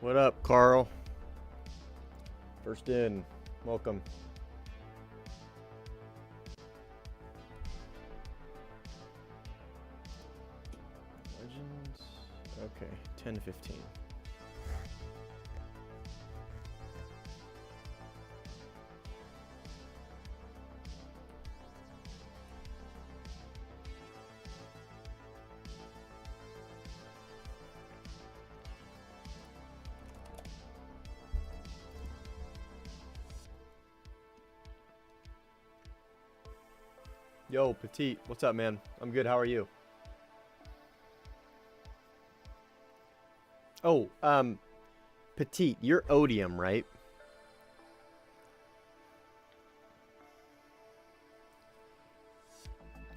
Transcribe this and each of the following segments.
What up, Carl? First in. Welcome. Legends. Okay, 10 to 15. Yo, Petite, what's up, man? I'm good, how are you? Oh, Petite, you're Odium, right?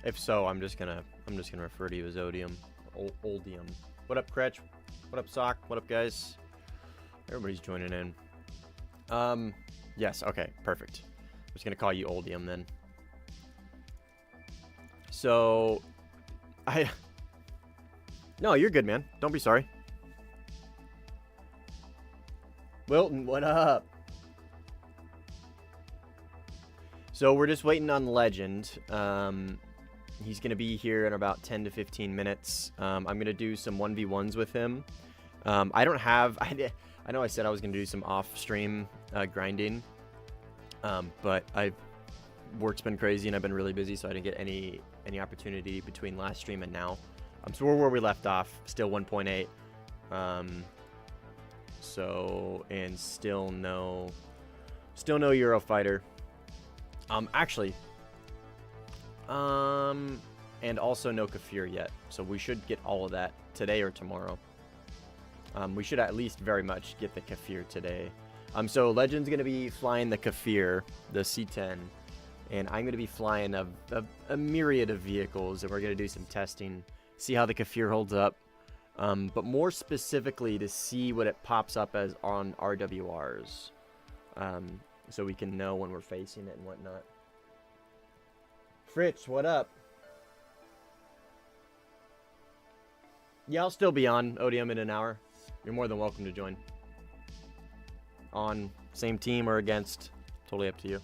If so, I'm just gonna refer to you as Odium. Oldium. What up, Kretch? What up, Sock? What up, guys? Everybody's joining in. Yes, okay, perfect. I'm just gonna call you Oldium then. So, No, you're good, man. Don't be sorry. Wilton, what up? So, we're just waiting on Legend. He's going to be here in about 10 to 15 minutes. I'm going to do some 1v1s with him. I don't have... I know I said I was going to do some off-stream grinding. But work's been crazy and I've been really busy, so I didn't get any opportunity between last stream and now. So we're where we left off, still 1.8. So, and still no Eurofighter. Actually, and also no Kfir yet. So we should get all of that today or tomorrow. We should at least very much get the Kfir today. So Legend's gonna be flying the Kfir, the C10. And I'm going to be flying a myriad of vehicles, and we're going to do some testing, see how the Kfir holds up, but more specifically to see what it pops up as on RWRs, so we can know when we're facing it and whatnot. Fritz, what up? Yeah, I'll still be on Odium in an hour. You're more than welcome to join. On same team or against, totally up to you.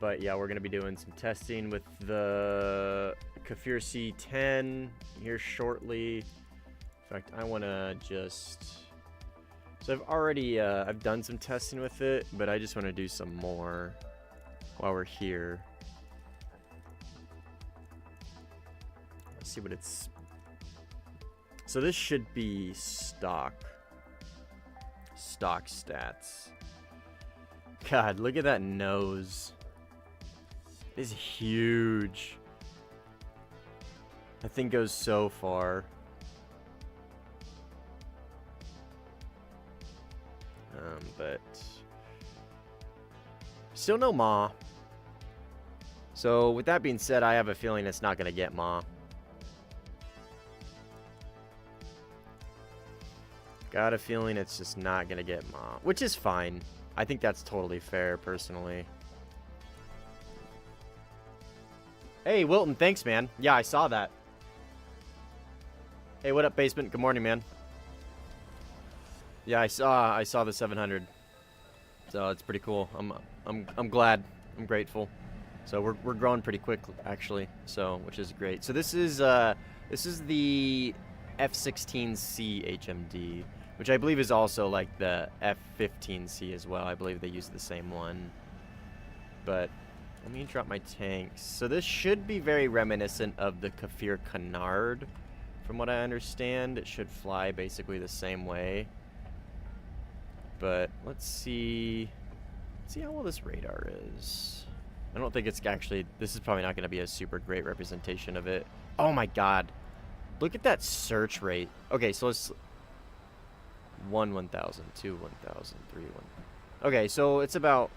But yeah, we're going to be doing some testing with the Kfir C10 here shortly. In fact, I want to just... So I've already, I've done some testing with it, but I just want to do some more while we're here. Let's see what it's... So this should be stock stats. God, look at that nose. It's huge. That thing goes so far. But still no maw. So with that being said, I have a feeling it's not gonna get maw. Got a feeling it's just not gonna get maw, which is fine. I think that's totally fair, personally. Hey, Wilton, thanks, man. Yeah, I saw that. Hey, what up, Basement? Good morning, man. Yeah, I saw the 700. So it's pretty cool. I'm glad. I'm grateful. So we're growing pretty quick, actually. So, which is great. So this is the F16C HMD. Which I believe is also like the F15C as well. I believe they use the same one. But let me drop my tanks. So this should be very reminiscent of the Kfir Canard. From what I understand, it should fly basically the same way. But let's see how well this radar is. I don't think it's actually... This is probably not going to be a super great representation of it. Oh my god. Look at that search rate. Okay, so let's... 1,000, 2, 1,000, 3, 1. Okay, so it's about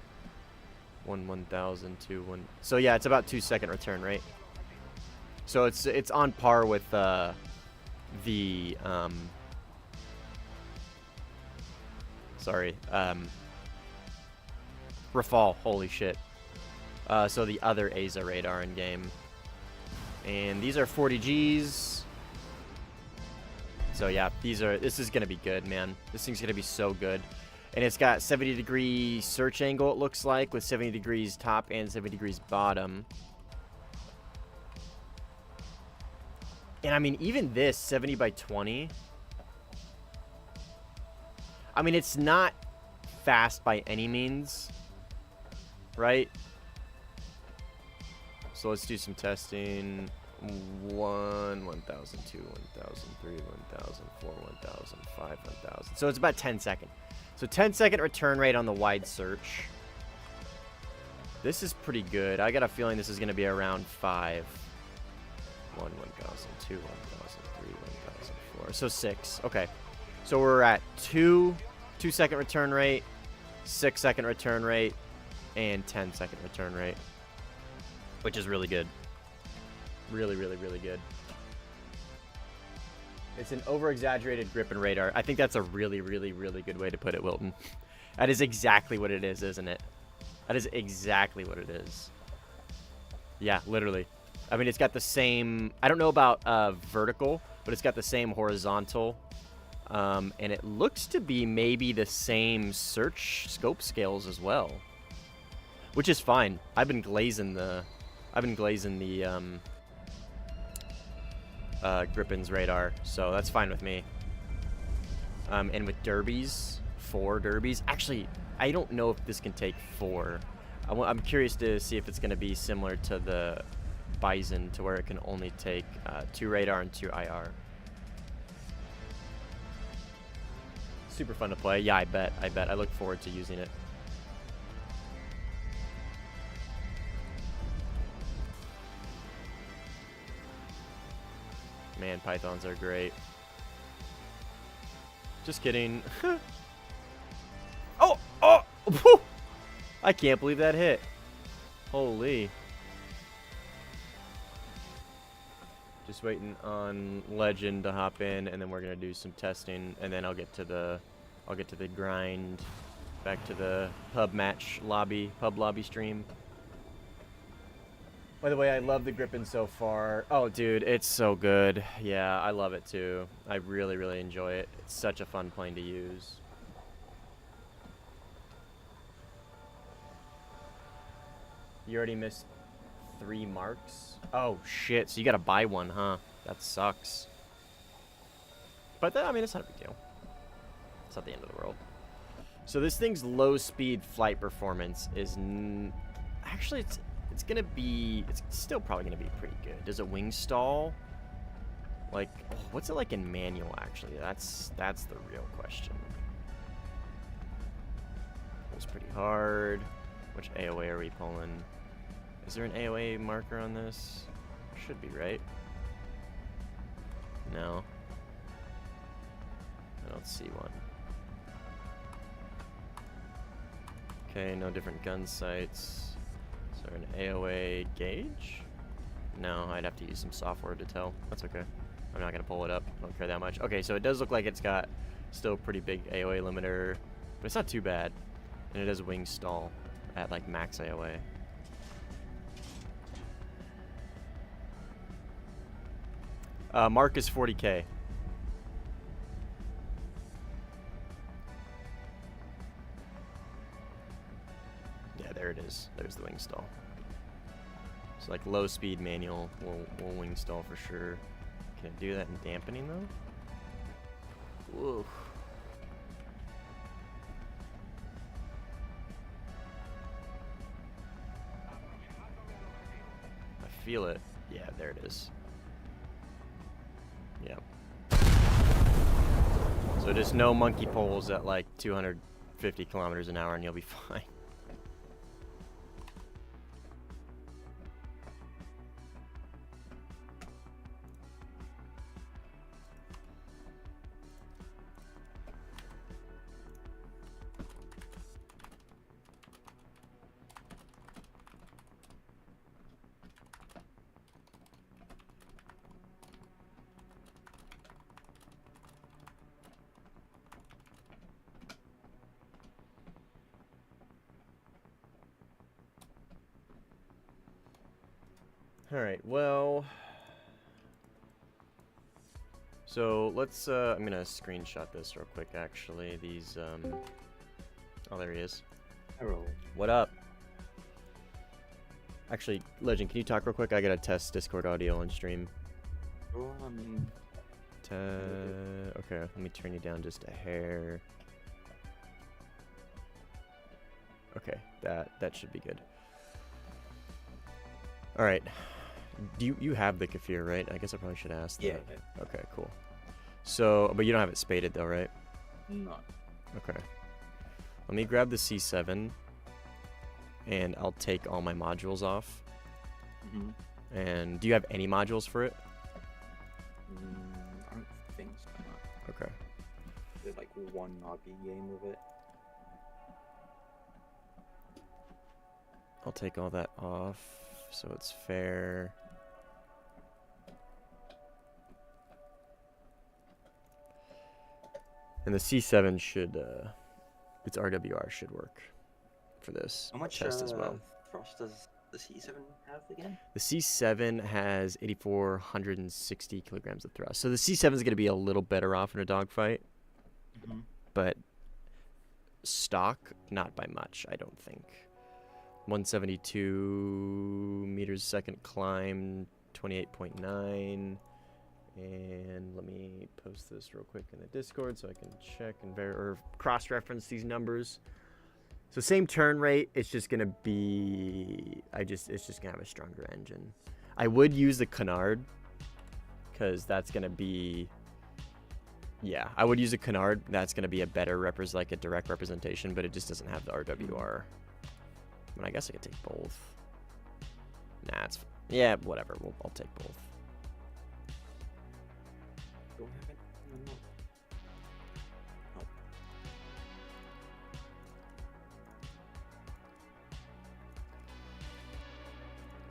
1,000, 2, 1. So yeah, it's about 2-second return, right? So it's on par with the Rafale. Holy shit. So the other ASA radar in game, and these are 40 Gs. So yeah, this is gonna be good, man. This thing's gonna be so good. And it's got 70-degree search angle, it looks like, with 70 degrees top and 70 degrees bottom. And I mean, even this 70 by 20. I mean, it's not fast by any means, right? So let's do some testing. 1,000, 2, 1,000, 3, 1,000, 4, 1,000, 5, 1,000. So it's about 10 seconds. So 10-second return rate on the wide search. This is pretty good. I got a feeling this is going to be around 5. 1, 1,000, 2, 1,000, 3, 1,000, 4. So 6. Okay. So we're at 2-second return rate, 6-second return rate, and 10-second return rate, which is really good. Really, really, really good. It's an over-exaggerated grip and radar. I think that's a really, really, really good way to put it, Wilton. That is exactly what it is, isn't it? That is exactly what it is. Yeah, literally. I mean, it's got the same... I don't know about vertical, but it's got the same horizontal. And it looks to be maybe the same search scope scales as well. Which is fine. I've been glazing the Grippen's radar, so that's fine with me. And with derbies, 4 derbies. Actually, I don't know if this can take 4. I'm curious to see if it's going to be similar to the Bison, to where it can only take 2 radar and 2 IR. Super fun to play. Yeah, I bet. I look forward to using it. Man, pythons are great. Just kidding. Oh! Whew! I can't believe that hit. Holy. Just waiting on Legend to hop in, and then we're gonna do some testing, and then I'll get to the grind, back to the pub lobby stream. By the way, I love the Gripen so far. Oh, dude, it's so good. Yeah, I love it too. I really, really enjoy it. It's such a fun plane to use. You already missed 3 marks? Oh, shit. So you gotta buy one, huh? That sucks. But, I mean, it's not a big deal. It's not the end of the world. So this thing's low-speed flight performance is... Actually, it's gonna be... It's still probably gonna be pretty good. Does it wing stall? Like, what's it like in manual, actually? That's the real question. It's pretty hard. Which AOA are we pulling? Is there an AOA marker on this? Should be, right? No. I don't see one. Okay, no different gun sights. Is there an AOA gauge? No, I'd have to use some software to tell. That's okay. I'm not gonna pull it up. I don't care that much. Okay, so it does look like it's got still a pretty big AOA limiter, but it's not too bad. And it does wing stall at like max AOA. Mark is 40K. Yeah, there it is. There's the wing stall. It's like low speed manual will wing stall for sure. Can it do that in dampening though? Whoa. I feel it. Yeah, there it is. Yep. So just no monkey poles at like 250 kilometers an hour and you'll be fine. Alright, well... So let's, I'm gonna screenshot this real quick, actually. These, oh, there he is. Hello. What up? Actually, Legend, can you talk real quick? I gotta test Discord audio on stream. Oh, I mean... Okay, let me turn you down just a hair. Okay, that should be good. All right. Do you have the Kfir, right? I guess I probably should ask that. Yeah. Okay, cool. So, but you don't have it spaded though, right? No. Okay. Let me grab the C7 and I'll take all my modules off. Mm-hmm. And do you have any modules for it? I don't think so. No. Okay. There's like one RP game with it. I'll take all that off so it's fair. And the C7 should, its RWR should work for this test as well. Thrust does the C7 have again? The C7 has 8,460 kilograms of thrust. So the C7 is going to be a little better off in a dogfight. Mm-hmm. But stock, not by much, I don't think. 172 meters a second climb, 28.9. And let me post this real quick in the Discord so I can check and or cross-reference these numbers. So same turn rate, it's just gonna be, it's just gonna have a stronger engine. I would use the Canard because that's gonna be, yeah, I would use a Canard. That's gonna be a better like a direct representation, but it just doesn't have the RWR. I mean, I guess I could take both. Nah, it's, yeah, whatever. I'll take both. Don't have it? No.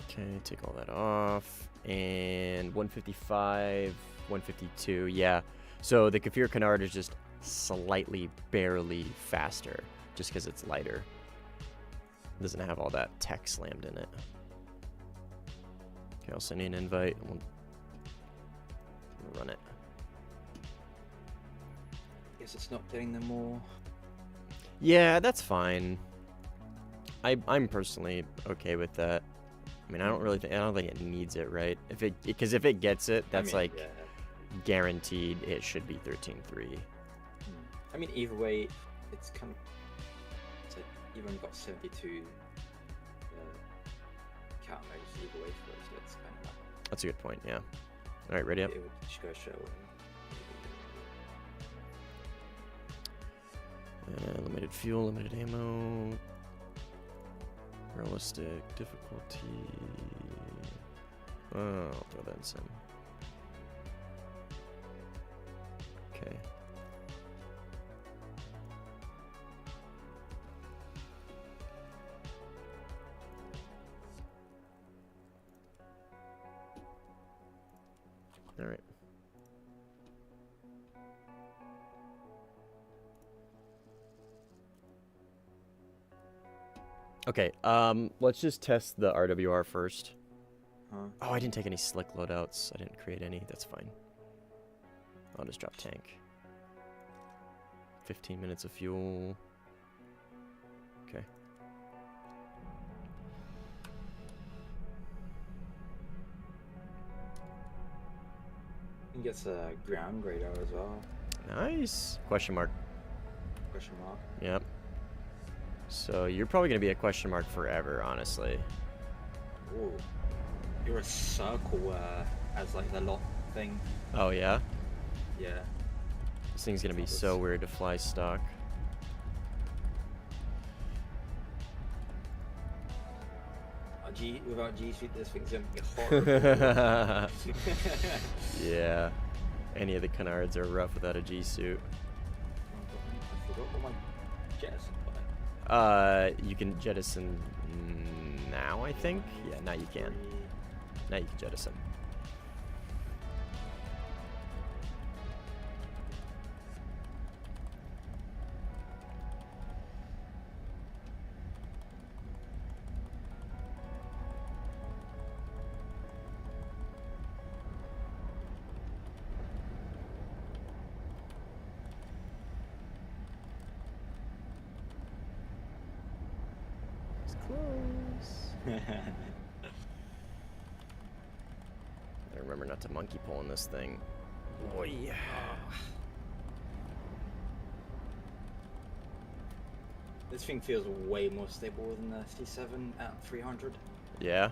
Okay, take all that off. And 155, 152, yeah. So the Kfir Canard is just slightly, barely faster, just because it's lighter. It doesn't have all that tech slammed in it. Okay, I'll send you an invite. We'll run it. Guess it's not getting them more. Yeah, that's fine. I'm personally okay with that. I mean, I don't think it needs it, right? Because if it gets it, that's yeah, guaranteed it should be 13.3. I mean, either way, it's kind of, it's like you've only got 72 count modes either way for it, so it's kind of like, that's a good point, yeah. All right, ready up? It would just go show. Limited fuel, limited ammo. Realistic difficulty. Oh, I'll throw that in sim. Okay. All right. Okay, let's just test the RWR first. Huh? Oh, I didn't take any slick loadouts. I didn't create any. That's fine. I'll just drop tank. 15 minutes of fuel. Okay. He gets a ground radar as well. Nice. Question mark. Question mark. Yep. So you're probably going to be a question mark forever, honestly. Ooh. You're a circle as like the lock thing. Oh, yeah? Yeah. This thing's going to be so weird to fly stock. Without G Suite, this thing's going to be horrible. Yeah. Any of the Canards are rough without a G suit. I forgot what my jettison button. You can jettison now, I think. Yeah, now you can. Now you can jettison. close. I remember not to monkey pull in this thing. Boy. This thing feels way more stable than the C7 at 300. Yeah.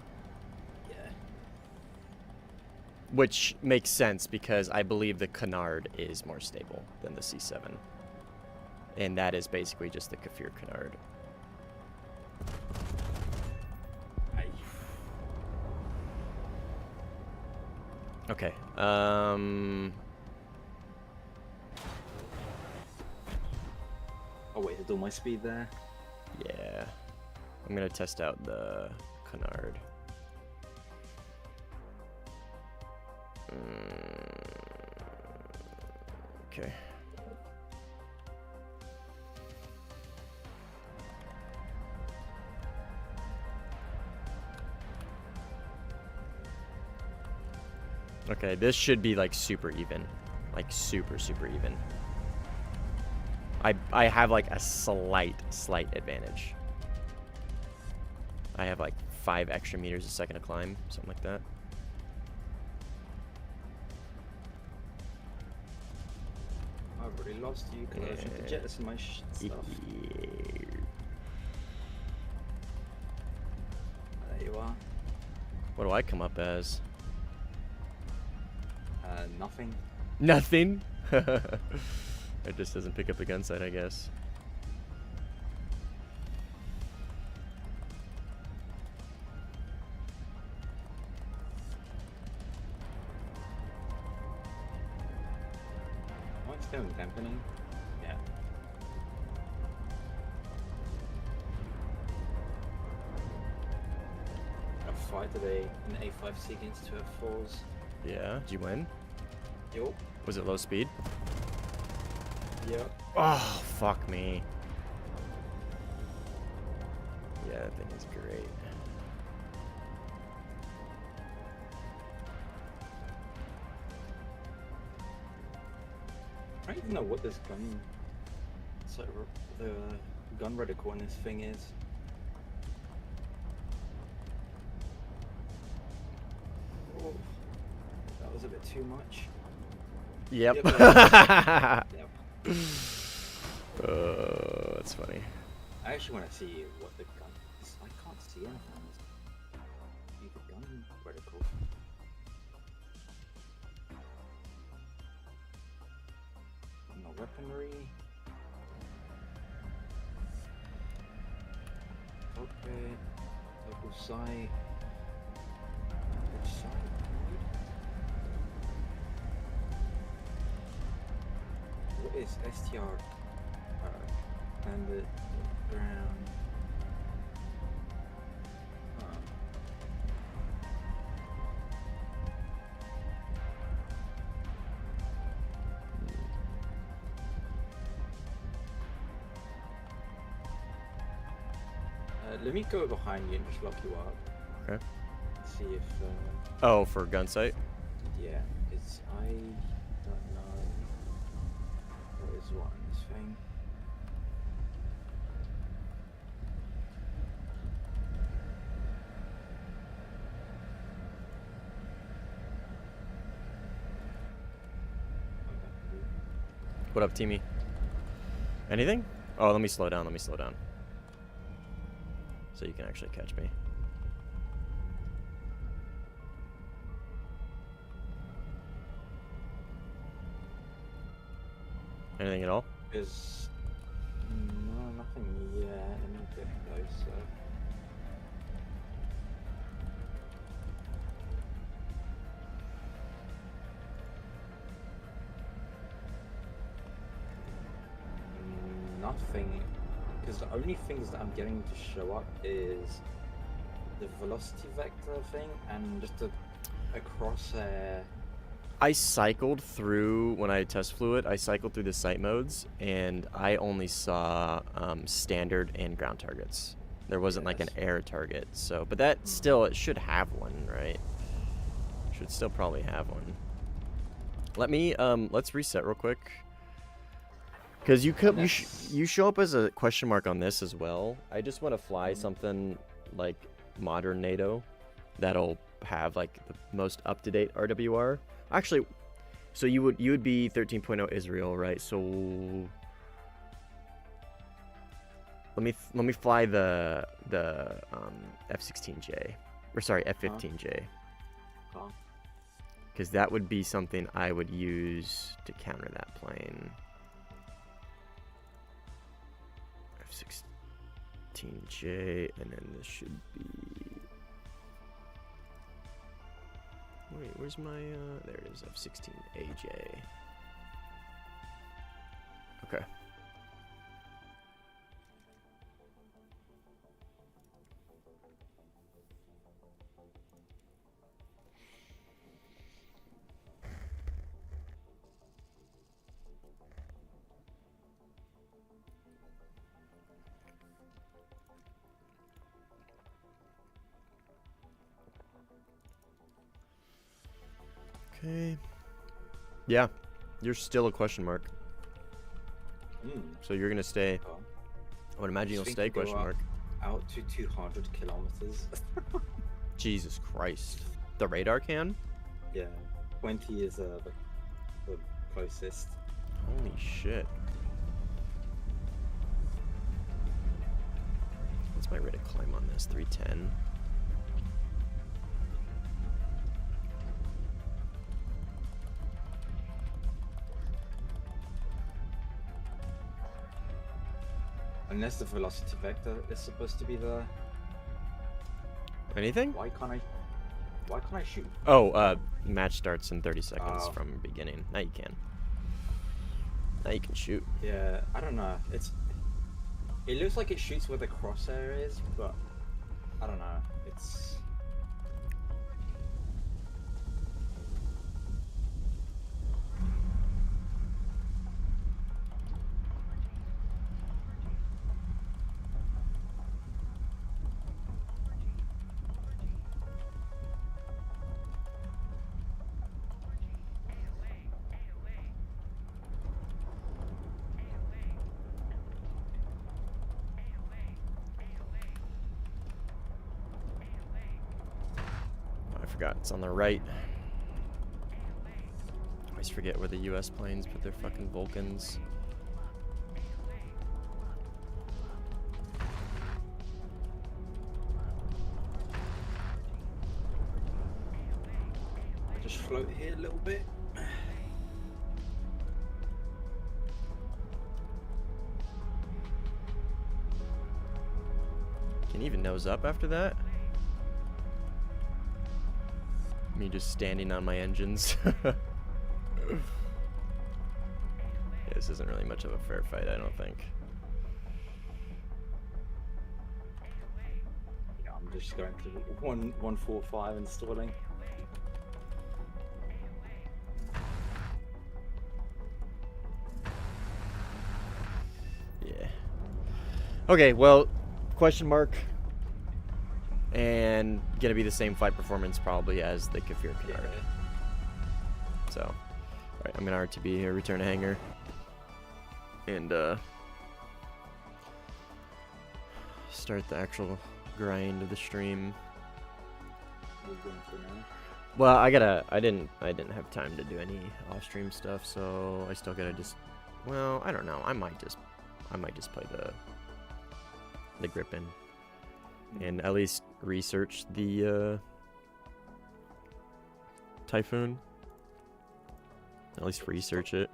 Yeah. Which makes sense because I believe the Canard is more stable than the C7. And that is basically just the Kfir Canard. Okay. Oh wait, did all my speed there? Yeah. I'm gonna test out the Canard. Okay. Okay, this should be like super even. Like super even. I have like a slight advantage. I have like 5 extra meters a second to climb, something like that. I've already lost you because I should jettison my stuff. There you are. What do I come up as? Nothing. Nothing? It just doesn't pick up the gun sight, I guess. Oh, it's doing dampening. Yeah. I fight today in A5C against 2 F4s. Yeah, did you win? Yup. Was it low speed? Yep. Oh, fuck me. Yeah, that thing is great. I don't even know what this gun, so the gun reticle on this thing is. Oh, that was a bit too much. Yep. Yep. Oh, that's funny. I actually want to see what the gun is. I can't see anything on this. Use the gun reticle. No weaponry. Okay. Local site. Which site? What is STR? And the ground. Let me go behind you and just lock you up. Okay. See if. Oh, for gun sight? Yeah, it's. I don't know. What is what in this thing? What up, Teamy? Anything? Oh, let me slow down. So you can actually catch me. Anything at all? Is no, nothing yet. Let me get closer. Nothing, because the only things that I'm getting to show up is the velocity vector thing and just a crosshair. I cycled through, when I test flew it, I cycled through the sight modes, and I only saw standard and ground targets. There wasn't like an air target, so, but that still, it should have one, right? Should still probably have one. Let me, let's reset real quick. Because you show up as a question mark on this as well. I just want to fly something like modern NATO that'll have like the most up-to-date RWR. Actually, so you would be 13.0 Israel, right? So let me fly the F-16J, or sorry, F-15J, because that would be something I would use to counter that plane. F-16J, and then this should be. Wait, where's my? There it is, F-16AJ. Okay. Okay. Yeah, you're still a question mark. So you're gonna stay. Oh. I would imagine you'll stay question mark. Out to 200 kilometers. Jesus Christ. The radar can? Yeah, 20 is the closest. Holy shit. What's my rate of climb on this? 310. Unless the velocity vector is supposed to be there. Anything? Why can't I shoot? Oh, match starts in 30 seconds Oh. from beginning. Now you can. Now you can shoot. Yeah, I don't know. It looks like it shoots where the crosshair is, but I don't know. It's I forgot. It's on the right. I always forget where the US planes put their fucking Vulcans. just float here a little bit. Can you even nose up after that? Me just standing on my engines. Yeah, this isn't really much of a fair fight, I don't think. Yeah, I'm just going to 145 and stalling. Yeah. Okay, well, question mark. And gonna be the same flight performance probably as the Kfir Canard. So, alright, I'm gonna RTB here, return to hangar. And start the actual grind of the stream. We're going for now. Well, I didn't have time to do any off-stream stuff, so I still gotta just, well, I don't know. I might just play the Gripen and at least research the Typhoon. At least research it.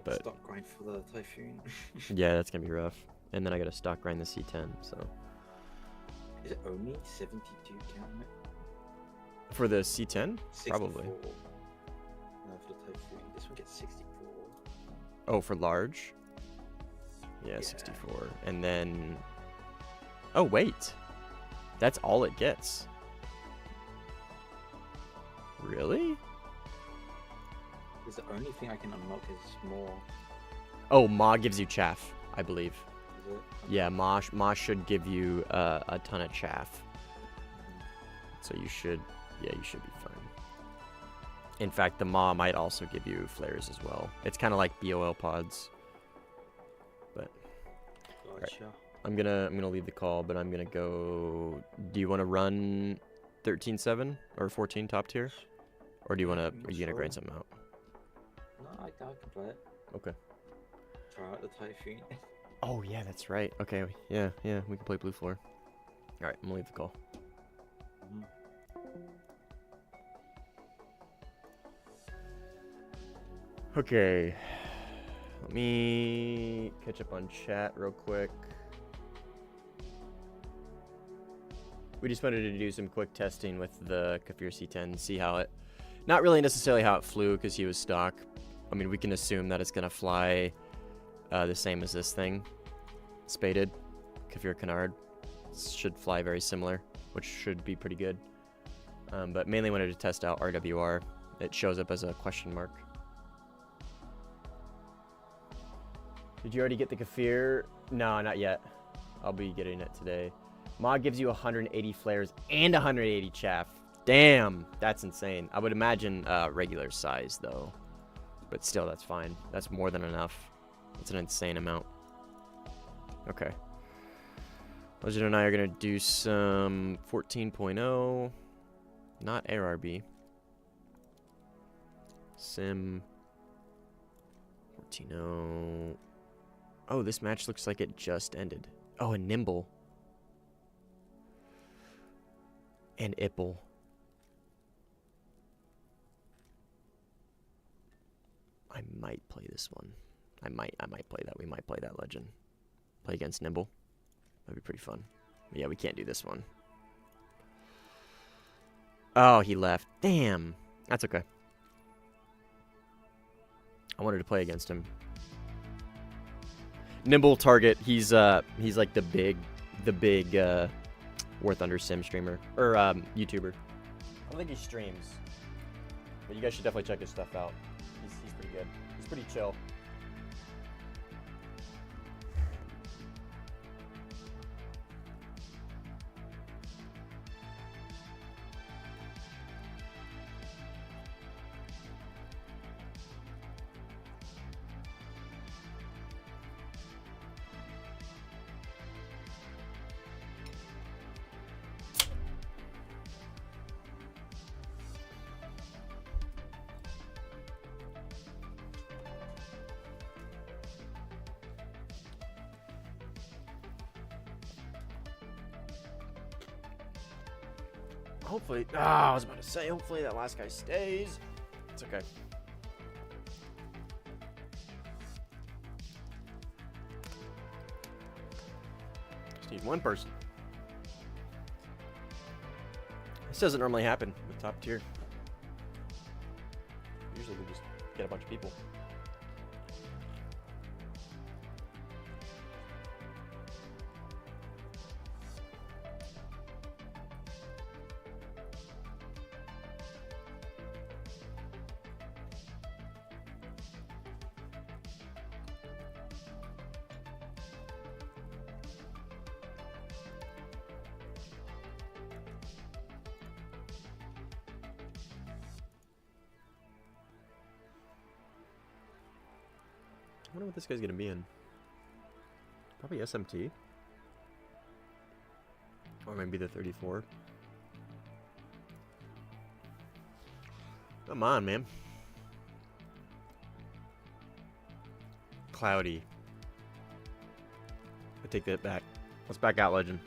But Stop grind for the Typhoon. yeah, that's gonna be rough. And then I gotta stock grind the C10. So Is it only 72 counting it? for the C10, 64. probably. No, for the Typhoon. This one gets 64. Oh, for large. Yeah, Yeah. 64. And then, oh wait, that's all it gets. Really? Is the only thing I can unlock is more. Oh, Ma gives you chaff, I believe. Is it? Yeah, Ma should give you a ton of chaff. So you should be fine. In fact, the Ma might also give you flares as well. It's kind of like BOL pods. But Gotcha. I'm gonna leave the call, but I'm gonna go. Do you want to run 13-7 or 14 top tier, or do you want to? Are you gonna grind something out? No, I can play it. Okay. Try out the Typhoon. Oh yeah, that's right. Okay, yeah, we can play blue floor. All right, I'm gonna leave the call. Okay. Let me catch up on chat real quick. We just wanted to do some quick testing with the Kfir C10, see how it, not really necessarily how it flew because he was stock. I mean, we can assume that it's going to fly the same as this thing. Spaded, Kfir Canard should fly very similar, which should be pretty good. But mainly wanted to test out RWR. It shows up as a question mark. Did you already get the Kfir? No, not yet. I'll be getting it today. Mod gives you 180 flares and 180 chaff. Damn, that's insane. I would imagine regular size though, but still, that's fine. That's more than enough. It's an insane amount. Okay. Legend and I are gonna do some 14.0, not ARB. Sim 14.0. Oh, this match looks like it just ended. Oh, and Nimble. And Ipple. I might play this one. I might play that. We might play that Legend. Play against Nimble. That'd be pretty fun. But yeah, we can't do this one. Oh, he left. Damn. That's okay. I wanted to play against him. Nimble target. He's like the big War Thunder sim streamer or YouTuber. I don't think he streams, but you guys should definitely check his stuff out. He's pretty good. He's pretty chill. Hopefully, I was about to say, hopefully that last guy stays. It's okay. Just need one person. This doesn't normally happen with top tier. Usually we just get a bunch of people. I wonder what this guy's gonna be in. Probably SMT. Or maybe the 34. Come on, man. Cloudy. I take that back. Let's back out, Legend.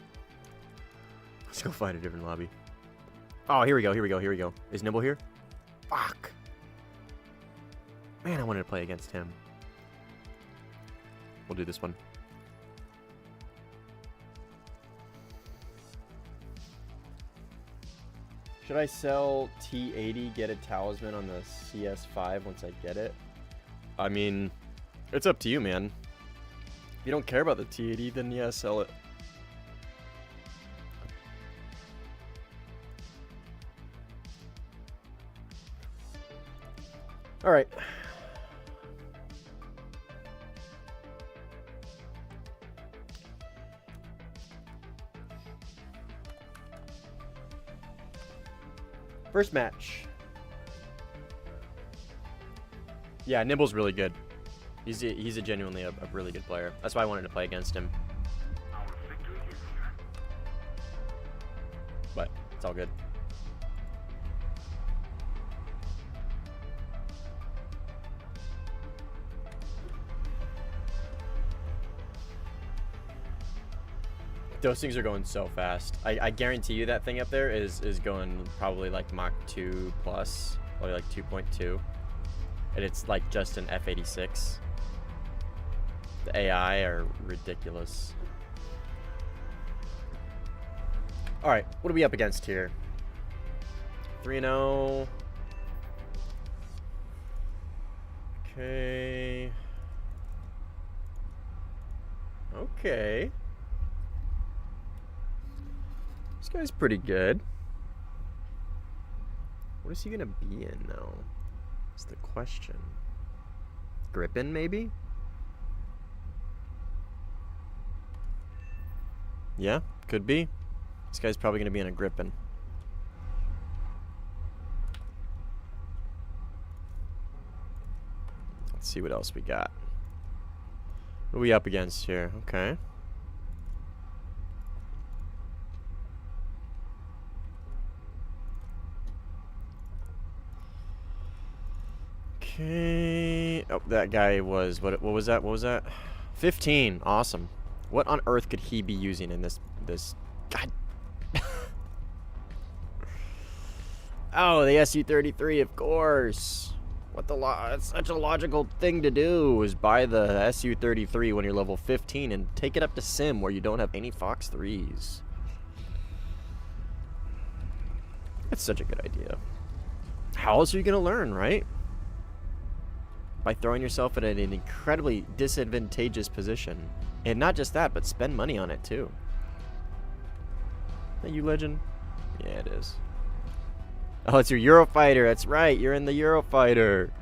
Let's go find a different lobby. Oh, here we go, here we go, here we go. Is Nimble here? Fuck. Man, I wanted to play against him. We'll do this one. Should I sell T80, get a talisman on the CS5 once I get it? I mean, it's up to you, man. If you don't care about the T80, then yeah, sell it. All right. First match. Yeah, Nimble's really good. He's a genuinely a really good player. That's why I wanted to play against him. It's all good. Those things are going so fast. I guarantee you that thing up there is going probably like Mach 2 plus, probably like 2.2. And it's like just an F-86. The AI are ridiculous. Alright, what are we up against here? 3-0. Okay. Okay. This guy's pretty good. What is he gonna be in, though? That's the question. Grippin, maybe? Yeah, could be. This guy's probably gonna be in a Grippin. Let's see what else we got. What are we up against here? Okay. Okay. Oh, that guy was what was that? What was that? 15. Awesome. What on earth could he be using in this God. Oh, the SU-33, of course. What the it's such a logical thing to do is buy the SU-33 when you're level 15 and take it up to Sim where you don't have any Fox 3s. That's such a good idea. How else are you going to learn, right? By throwing yourself in an incredibly disadvantageous position. And not just that, but spend money on it too. Are you legend? Yeah, it is. Oh, it's your Eurofighter. That's right. You're in the Eurofighter.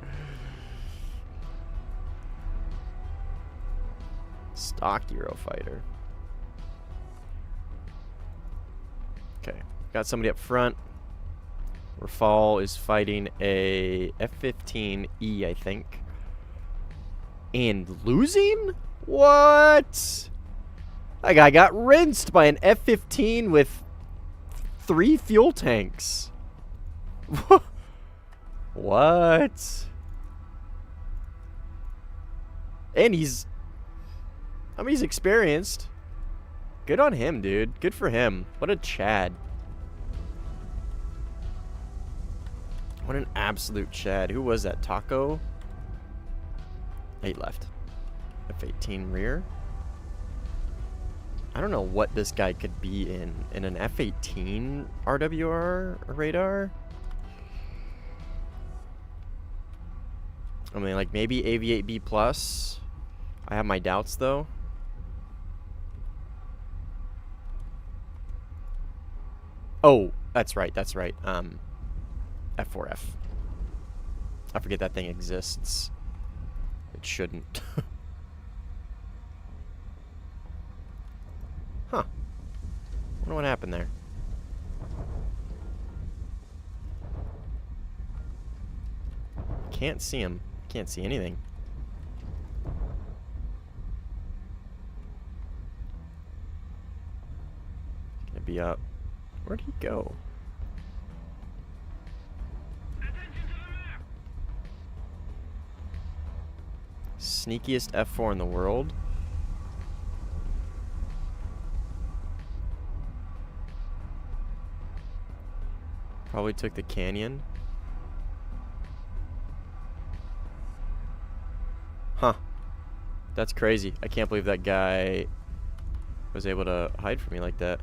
Stock Eurofighter. Okay. Got somebody up front. Rafal is fighting a F-15E, I think. And losing? What? That guy got rinsed by an F-15 with 3 fuel tanks. What? And he's experienced. Good on him, dude. Good for him. What a Chad. What an absolute Chad. Who was that? Taco? 8 left. F-18 rear. I don't know what this guy could be in an F-18 RWR radar. I mean, like, maybe Aviate B+. I have my doubts, though. Oh, that's right, that's right. F4F. I forget that thing exists. It shouldn't. Huh. Wonder what happened there. Can't see him. Can't see anything. Gonna be up. Where'd he go? Sneakiest F4 in the world. Probably took the canyon. Huh. That's crazy. I can't believe that guy was able to hide from me like that.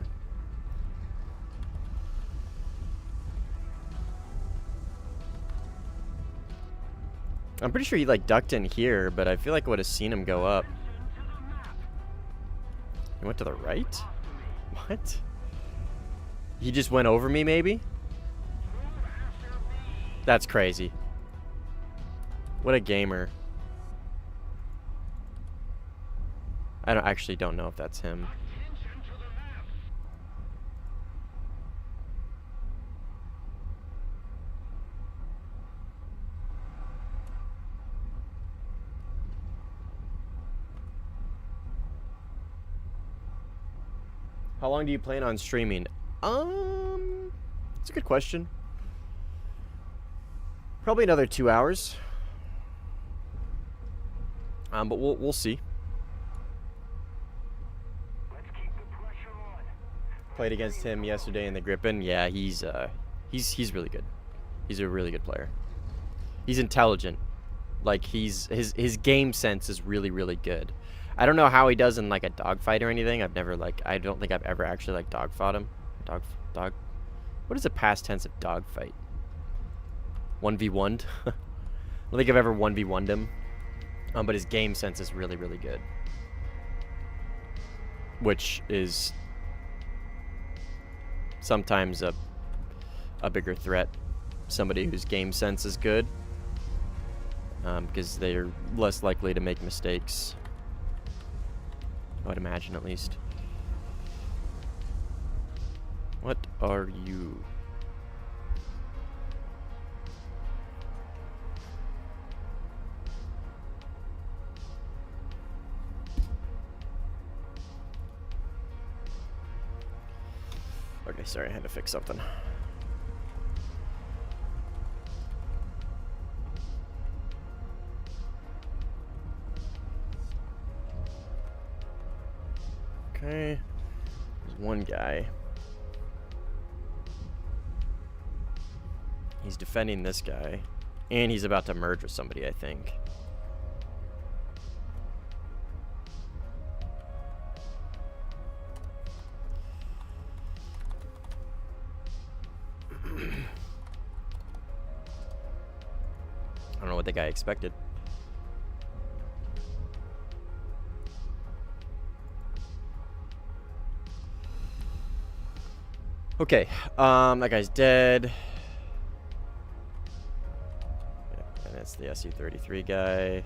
I'm pretty sure he like ducked in here, but I feel like I would have seen him go up. He went to the right? What? He just went over me, maybe? That's crazy. What a gamer. I actually don't know if that's him. How long do you plan on streaming? It's a good question. Probably another 2 hours. But we'll see. Played against him yesterday in the Griffin. Yeah, he's really good. He's a really good player. He's intelligent. Like his game sense is really, really good. I don't know how he does in like a dogfight or anything. I don't think I've ever actually like dogfought him. Dog. What is the past tense of dogfight? 1v1'd. I don't think I've ever 1v1'd him. But his game sense is really, really good. Which is sometimes a bigger threat. Somebody whose game sense is good. Because they're less likely to make mistakes. I would imagine, at least. What are you? Okay, sorry, I had to fix something. Okay, there's one guy. He's defending this guy, and he's about to merge with somebody, I think. I don't know what the guy expected. Okay, that guy's dead. Yeah, and it's the SU-33 guy.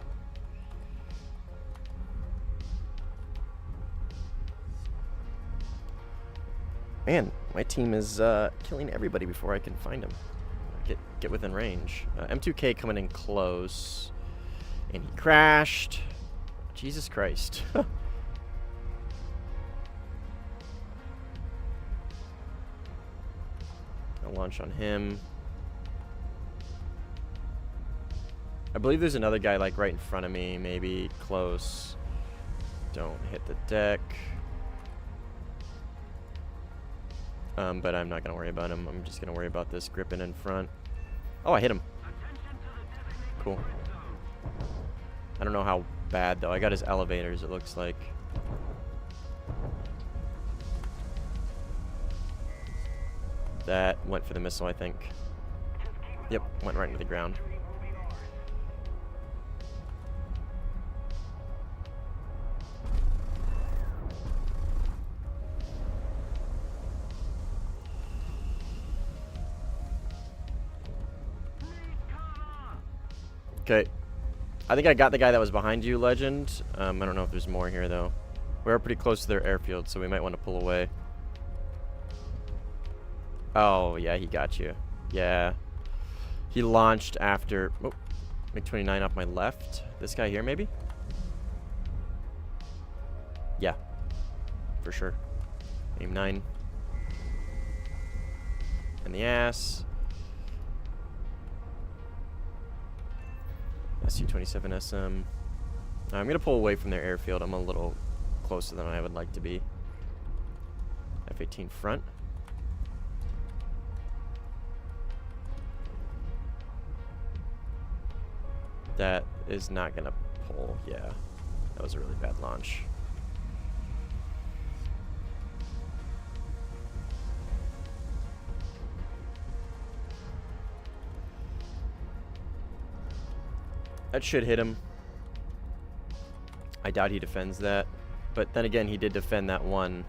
Man, my team is killing everybody before I can find him. Get within range. M2K coming in close, and he crashed. Jesus Christ. I'll launch on him. I believe there's another guy like right in front of me, maybe close. Don't hit the deck. But I'm not gonna worry about him. I'm just gonna worry about this gripping in front. Oh, I hit him. Cool. I don't know how bad though. I got his elevators, it looks like. That went for the missile, I think. Yep, went right into the ground. Okay. I think I got the guy that was behind you, Legend. I don't know if there's more here, though. We're pretty close to their airfield, so we might want to pull away. Oh, yeah, he got you. Yeah. He launched after... Oh, MiG-29 off my left. This guy here, maybe? Yeah. For sure. Aim 9. In the ass. Su-27 SM. I'm going to pull away from their airfield. I'm a little closer than I would like to be. F-18 front. That is not going to pull. Yeah. That was a really bad launch. That should hit him. I doubt he defends that. But then again, he did defend that one.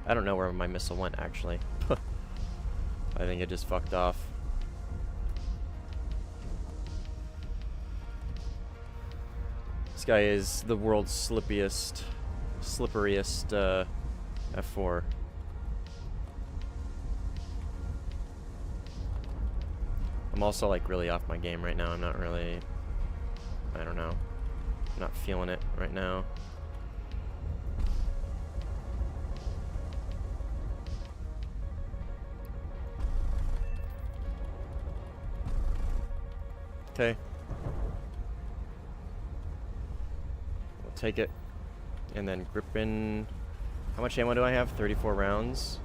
I don't know where my missile went, actually. I think it just fucked off. This guy is the world's slipperiest F4. I'm also like really off my game right now. I'm not really, I don't know. I'm not feeling it right now. Okay. We'll take it. And then Grippin. How much ammo do I have? 34 rounds.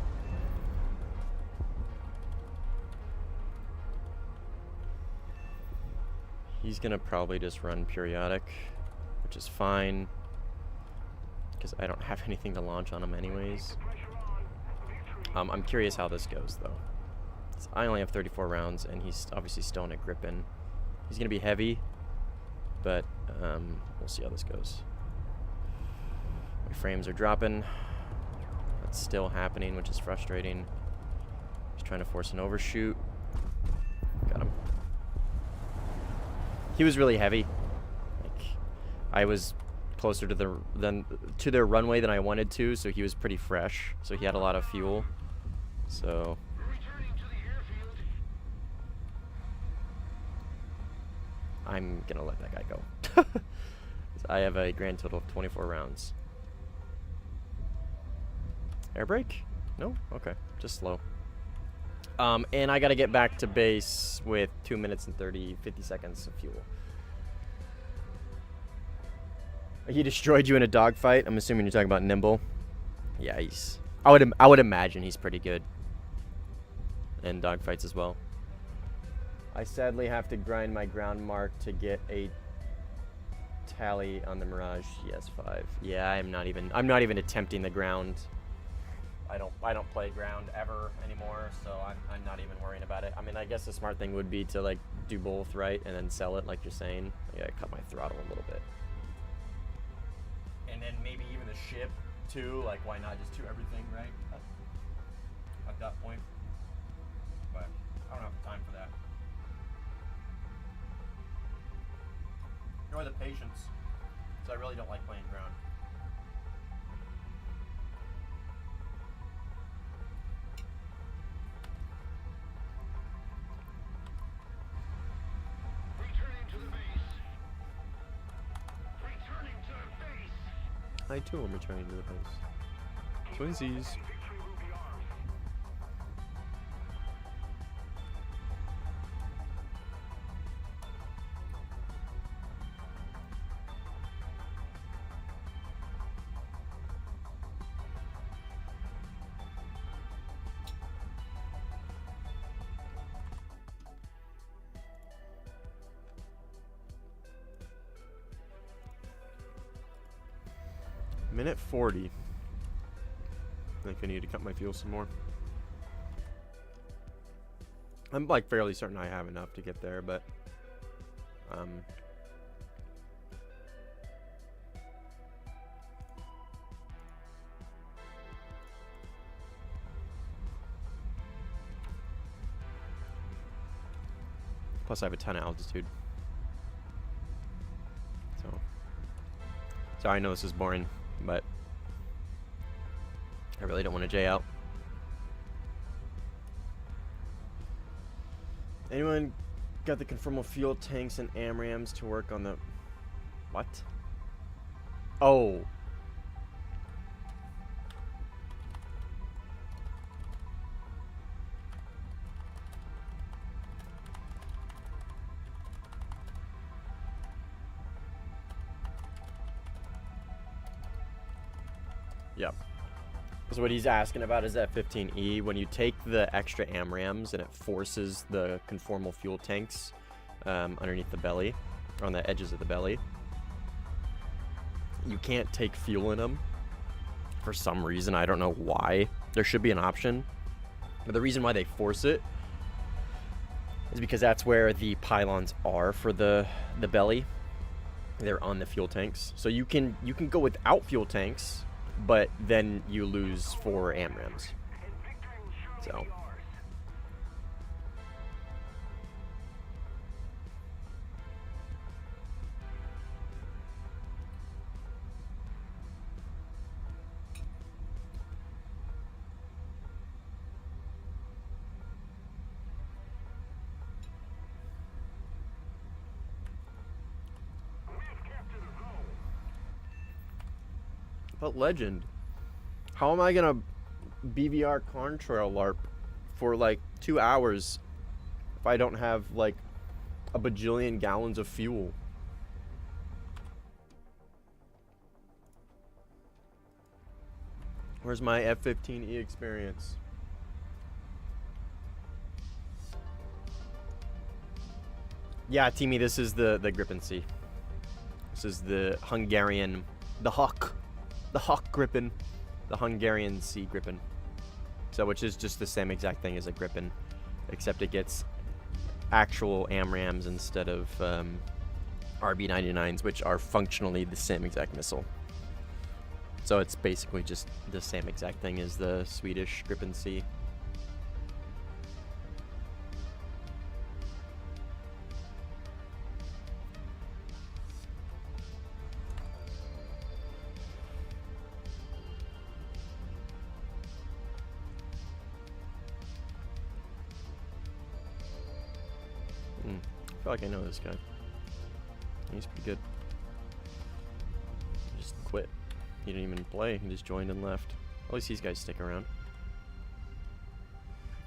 He's gonna probably just run periodic, which is fine, because I don't have anything to launch on him anyways. I'm curious how this goes, though. So I only have 34 rounds, and he's obviously still in a Grippin. He's gonna be heavy, but we'll see how this goes. My frames are dropping. That's still happening, which is frustrating. He's trying to force an overshoot. Got him. He was really heavy. Like, I was closer to their runway than I wanted to, so he was pretty fresh. So he had a lot of fuel. So I'm gonna let that guy go. I have a grand total of 24 rounds. Air brake? No? Okay. Just slow. And I gotta get back to base with 2 minutes and 50 seconds of fuel. He destroyed you in a dogfight. I'm assuming you're talking about Nimble. Yeah, he's... I would imagine he's pretty good in dogfights as well. I sadly have to grind my ground mark to get a tally on the Mirage GS5. Yeah, I'm not even attempting the ground. I don't play ground ever anymore, so I'm not even worrying about it. I mean, I guess the smart thing would be to like do both, right, and then sell it like you're saying. Yeah, cut my throttle a little bit, and then maybe even the ship too. Like, why not just do everything, right? At that point, but I don't have the time for that, nor the patience. So I really don't like playing ground. I too am returning to the base. Twinsies. Minute 40. I think I need to cut my fuel some more. I'm like fairly certain I have enough to get there, but plus I have a ton of altitude. So I know this is boring, but I really don't want to J out. Anyone got the conformal fuel tanks and AMRAMs to work on the... What? Oh. Yep. So what he's asking about is that 15E. When you take the extra AMRAMs and it forces the conformal fuel tanks underneath the belly, or on the edges of the belly, you can't take fuel in them for some reason. I don't know why. There should be an option. But the reason why they force it is because that's where the pylons are for the belly. They're on the fuel tanks. So you can go without fuel tanks, but then you lose 4 AMRAMs. So but Legend, how am I gonna BVR Contrail LARP for like 2 hours if I don't have like a bajillion gallons of fuel. Where's my F-15E experience? Yeah, Timmy, this is the Gripen C. This is the Hungarian, the Hawk Gripen, the Hungarian C Gripen. So, which is just the same exact thing as a Gripen, except it gets actual AMRAAMs instead of RB-99s, which are functionally the same exact missile. So it's basically just the same exact thing as the Swedish Gripen C. I feel like I know this guy. He's pretty good. He just quit. He didn't even play. He just joined and left. At least these guys stick around.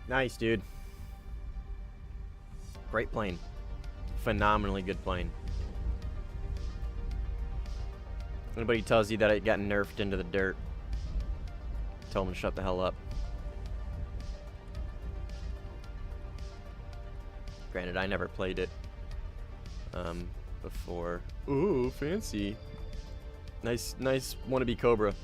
Nice, dude. Great plane. Phenomenally good plane. Anybody tells you that it got nerfed into the dirt, tell them to shut the hell up. Granted, I never played it before. Ooh, fancy. Nice wannabe Cobra.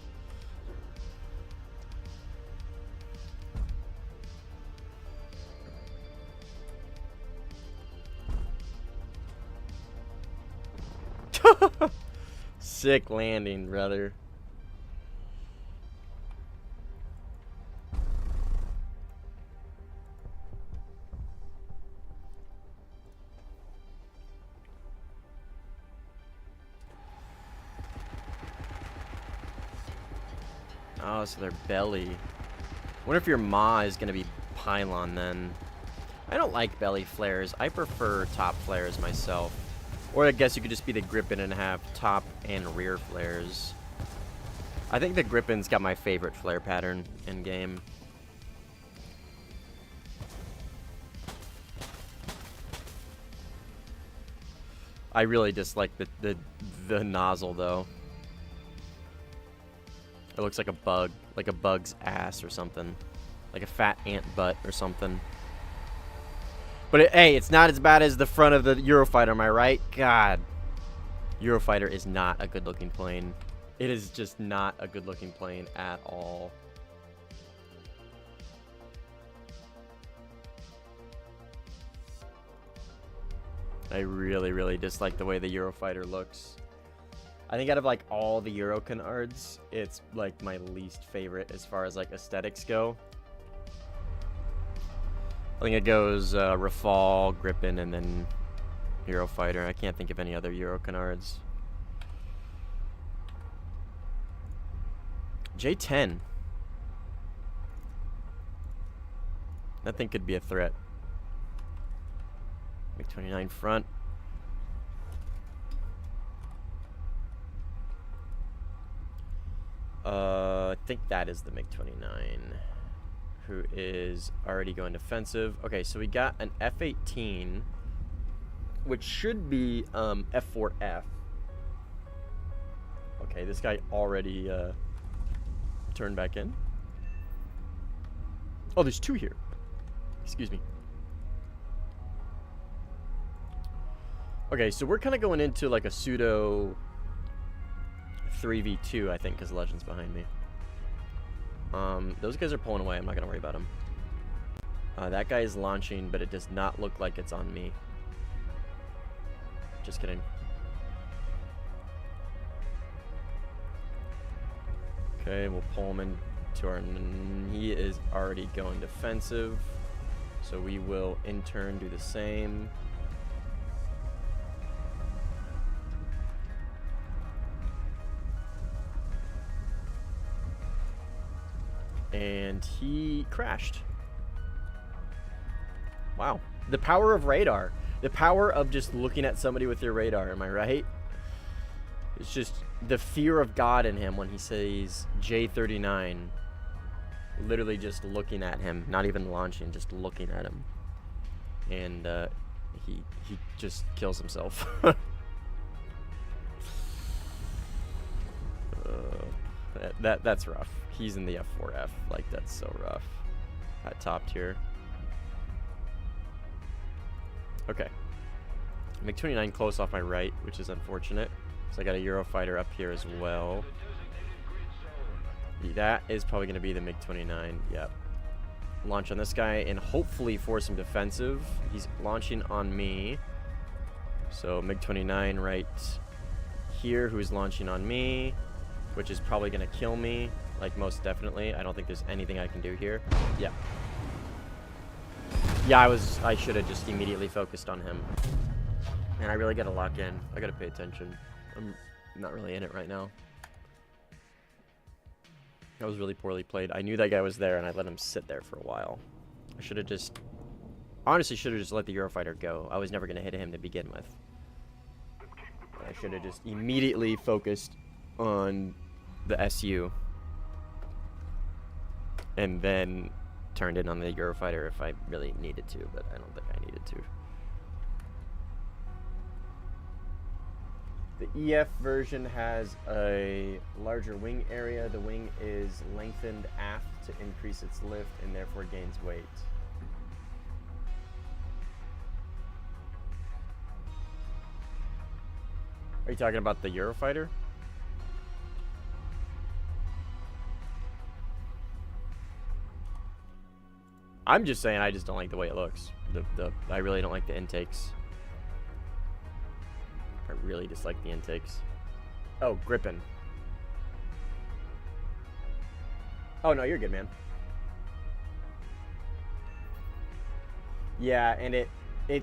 Sick landing, brother. Oh, so they're belly. Wonder if your maw is gonna be pylon then. I don't like belly flares. I prefer top flares myself. Or I guess you could just be the Gripen and have top and rear flares. I think the Gripen's got my favorite flare pattern in game. I really dislike the nozzle though. It looks like a bug's ass or something. Like a fat ant butt or something. But hey, it's not as bad as the front of the Eurofighter, am I right? God. Eurofighter is not a good-looking plane. It is just not a good-looking plane at all. I really, really dislike the way the Eurofighter looks. I think out of like all the Euro canards, it's like my least favorite as far as like aesthetics go. I think it goes Rafale, Gripen, and then Eurofighter. I can't think of any other Euro canards. J10. That thing could be a threat. MiG-29 front. I think that is the MiG-29, who is already going defensive. Okay, so we got an F-18, which should be F-4F. Okay, this guy already turned back in. Oh, there's two here. Excuse me. Okay, so we're kind of going into like a pseudo 3v2, I think, because Legend's behind me. Those guys are pulling away. I'm not going to worry about them. That guy is launching, but it does not look like it's on me. Just kidding. Okay, we'll pull him into our... He is already going defensive. So we will, in turn, do the same. And he crashed. Wow. The power of radar. The power of just looking at somebody with your radar, am I right? It's just the fear of God in him when he says J39. Literally just looking at him. Not even launching, just looking at him. And he just kills himself. That's rough. He's in the F4F. Like, that's so rough. At top tier. Okay. MiG-29 close off my right, which is unfortunate. So I got a Eurofighter up here as well. That is probably going to be the MiG-29. Yep. Launch on this guy and hopefully force him defensive. He's launching on me. So MiG-29 right here, who's launching on me, which is probably going to kill me. Like, most definitely. I don't think there's anything I can do here. Yeah. Yeah, I should have just immediately focused on him. Man, I really got to lock in. I got to pay attention. I'm not really in it right now. That was really poorly played. I knew that guy was there, and I let him sit there for a while. I should have just... Honestly, should have just let the Eurofighter go. I was never going to hit him to begin with. I should have just immediately focused on the SU. And then turned in on the Eurofighter if I really needed to, but I don't think I needed to. The EF version has a larger wing area. The wing is lengthened aft to increase its lift and therefore gains weight. Are you talking about the Eurofighter? I'm just saying I just don't like the way it looks. I really don't like the intakes. I really dislike the intakes. Oh, gripping. Oh, no, you're good, man. Yeah, and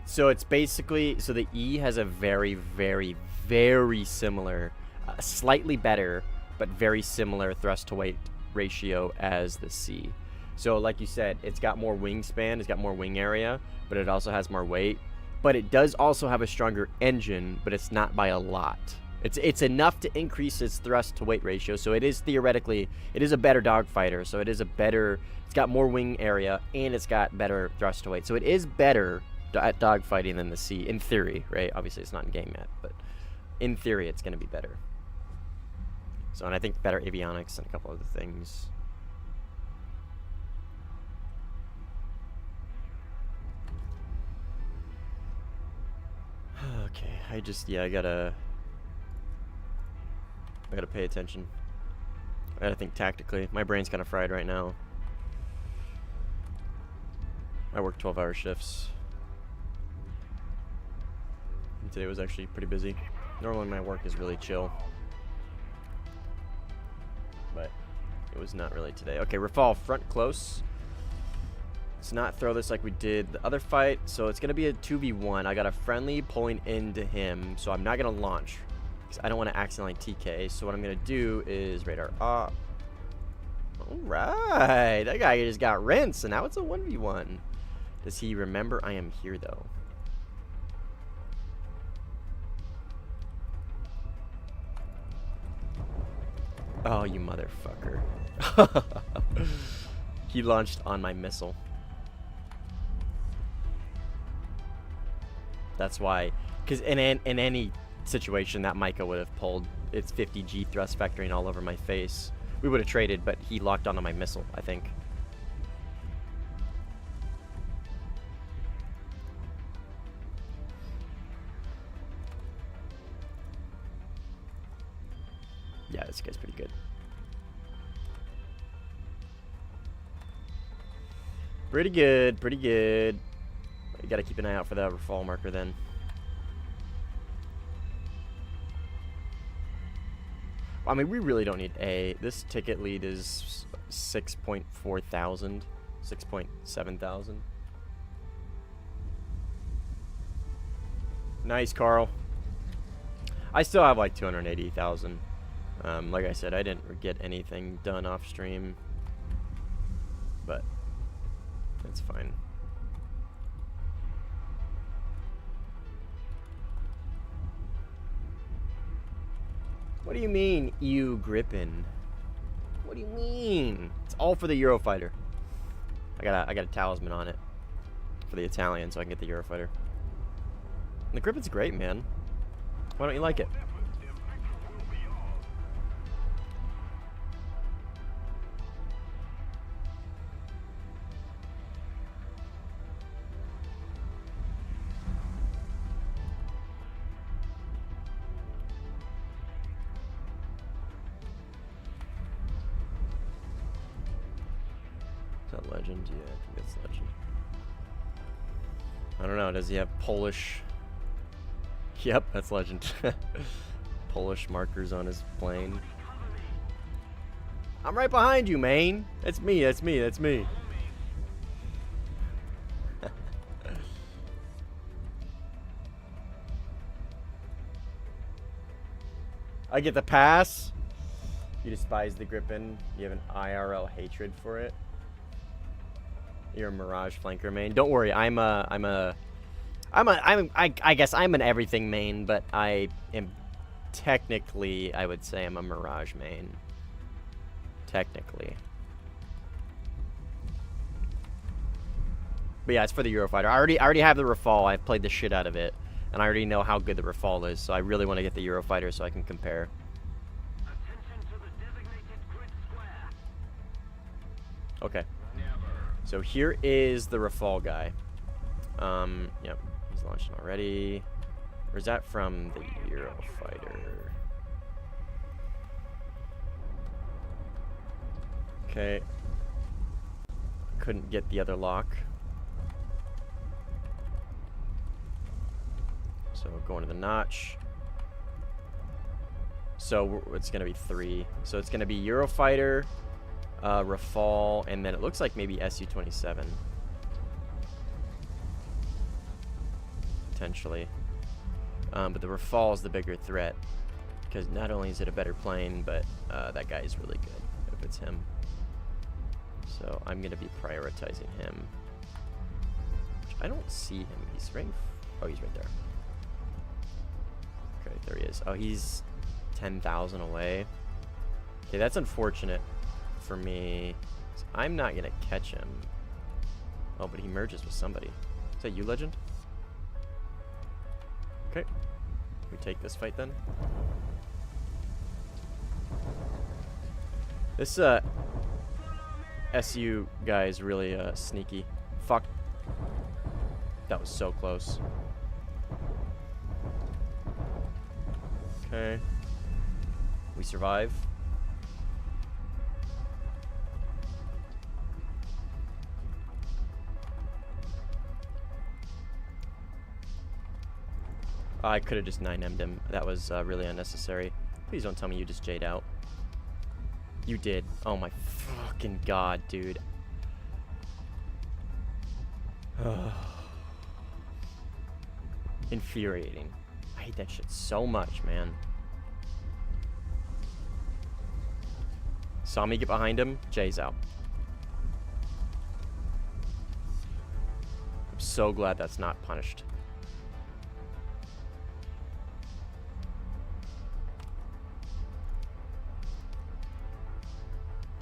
so it's basically, so the E has a very, very, very similar, slightly better, but very similar thrust to weight ratio as the C. So like you said, it's got more wingspan, it's got more wing area, but it also has more weight. But it does also have a stronger engine, but it's not by a lot. It's enough to increase its thrust to weight ratio, so it is theoretically, it is a better dogfighter. So it is a better, it's got more wing area, and it's got better thrust to weight. So it is better at dogfighting than the C, in theory, right? Obviously it's not in game yet, but in theory it's going to be better. So, and I think better avionics and a couple other things. Okay, I gotta pay attention. I gotta think tactically. My brain's kind of fried right now. I work 12-hour shifts. And today was actually pretty busy. Normally my work is really chill. But it was not really today. Okay, Rafal, front close. Let's not throw this like we did the other fight. So it's going to be a 2v1. I got a friendly pulling into him. So I'm not going to launch, because I don't want to accidentally TK. So what I'm going to do is radar off. Alright. That guy just got rinsed. And now it's a 1v1. Does he remember I am here, though? Oh, you motherfucker. He launched on my missile. That's why, because in any situation that Micah would have pulled its 50G thrust vectoring all over my face, we would have traded, but he locked onto my missile, I think. Yeah, this guy's pretty good. Pretty good, pretty good. You gotta keep an eye out for that Rafal marker then. I mean, we really don't need A. This ticket lead is 6.4 thousand, 6.7 thousand. Nice, Carl. I still have like 280,000. Like I said, I didn't get anything done off stream, but that's fine. What do you mean, you gripping? What do you mean? It's all for the Eurofighter. I got a talisman on it for the Italian, so I can get the Eurofighter. The Grippen's great, man. Why don't you like it? Is that Legend? Yeah, I think that's Legend. I don't know, does he have Polish? Yep, that's Legend. Polish markers on his plane. I'm right behind you, Maine. That's me, that's me, that's me. I get the pass. You despise the Gripen. You have an IRL hatred for it. You're a Mirage flanker main. Don't worry, I guess I'm an everything main, but I am technically, I would say I'm a Mirage main. Technically. But yeah, it's for the Eurofighter. I already have the Rafale. I've played the shit out of it, and I already know how good the Rafale is, so I really want to get the Eurofighter so I can compare. Okay. So here is the Rafale guy. Yep, he's launching already. Or is that from the Eurofighter? Okay. Couldn't get the other lock. So going to the notch. So it's gonna be 3. So it's gonna be Eurofighter, Rafale, and then it looks like maybe Su-27. Potentially. But the Rafale is the bigger threat. Because not only is it a better plane, but that guy is really good if it's him. So I'm going to be prioritizing him. I don't see him. He's right. Oh, he's right there. Okay, there he is. Oh, he's 10,000 away. Okay, that's unfortunate for me. I'm not going to catch him. Oh, but he merges with somebody. Is that you, Legend? Okay. We take this fight then. This SU guy is really sneaky. Fuck. That was so close. Okay. We survive. I could have just 9M'd him. That was really unnecessary. Please don't tell me you just Jade out. You did. Oh my fucking god, dude. Infuriating. I hate that shit so much, man. Saw me get behind him. Jay's out. I'm so glad that's not punished.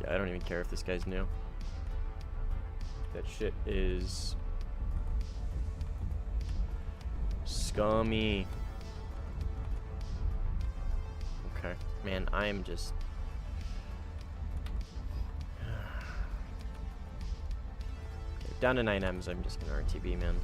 Yeah, I don't even care if this guy's new. That shit is scummy. Okay, man, I am just... Okay, down to 9Ms, I'm just gonna RTB, man.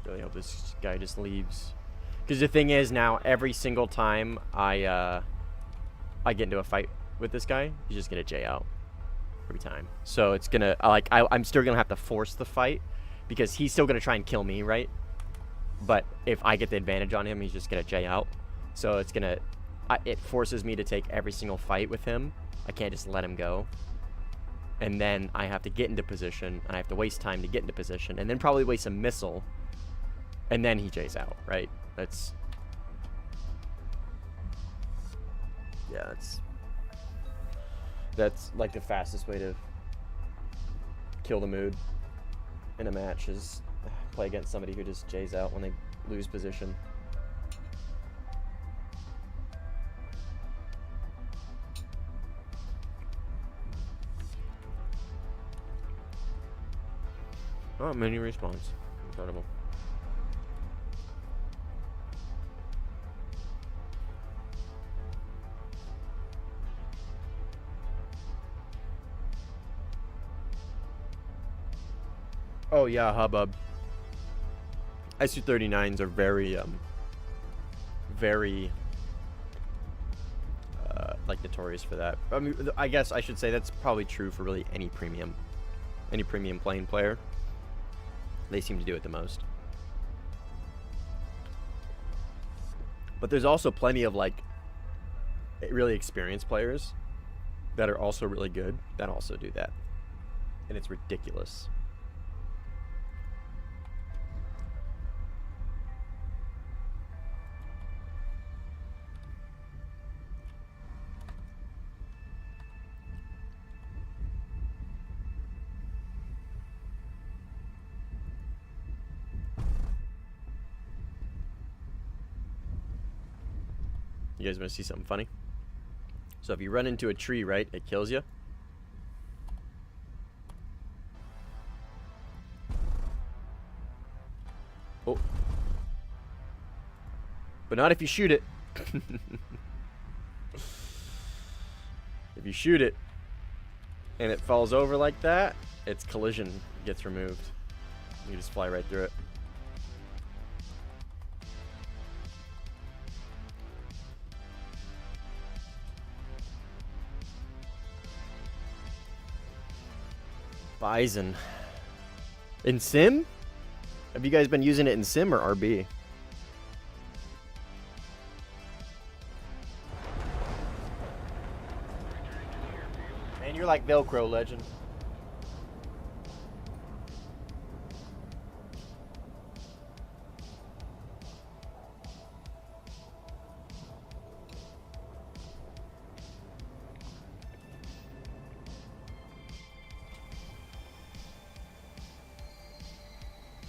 Really hope this guy just leaves. Because the thing is now, every single time I get into a fight with this guy, he's just gonna J out every time. So it's gonna I'm still gonna have to force the fight because he's still gonna try and kill me, right? But if I get the advantage on him, he's just gonna J out. So it's gonna it forces me to take every single fight with him. I can't just let him go. And then I have to get into position, and I have to waste time to get into position, and then probably waste a missile. And then he J's out, right? Yeah, that's like the fastest way to kill the mood in a match is play against somebody who just J's out when they lose position. Oh, mini respawns. Incredible. Oh yeah, hubbub. ISU-39s are very, very, like notorious for that. I mean, I guess I should say that's probably true for really any premium plane player. They seem to do it the most. But there's also plenty of like really experienced players that are also really good that also do that. And it's ridiculous. You guys want to see something funny? So if you run into a tree, right, it kills you. Oh. But not if you shoot it. If you shoot it and it falls over like that, its collision gets removed. You just fly right through it. Bison. In Sim? Have you guys been using it in Sim or RB? Man, you're like Velcro, legend.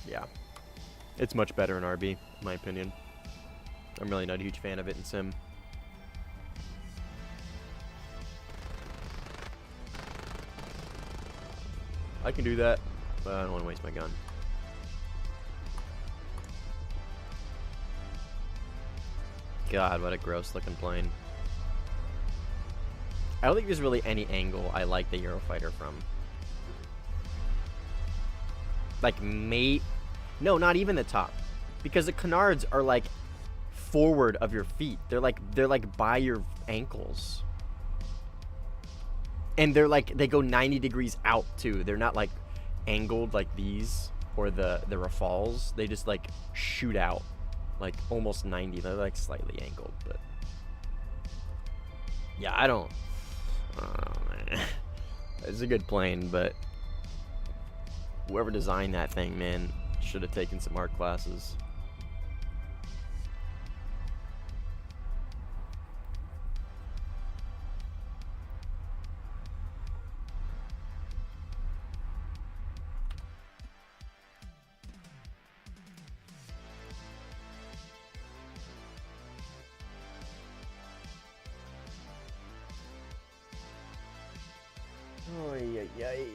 Yeah. It's much better in RB, in my opinion. I'm really not a huge fan of it in Sim. I can do that, but I don't want to waste my gun. God, what a gross looking plane. I don't think there's really any angle I like the Eurofighter from. Like, no, not even the top. Because the canards are like forward of your feet. They're like by your ankles. And they're like, they go 90 degrees out too. They're not like angled like these or the Rafales. They just like shoot out like almost 90. They're like slightly angled, but yeah, I don't know, man. It's a good plane, but whoever designed that thing, man, should have taken some art classes. Oy, ay, ay.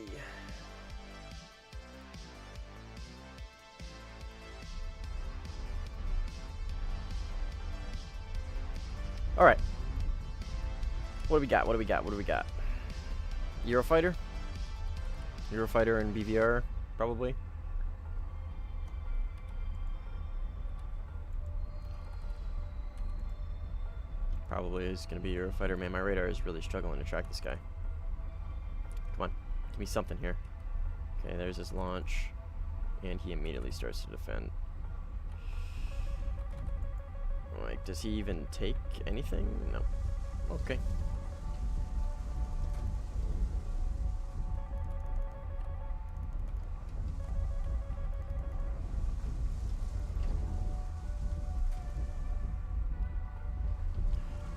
All right. What do we got? What do we got? What do we got? Eurofighter? Eurofighter and BVR, probably. Probably is going to be Eurofighter. Man, my radar is really struggling to track this guy. Come on. Give me something here. Okay, there's his launch. And he immediately starts to defend. Like, does he even take anything? No. Okay.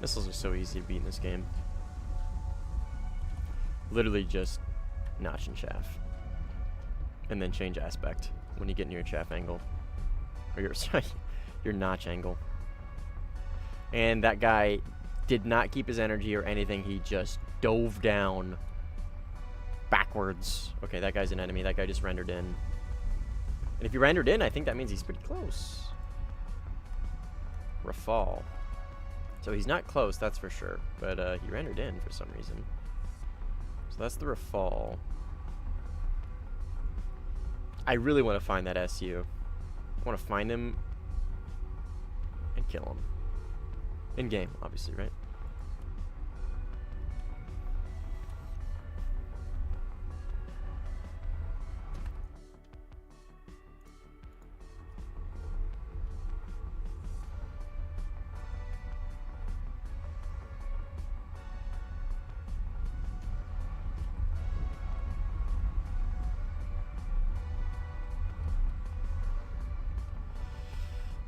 Missiles are so easy to beat in this game. Literally just notch and chaff. And then change aspect when you get near your chaff angle. Or your, sorry, your notch angle. And that guy did not keep his energy or anything. He just dove down backwards. Okay, that guy's an enemy. That guy just rendered in. And if he rendered in, I think that means he's pretty close. Rafal. So he's not close, that's for sure. But he rendered in for some reason. So that's the Rafal. I really want to find that SU. I want to find him and kill him. In game, obviously, right?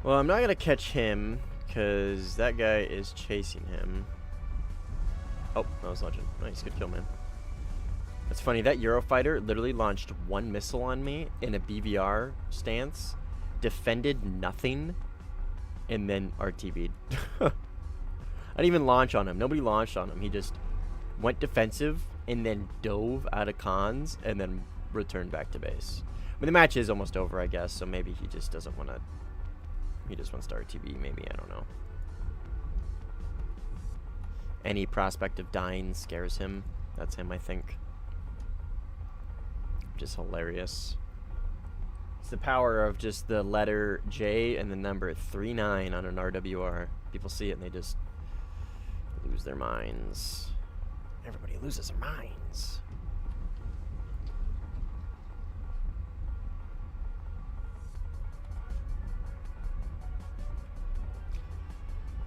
Well, I'm not going to catch him, because that guy is chasing him. Oh, that was Legend. Nice, good kill, man. It's funny, that Eurofighter literally launched one missile on me in a BVR stance, defended nothing, and then RTB'd. I didn't even launch on him. Nobody launched on him. He just went defensive and then dove out of cons and then returned back to base. I mean, the match is almost over, I guess, so maybe he just doesn't want to... He just wants to RTB, maybe, I don't know. Any prospect of dying scares him. That's him, I think. Just hilarious. It's the power of just the letter J and the number 39 on an RWR. People see it and they just lose their minds. Everybody loses their minds.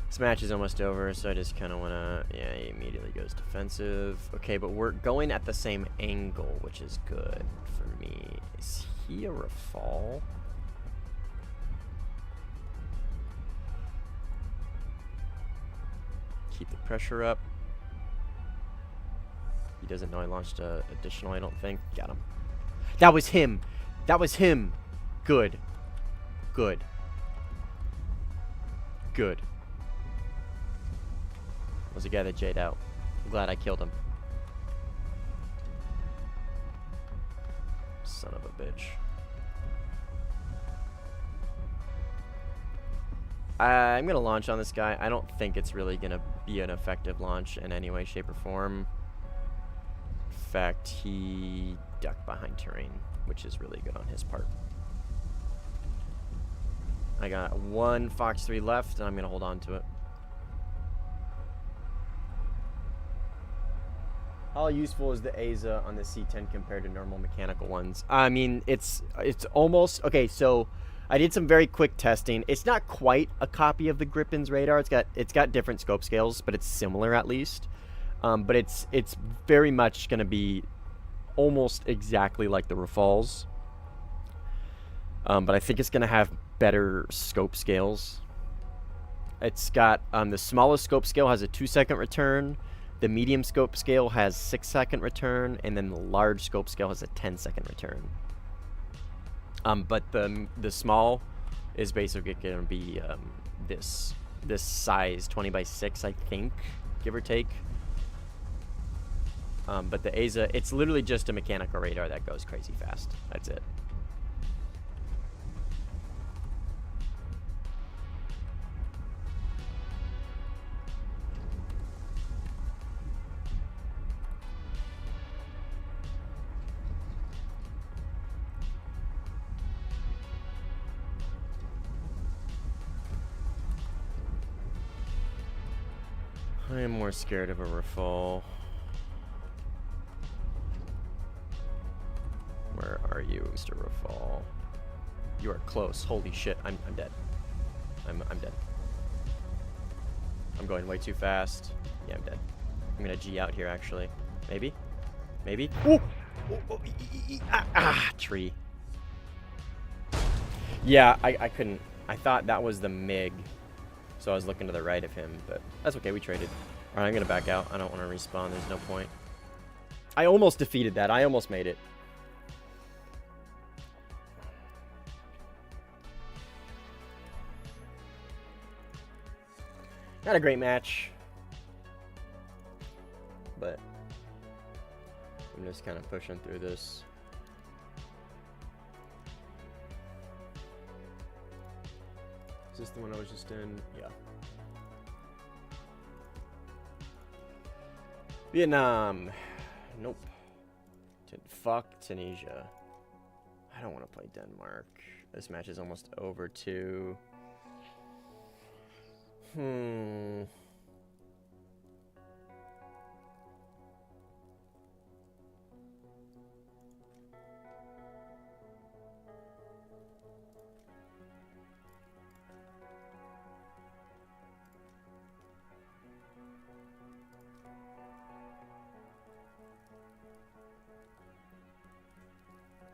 This match is almost over, so I just kind of want to... Yeah, he immediately goes defensive. Okay, but we're going at the same angle, which is good for me. Is he a Rafal? Keep the pressure up. He doesn't know I launched a additional, I don't think. Got him. That was him. That was him. Good. Good. Good. Was a guy that J'd out. I'm glad I killed him. Son of a bitch. I'm gonna launch on this guy. I don't think it's really gonna be an effective launch in any way, shape, or form. In fact, he ducked behind terrain, which is really good on his part. I got one Fox 3 left, and I'm gonna hold on to it. How useful is the AZA on the C10 compared to normal mechanical ones? I mean, it's almost... Okay, so I did some very quick testing. It's not quite a copy of the Grippen's radar. It's got different scope scales, but it's similar at least. But it's very much going to be almost exactly like the Rafals. But I think it's going to have better scope scales. It's got... the smallest scope scale has a 2-second return. The medium scope scale has 6-second return, and then the large scope scale has a 10-second return. But the small is basically going to be this size, 20x6, I think, give or take. But the AZA, it's literally just a mechanical radar that goes crazy fast. That's it. I am more scared of a Rafal. Where are you, Mr. Rafal? You are close. Holy shit, I'm dead. I'm dead. I'm going way too fast. Yeah, I'm dead. I'm gonna G out here, actually. Maybe? Maybe? Ooh! Tree. Yeah, I couldn't. I thought that was the MiG. So I was looking to the right of him, but that's okay, we traded. Alright, I'm gonna back out. I don't want to respawn, there's no point. I almost defeated that. I almost made it. Not a great match. But I'm just kind of pushing through this. Is this the one I was just in? Yeah. Vietnam. Nope. Fuck Tunisia. I don't want to play Denmark. This match is almost over too.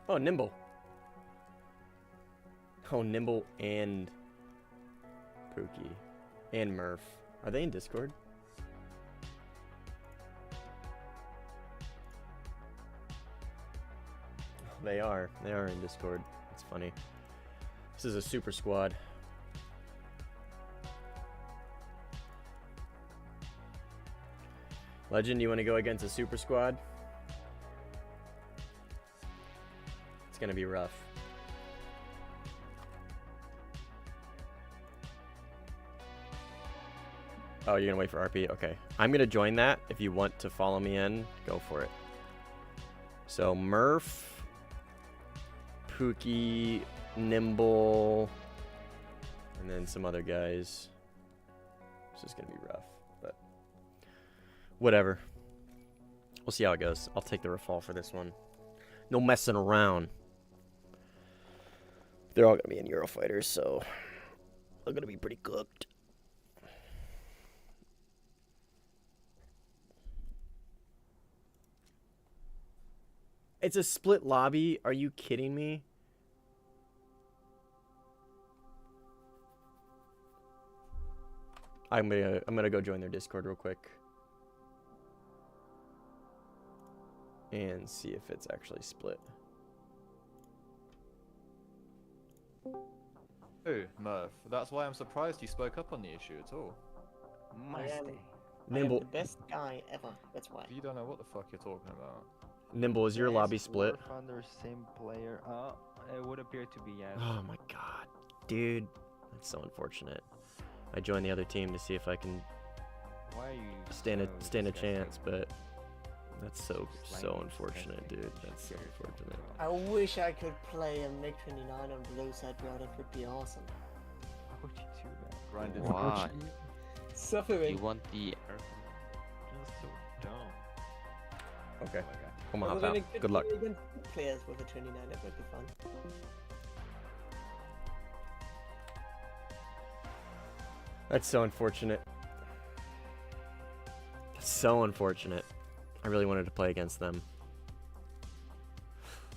Oh, Nimble. Oh, Nimble and Pookie. And Murph. Are they in Discord? They are. They are in Discord. It's funny. This is a super squad. Legend, you want to go against a super squad? It's going to be rough. Oh, you're going to wait for RP? Okay. I'm going to join that. If you want to follow me in, go for it. So, Murph, Pookie, Nimble, and then some other guys. This is going to be rough, but whatever. We'll see how it goes. I'll take the refall for this one. No messing around. They're all going to be in Eurofighters, so they're going to be pretty cooked. It's a split lobby. Are you kidding me? I'm gonna go join their Discord real quick and see if it's actually split. Oh, Murph. That's why I'm surprised you spoke up on the issue at all. I am Nimble, the best guy ever. That's why. You don't know what the fuck you're talking about. Nimble, is your lobby split? Under same player. It would appear to be, yes. Oh my god, dude, that's so unfortunate. I joined the other team to see if I can Why are you stand a disgusting? chance, but that's so unfortunate, dude. That's so unfortunate. I wish I could play a MiG-29 on blue side, bro. That would be awesome. Why would you do that? Grinded. Why? Suffering. You want the Just so dumb. Okay, Oh my god. I'm gonna hop Well, out. then it could Good luck. be against good players with a 29. That would be fun. That's so unfortunate. That's so unfortunate. I really wanted to play against them.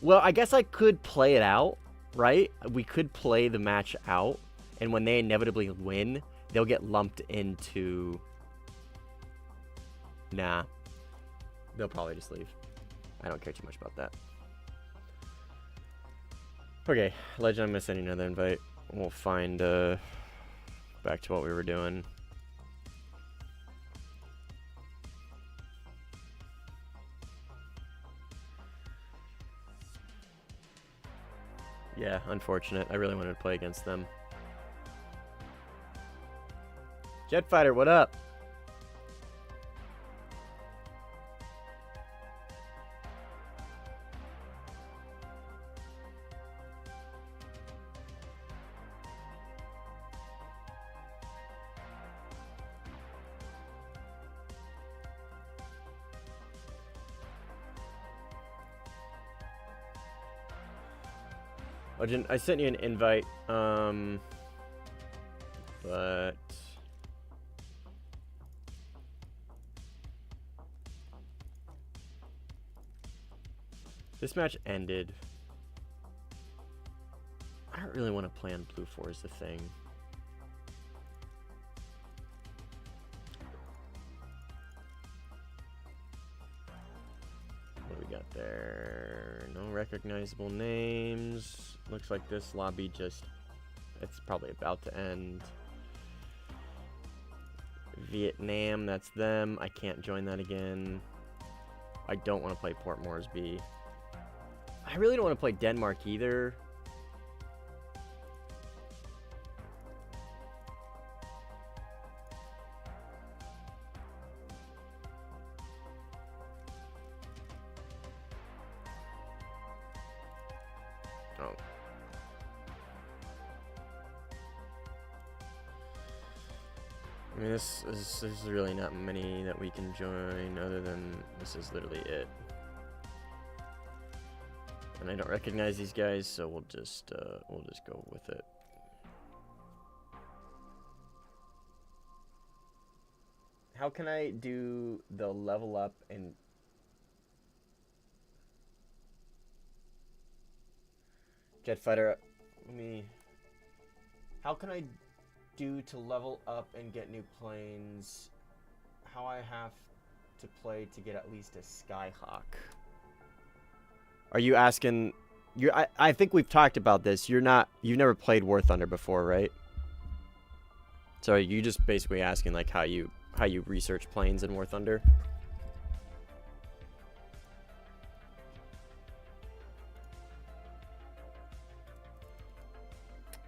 Well, I guess I could play it out, right? We could play the match out, and when they inevitably win, they'll get lumped into... Nah. They'll probably just leave. I don't care too much about that. Okay, Legend, I'm gonna send you another invite. We'll find, back to what we were doing. Yeah, unfortunate. I really wanted to play against them. Jetfighter, what up? Legend, I sent you an invite, but this match ended. I don't really want to play on blue 4 is the thing. What do we got there? No recognizable names. Looks like this lobby it's probably about to end. Vietnam, that's them. I can't join that again. I don't want to play Port Moresby. I really don't want to play Denmark either. Oh. I mean, there's really not many that we can join other than this is literally it. And I don't recognize these guys, so we'll just go with it. How can I do the level up and jet fighter? How can I do to level up and get new planes? How I have to play to get at least a Skyhawk? Are you asking? I think we've talked about this. You've never played War Thunder before, right? So are you just basically asking like how you research planes in War Thunder?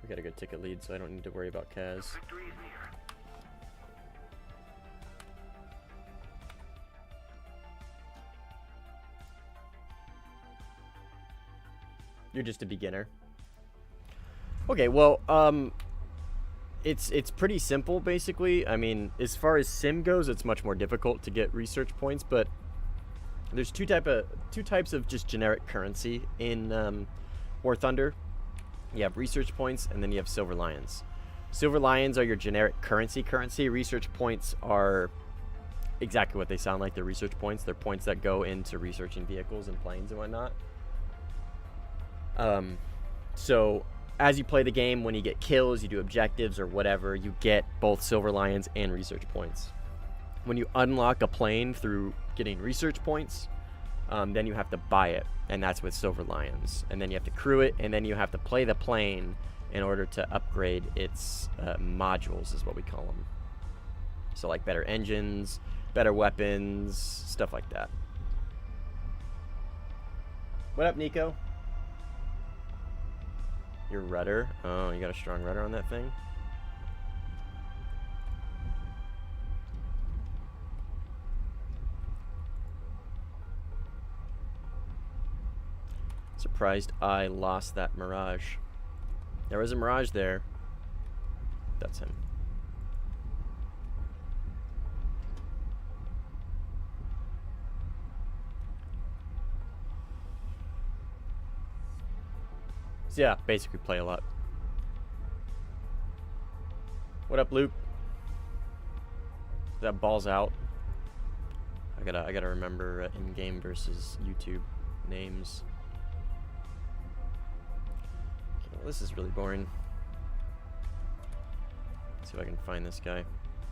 We got a good ticket lead, so I don't need to worry about Kaz. You're just a beginner. Okay, well, it's pretty simple basically. I mean, as far as sim goes, it's much more difficult to get research points, but there's two types of just generic currency in War Thunder. You have research points, and then you have silver lions. Silver lions are your generic currency. Research points are exactly what they sound like. They're research points. They're points that go into researching vehicles and planes and whatnot. So as you play the game, when you get kills, you do objectives or whatever, you get both silver lions and research points. When you unlock a plane through getting research points, then you have to buy it, and that's with silver lions. And then you have to crew it, and then you have to play the plane in order to upgrade its modules, is what we call them. So like better engines, better weapons, stuff like that. What up, Nico? Your rudder. Oh, you got a strong rudder on that thing? Surprised I lost that Mirage. There was a Mirage there. That's him. So yeah, basically play a lot. What up, Luke? That ball's out. I gotta remember in-game versus YouTube names. Okay, well, this is really boring. Let's see if I can find this guy.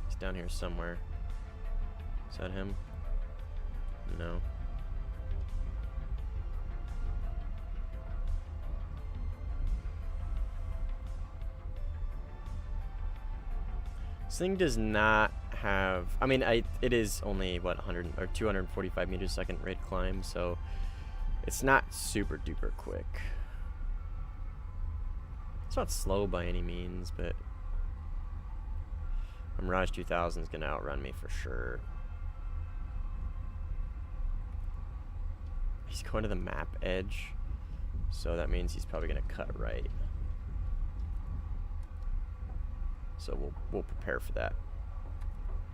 He's down here somewhere. Is that him? No. This thing does not have, I mean, it is only what 100 or 245 meters a second rate climb, so it's not super duper quick. It's not slow by any means, but Mirage 2000 is gonna outrun me for sure. He's going to the map edge, so that means he's probably gonna cut right. So we'll prepare for that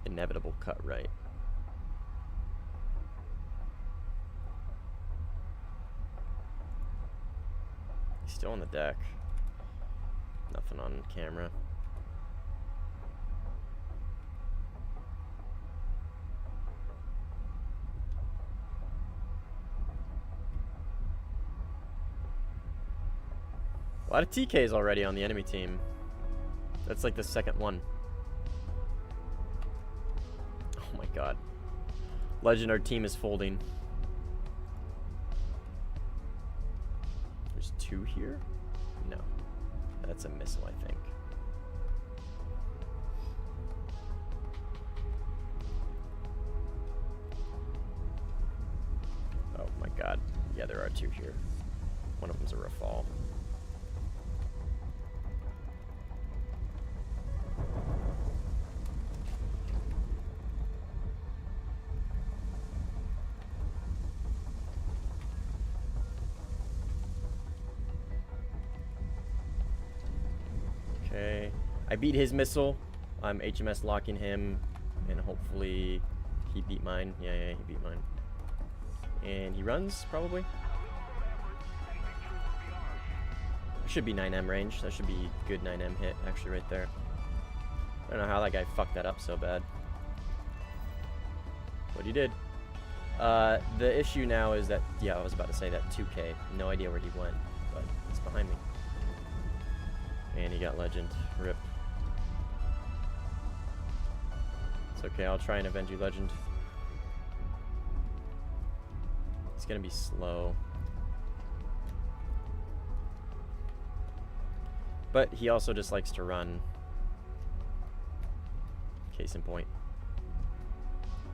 inevitable cut right. He's still on the deck. Nothing on camera. A lot of TKs already on the enemy team. That's like the second one. Oh my god. Legend, our team is folding. There's two here? No. That's a missile, I think. Oh my god. Yeah, there are two here. One of them's a Rafale. Okay. I beat his missile. I'm HMS locking him, and hopefully he beat mine. Yeah, he beat mine. And he runs, probably. Should be 9M range. That should be good 9M hit, actually, right there. I don't know how that guy fucked that up so bad. But he did. The issue now is that, yeah, I was about to say that 2K. No idea where he went, but it's behind me. And he got legend. Rip. It's okay, I'll try and avenge you, legend. It's gonna be slow. But he also just likes to run. Case in point.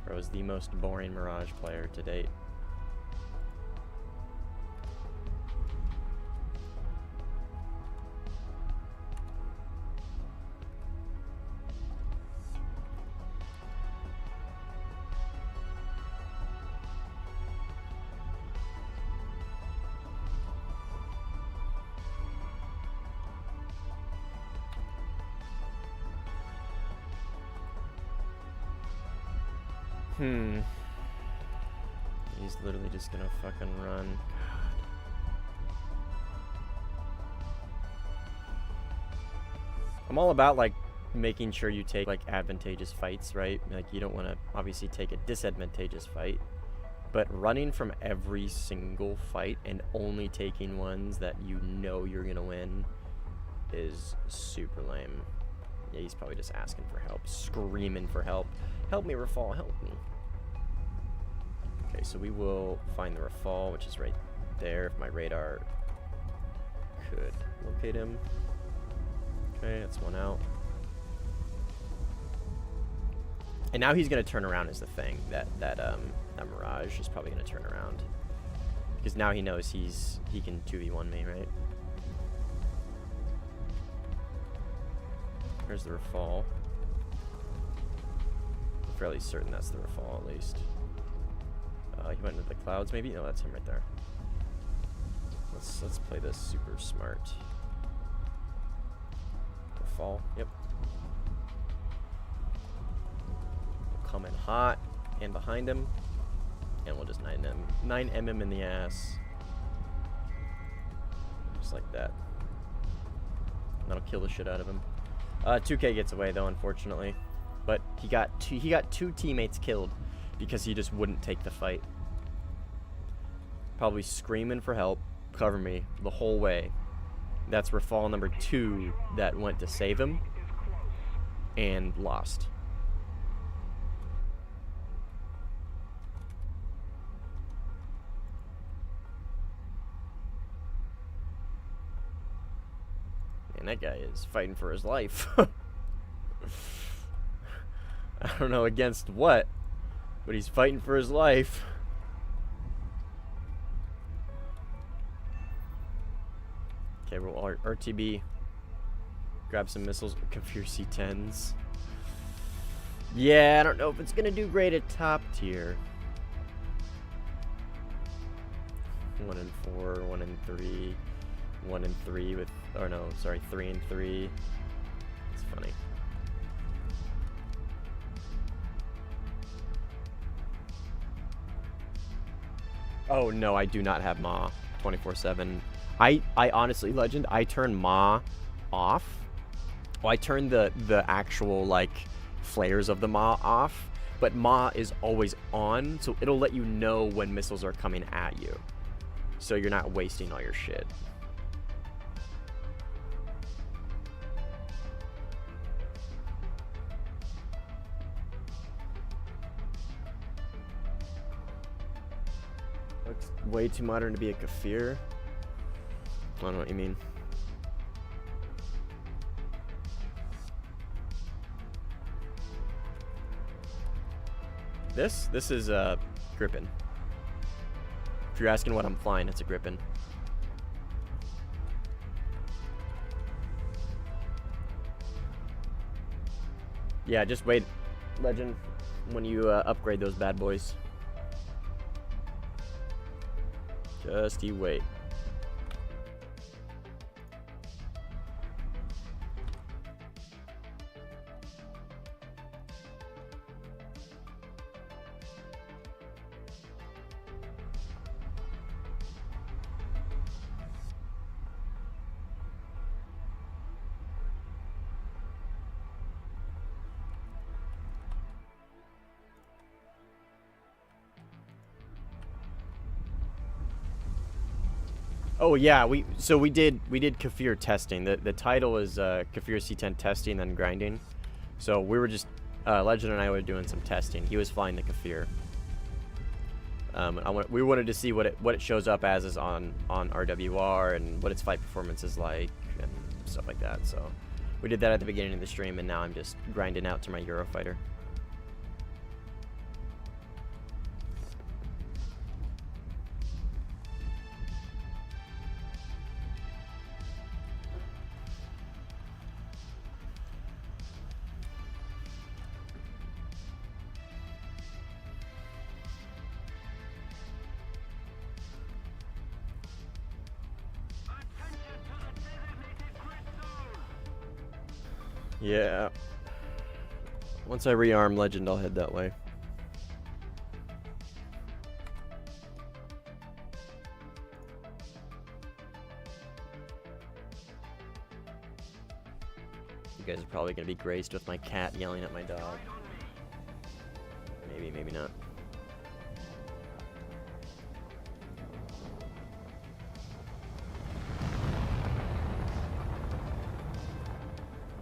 Bro is the most boring Mirage player to date. He's literally just gonna fucking run. I'm all about, like, making sure you take, like, advantageous fights, right? Like, you don't want to obviously take a disadvantageous fight. But running from every single fight and only taking ones that you know you're gonna win is super lame. Yeah, he's probably just asking for help, screaming for help. Help me, Rafal, help me. Okay, so we will find the Rafal, which is right there, if my radar could locate him. Okay, that's one out. And now he's gonna turn around is the thing. That Mirage is probably gonna turn around. Because now he knows he can 2v1 me, right? There's the Rafal. I'm fairly certain that's the Rafal, at least. He went into the clouds, maybe? No, that's him right there. Let's play this super smart. Rafal, yep. We'll come in hot and behind him, and we'll just 9M him in the ass. Just like that. That'll kill the shit out of him. 2K gets away though, unfortunately, but he got two teammates killed because he just wouldn't take the fight. Probably screaming for help, cover me the whole way. That's Rafal number 2 that went to save him and lost. And that guy is fighting for his life. I don't know against what, but he's fighting for his life. Okay, we'll RTB. Grab some missiles. Kfir C10s. Yeah, I don't know if it's gonna do great at top tier. 1 and 4, 1 and 3, 1 and 3 with, or no, sorry, 3 and 3. It's funny. Oh no, I do not have Ma 24/7. I honestly, Legend, I turn Ma off. Well, I turn the actual, like, flares of the Ma off, but Ma is always on, so it'll let you know when missiles are coming at you, so you're not wasting all your shit. Looks way too modern to be a Kfir. I don't know what you mean. This is a Gripen. If you're asking what I'm flying, it's a Gripen. Yeah, just wait, Legend, when you upgrade those bad boys. Just you wait. Oh yeah, we did Kfir testing. The title is Kfir C10 testing then grinding. So we were just Legend and I were doing some testing. He was flying the Kfir. We wanted to see what it shows up as is on RWR and what its fight performance is like and stuff like that. So we did that at the beginning of the stream, and now I'm just grinding out to my Eurofighter. Yeah. Once I rearm Legend, I'll head that way. You guys are probably going to be graced with my cat yelling at my dog. Maybe, maybe not.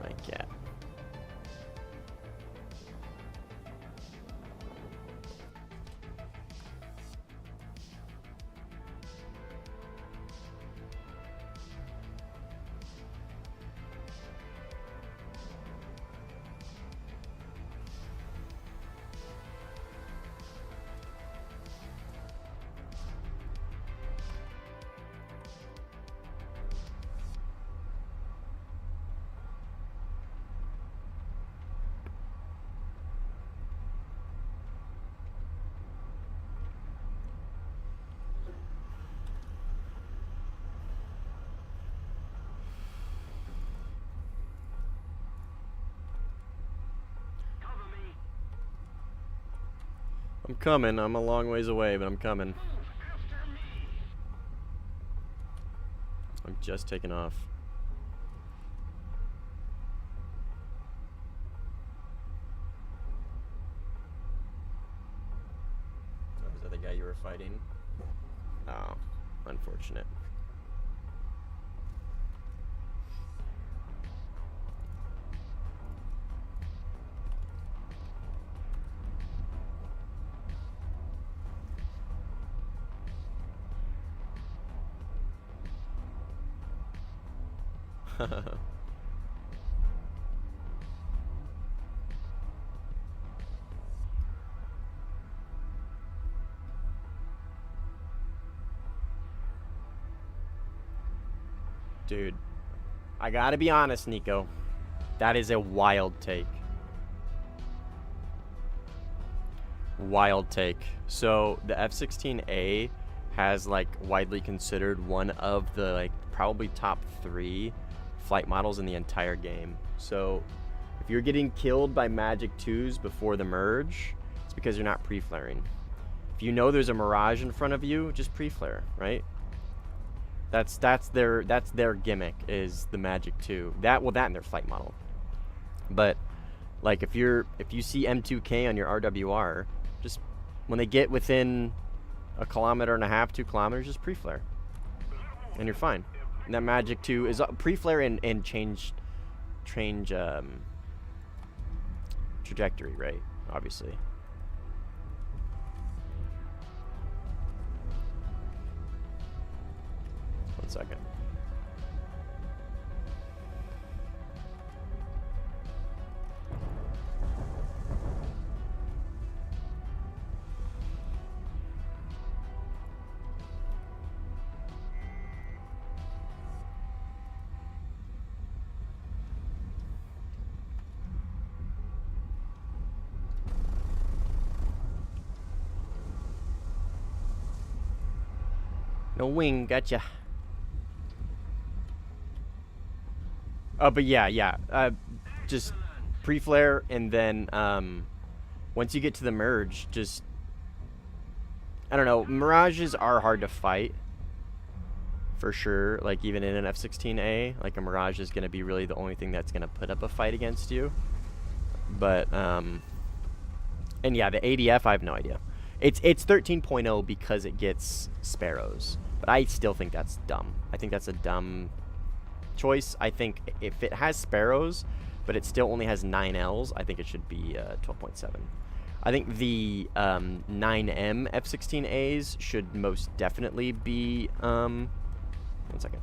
My cat. I'm coming. I'm a long ways away, but I'm coming. I'm just taking off. Oh, is that the guy you were fighting? Oh, unfortunate. Dude, I gotta be honest, Nico. That is a wild take. Wild take. So the F-16A has like widely considered one of the like probably top 3 flight models in the entire game. So if you're getting killed by Magic 2s before the merge, it's because you're not pre-flaring. If you know there's a Mirage in front of you, just pre-flare, right? That's their gimmick, is the Magic 2. That and their flight model. But like if you see M2K on your RWR, just when they get within 1.5 kilometers, 2 kilometers, just pre-flare. And you're fine. And that Magic 2 is pre-flare and change trajectory, right? Obviously. One second. No wing, gotcha. But yeah. Just pre-flare, and then once you get to the merge, just I don't know. Mirages are hard to fight, for sure. Like even in an F-16A, like a Mirage is gonna be really the only thing that's gonna put up a fight against you. But and yeah, the ADF, I have no idea. It's 13.0 because it gets sparrows. But I still think that's dumb. I think that's a dumb choice. I think if it has sparrows, but it still only has 9 Ls, I think it should be 12.7. I think the 9M F-16As should most definitely be, 1 second.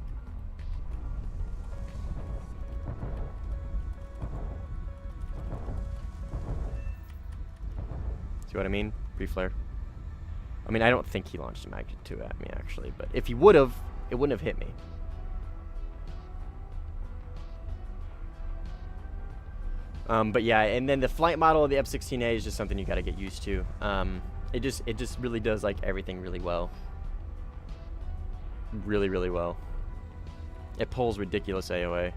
See what I mean? Pre-flare. I mean, I don't think he launched a Magnet 2 at me, actually, but if he would have, it wouldn't have hit me. But yeah, and then the flight model of the F-16A is just something you got to get used to. It just really does like everything really well. Really, really well. It pulls ridiculous AOA.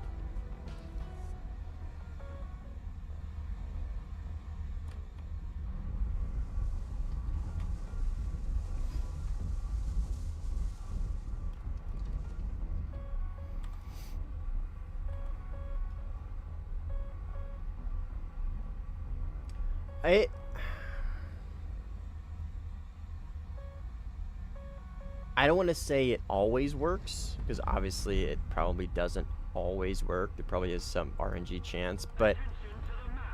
I don't want to say it always works, because obviously it probably doesn't always work. There probably is some RNG chance, but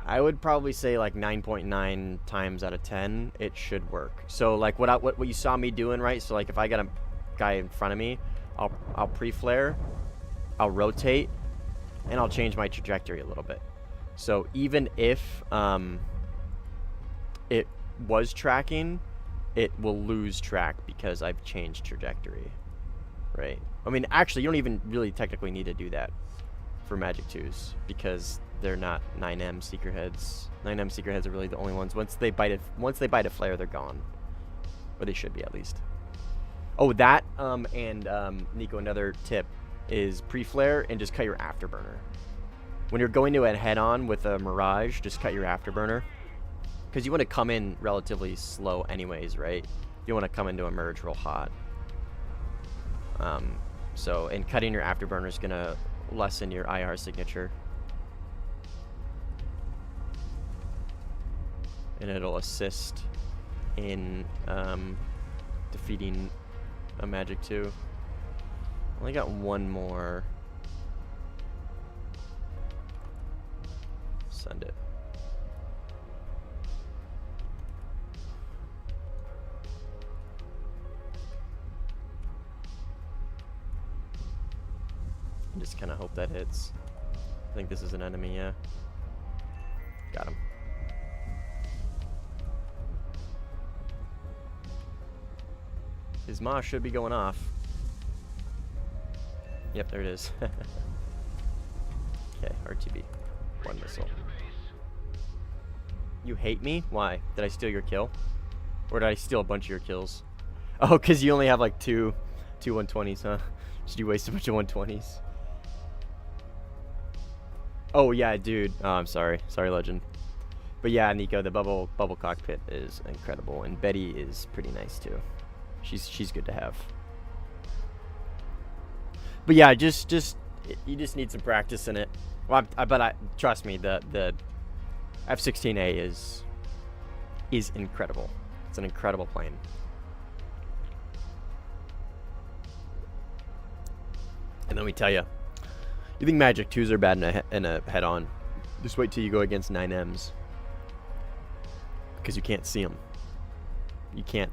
I would probably say like 9.9 times out of 10 it should work. So like what you saw me doing, right? So like if I got a guy in front of me, I'll pre-flare, I'll rotate, and I'll change my trajectory a little bit. So even if it was tracking, it will lose track because I've changed trajectory, right? I mean, actually, you don't even really technically need to do that for Magic 2s because they're not 9M Seeker Heads. 9M Seeker Heads are really the only ones. Once they bite a flare, they're gone, or they should be at least. Oh, that and Nico, another tip is pre-flare and just cut your afterburner. When you're going to a head-on with a Mirage, just cut your afterburner. Because you want to come in relatively slow anyways, right? You want to come into a merge real hot. And cutting your afterburner is going to lessen your IR signature. And it'll assist in defeating a Magic 2. Only got one more. Send it. Just kind of hope that hits. I think this is an enemy, yeah. Got him. His Ma should be going off. Yep, there it is. Okay, RTB. 1 missile. You hate me? Why? Did I steal your kill? Or did I steal a bunch of your kills? Oh, because you only have like two 120s, huh? Did you waste a bunch of 120s? Oh yeah, dude. Oh, I'm sorry. Sorry, Legend. But yeah, Nico, the bubble cockpit is incredible, and Betty is pretty nice too. She's good to have. But yeah, just you just need some practice in it. Well, but trust me, the F-16A is incredible. It's an incredible plane. And let me tell you. You think Magic 2s are bad in a head-on? Just wait till you go against 9Ms. Because you can't see them. You can't.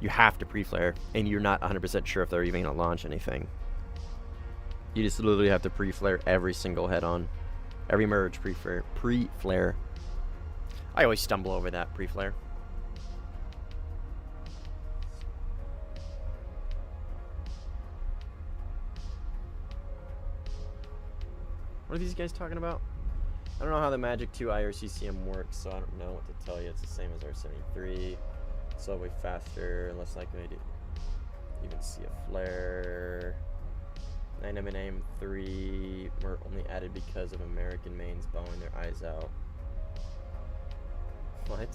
You have to pre-flare, and you're not 100% sure if they're even going to launch anything. You just literally have to pre-flare every single head-on. Every merge pre-flare. I always stumble over that pre-flare. What are these guys talking about? I don't know how the Magic 2 IRCCM works, so I don't know what to tell you. It's the same as R73. Slowly faster, less likely to even see a flare. 9M and AM3 were only added because of American mains bowing their eyes out. What?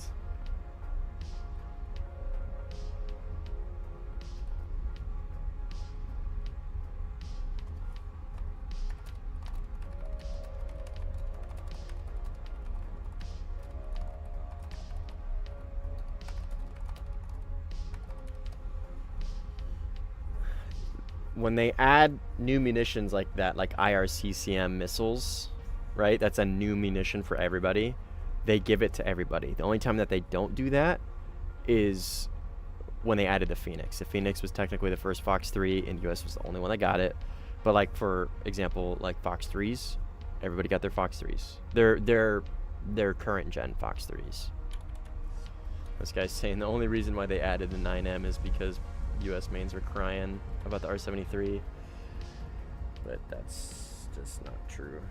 when they add new munitions like that, like IRCCM missiles, right? That's a new munition for everybody. They give it to everybody. The only time that they don't do that is when they added the Phoenix. The Phoenix was technically the first Fox 3, and US was the only one that got it. But like, for example, like Fox 3s, everybody got their Fox 3s. They're current gen Fox 3s. This guy's saying the only reason why they added the 9M is because US mains were crying about the R73. But that's just not true.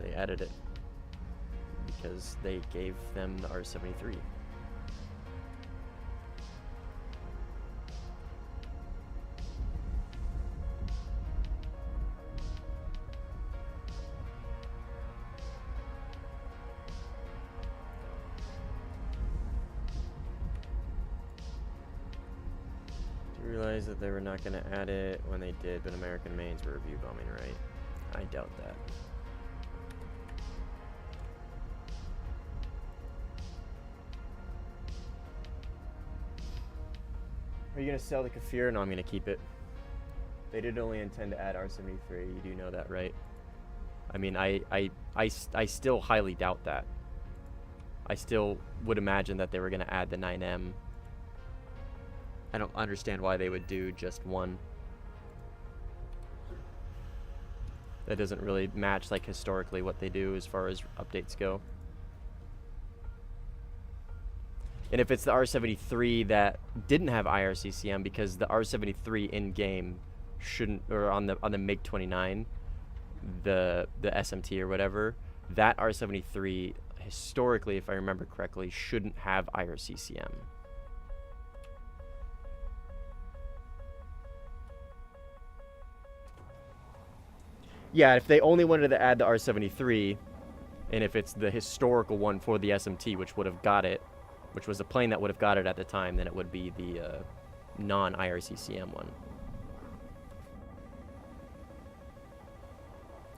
They added it because they gave them the R73. Realize that they were not going to add it when they did, but American mains were review bombing, right? I doubt that. Are you going to sell the Kfir? No, I'm going to keep it. They did only intend to add R73. You do know that, right? I mean, I still highly doubt that. I still would imagine that they were going to add the 9M. I don't understand why they would do just one. That doesn't really match, like, historically what they do as far as updates go. And if it's the R73 that didn't have IRCCM, because the R73 in game shouldn't, or on the MiG-29, the SMT or whatever, that R73 historically, if I remember correctly, shouldn't have IRCCM. Yeah, if they only wanted to add the R73, and if it's the historical one for the SMT, which would have got it, which was the plane that would have got it at the time, then it would be the non-IRCCM one.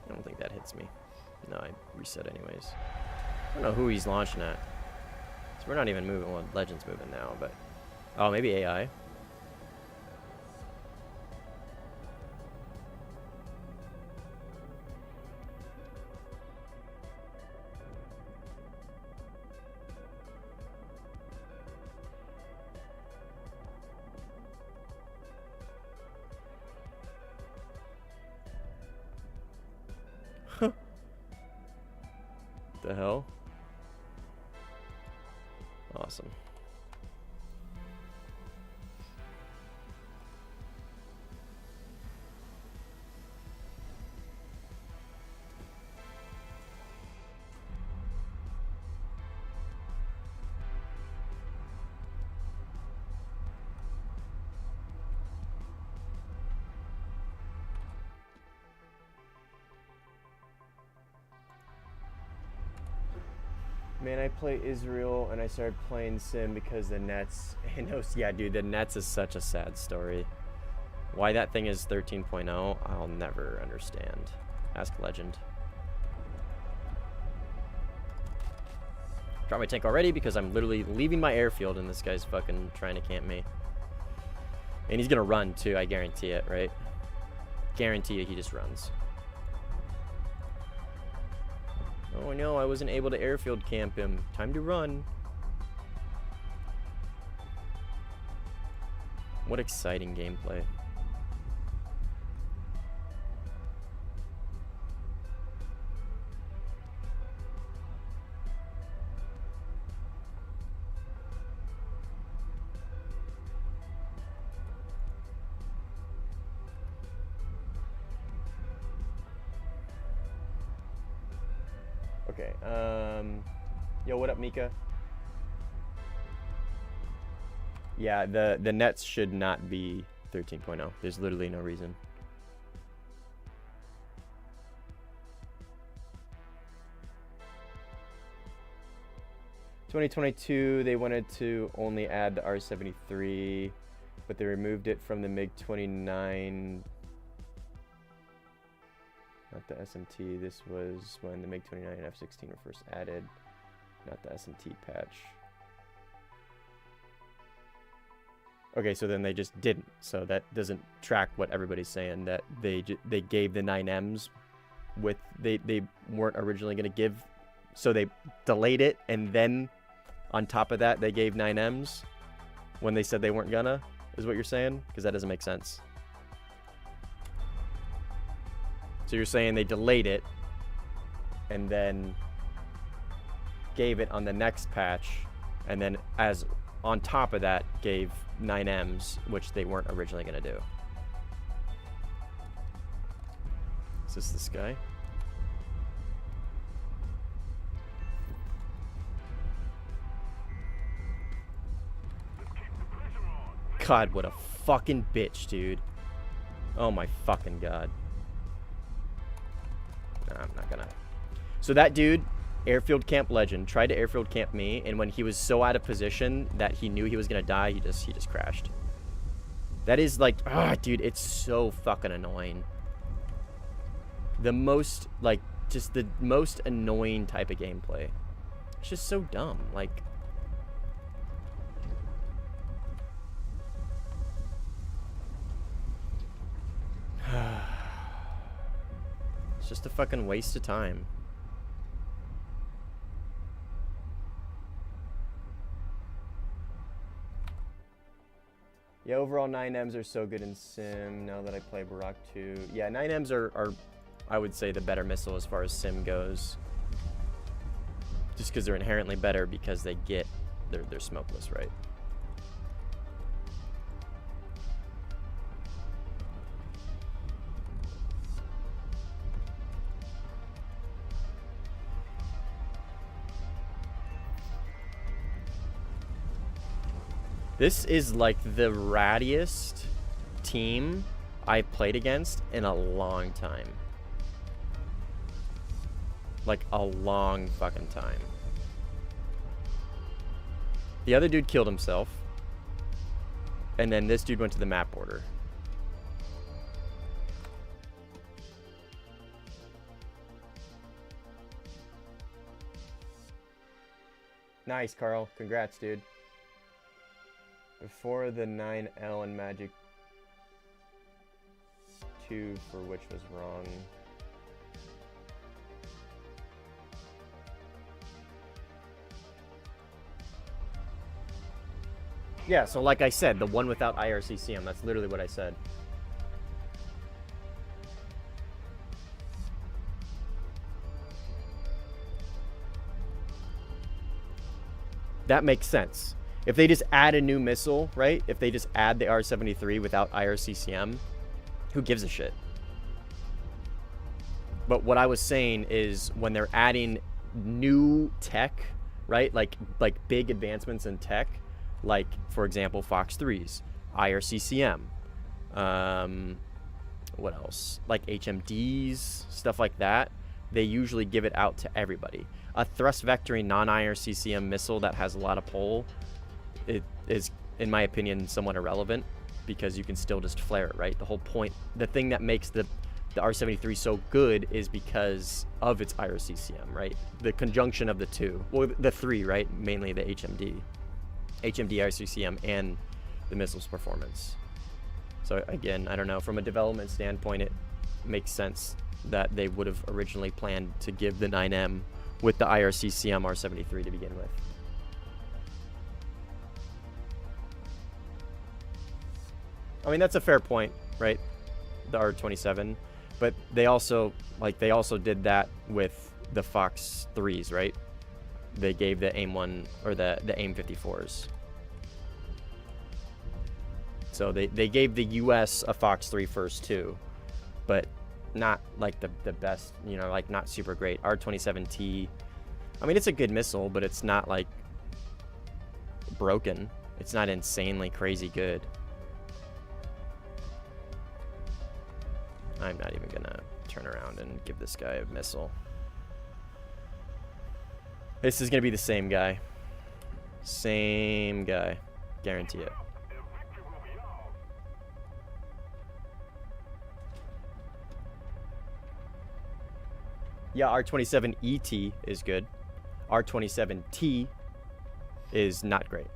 I don't think that hits me. No, I reset anyways. I don't know who he's launching at. So we're not even moving. Well, Legend's moving now, but... Oh, maybe AI. The hell? Awesome. Man, I play Israel and I started playing Sim because the Nets. Yeah, dude, the Nets is such a sad story. Why that thing is 13.0, I'll never understand. Ask Legend. Drop my tank already because I'm literally leaving my airfield and this guy's fucking trying to camp me. And he's gonna run too, I guarantee it, right? Guarantee it, he just runs. Oh no, I wasn't able to airfield camp him. Time to run. What exciting gameplay. Okay, yo, what up, Mika? Yeah, the nets should not be 13.0. There's literally no reason. (2022) they wanted to only add the R73, but they removed it from the MiG-29. Not the SMT. This was when the MiG-29 and F-16 were first added. Not the SMT patch. Okay, so then they just didn't. So that doesn't track what everybody's saying, that they gave the 9Ms with they weren't originally going to give, so they delayed it, and then on top of that they gave 9Ms when they said they weren't gonna, is what you're saying? Because that doesn't make sense. So you're saying they delayed it and then gave it on the next patch, and then as on top of that gave 9Ms, which they weren't originally going to do. Is this guy? God, what a fucking bitch, dude. Oh my fucking god. Nah, I'm not gonna. So that dude, airfield camp legend, tried to airfield camp me, and when he was so out of position that he knew he was gonna die, he just crashed. That is like, dude, it's so fucking annoying. The most, like, just the most annoying type of gameplay. It's just so dumb, like. It's just a fucking waste of time. Yeah, overall 9Ms are so good in Sim now that I play Barak 2. Yeah, 9Ms are I would say the better missile as far as Sim goes. Just because they're inherently better because they're smokeless, right? This is like the rattiest team I've played against in a long time. Like a long fucking time. The other dude killed himself. And then this dude went to the map border. Nice, Carl. Congrats, dude. Before the 9L and Magic 2, for which was wrong. Yeah, so like I said, the one without IRCCM, that's literally what I said. That makes sense. If they just add a new missile, right? If they just add the R-73 without IRCCM, who gives a shit? But what I was saying is when they're adding new tech, right? Like big advancements in tech, like, for example, Fox 3s, IRCCM, what else? Like HMDs, stuff like that. They usually give it out to everybody. A thrust vectoring non-IRCCM missile that has a lot of pull, it is, in my opinion, somewhat irrelevant because you can still just flare it, right? The whole point, the thing that makes the R-73 so good is because of its IRCCM, right? The conjunction of the two, well, the three, right? Mainly the HMD, IRCCM, and the missile's performance. So again, I don't know, from a development standpoint, it makes sense that they would have originally planned to give the 9M with the IRCCM R-73 to begin with. I mean, that's a fair point, right? The R-27, but they also did that with the Fox 3s, right? They gave the AIM-1 or the AIM-54s. So they gave the US a Fox 3 first too, but not like the best, you know, like not super great. R-27T, I mean, it's a good missile, but it's not like broken. It's not insanely crazy good. I'm not even gonna turn around and give this guy a missile. This is gonna be the same guy. Same guy. Guarantee it. Yeah, R-27ET is good. R-27T is not great.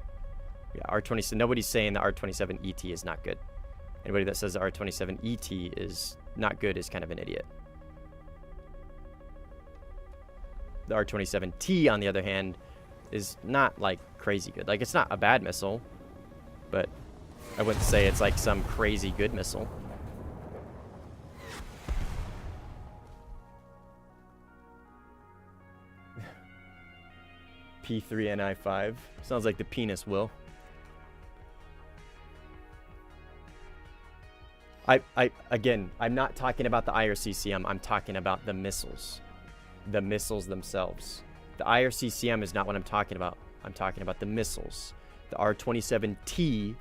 Yeah, R27. Nobody's saying the R27 ET is not good. Anybody that says the R27 ET is not good is kind of an idiot. The R27T, on the other hand, is not like crazy good. Like, it's not a bad missile, but I wouldn't say it's like some crazy good missile. P3NI5. Sounds like the penis, Will. Again, I'm not talking about the IRCCM. I'm talking about the missiles. The missiles themselves. The IRCCM is not what I'm talking about. I'm talking about the missiles. The R27T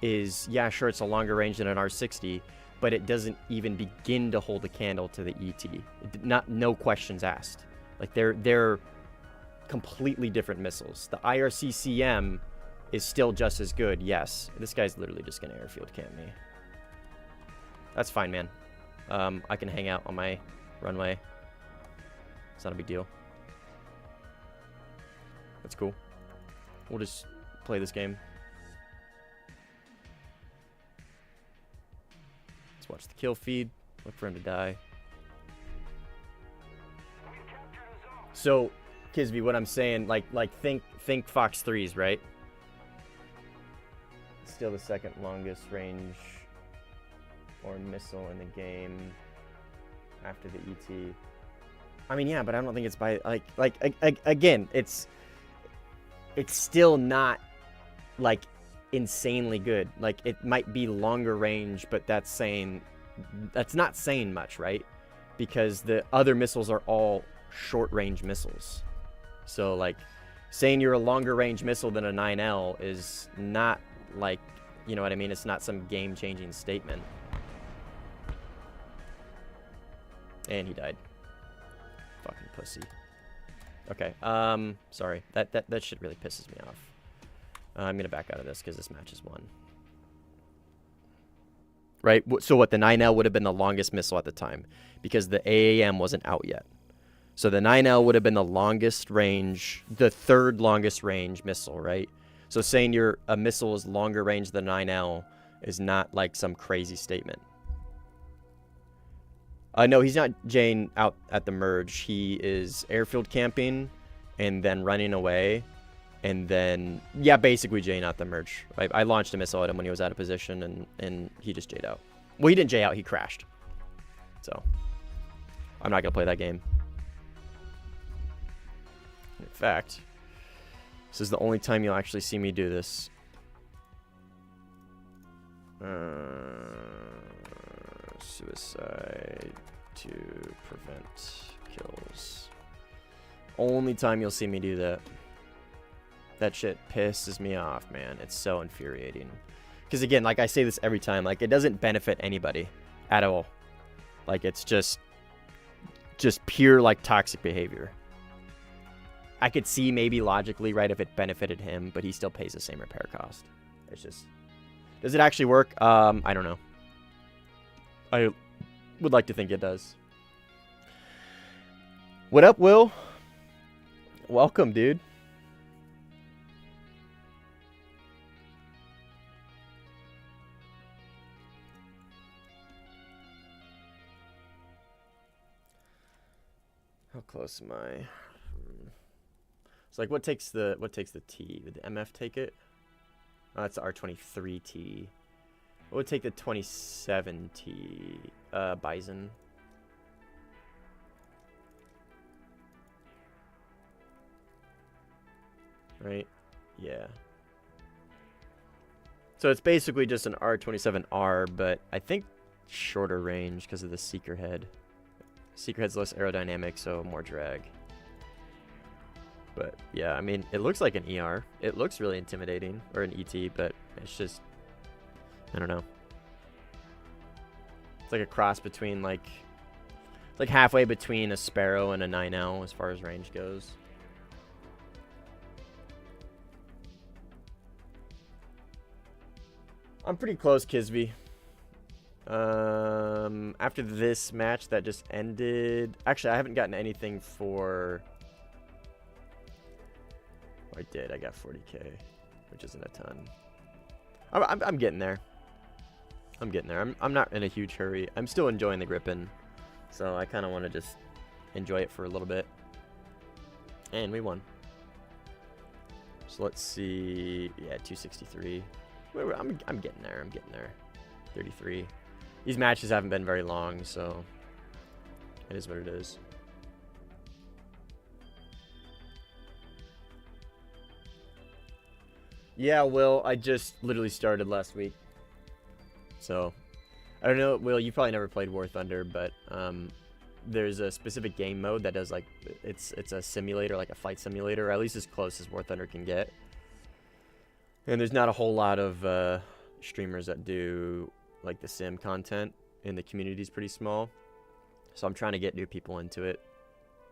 is, yeah, sure, it's a longer range than an R60, but it doesn't even begin to hold a candle to the ET. No questions asked. Like, they're completely different missiles. The IRCCM is still just as good, yes. This guy's literally just gonna airfield camp me. That's fine, man. I can hang out on my runway. It's not a big deal. That's cool. We'll just play this game. Let's watch the kill feed. Look for him to die. So, Kisby, what I'm saying, like think Fox 3s, right? Still the second longest range or missile in the game after the ET. I mean, yeah, but I don't think it's by again, it's still not like insanely good. Like, it might be longer range, but that's not saying much, right? Because the other missiles are all short range missiles. So, like, saying you're a longer range missile than a 9L is not, like, you know what I mean? It's not some game-changing statement. And he died. Fucking pussy. Okay, sorry. That shit really pisses me off. I'm gonna back out of this because this match is won. Right? So what, the 9L would have been the longest missile at the time because the AAM wasn't out yet. So the 9L would have been the longest range, the third longest range missile, right? So saying a missile is longer range than 9L is not like some crazy statement. No, he's not Jane out at the merge. He is airfield camping and then running away. And then, yeah, basically Jane out the merge. I launched a missile at him when he was out of position and he just J'd out. Well, he didn't J out, he crashed. So, I'm not going to play that game. In fact, this is the only time you'll actually see me do this. Suicide to prevent kills. Only time you'll see me do that. That shit pisses me off, man. It's so infuriating. Because again, like I say this every time, like, it doesn't benefit anybody at all. Like, it's just pure, like, toxic behavior. I could see maybe logically, right, if it benefited him, but he still pays the same repair cost. It's just... Does it actually work? I don't know. I would like to think it does. What up, Will? Welcome, dude. How close am I? It's like, what takes the T? Would the MF take it? Oh, that's the R23T. What would take the 27T? Bison. Right? Yeah. So it's basically just an R27R, but I think shorter range because of the Seeker head. Seeker head's less aerodynamic, so more drag. But yeah, I mean, it looks like an ER. It looks really intimidating, or an ET, but it's just, I don't know. It's like a cross between like halfway between a Sparrow and a 9L as far as range goes. I'm pretty close, Kisby. After this match that just ended, actually I haven't gotten anything for, I did, I got 40k. which isn't a ton. I'm getting there. I'm getting there. I'm not in a huge hurry. I'm still enjoying the gripping, so I kind of want to just enjoy it for a little bit. And we won. So let's see. Yeah, 263. I'm getting there. I'm getting there. 33. These matches haven't been very long, so it is what it is. Yeah, Will, I just literally started last week. So, I don't know, Will, you probably never played War Thunder, but there's a specific game mode that does, like, it's a simulator, like a fight simulator, or at least as close as War Thunder can get. And there's not a whole lot of streamers that do, like, the sim content, and the community's pretty small. So I'm trying to get new people into it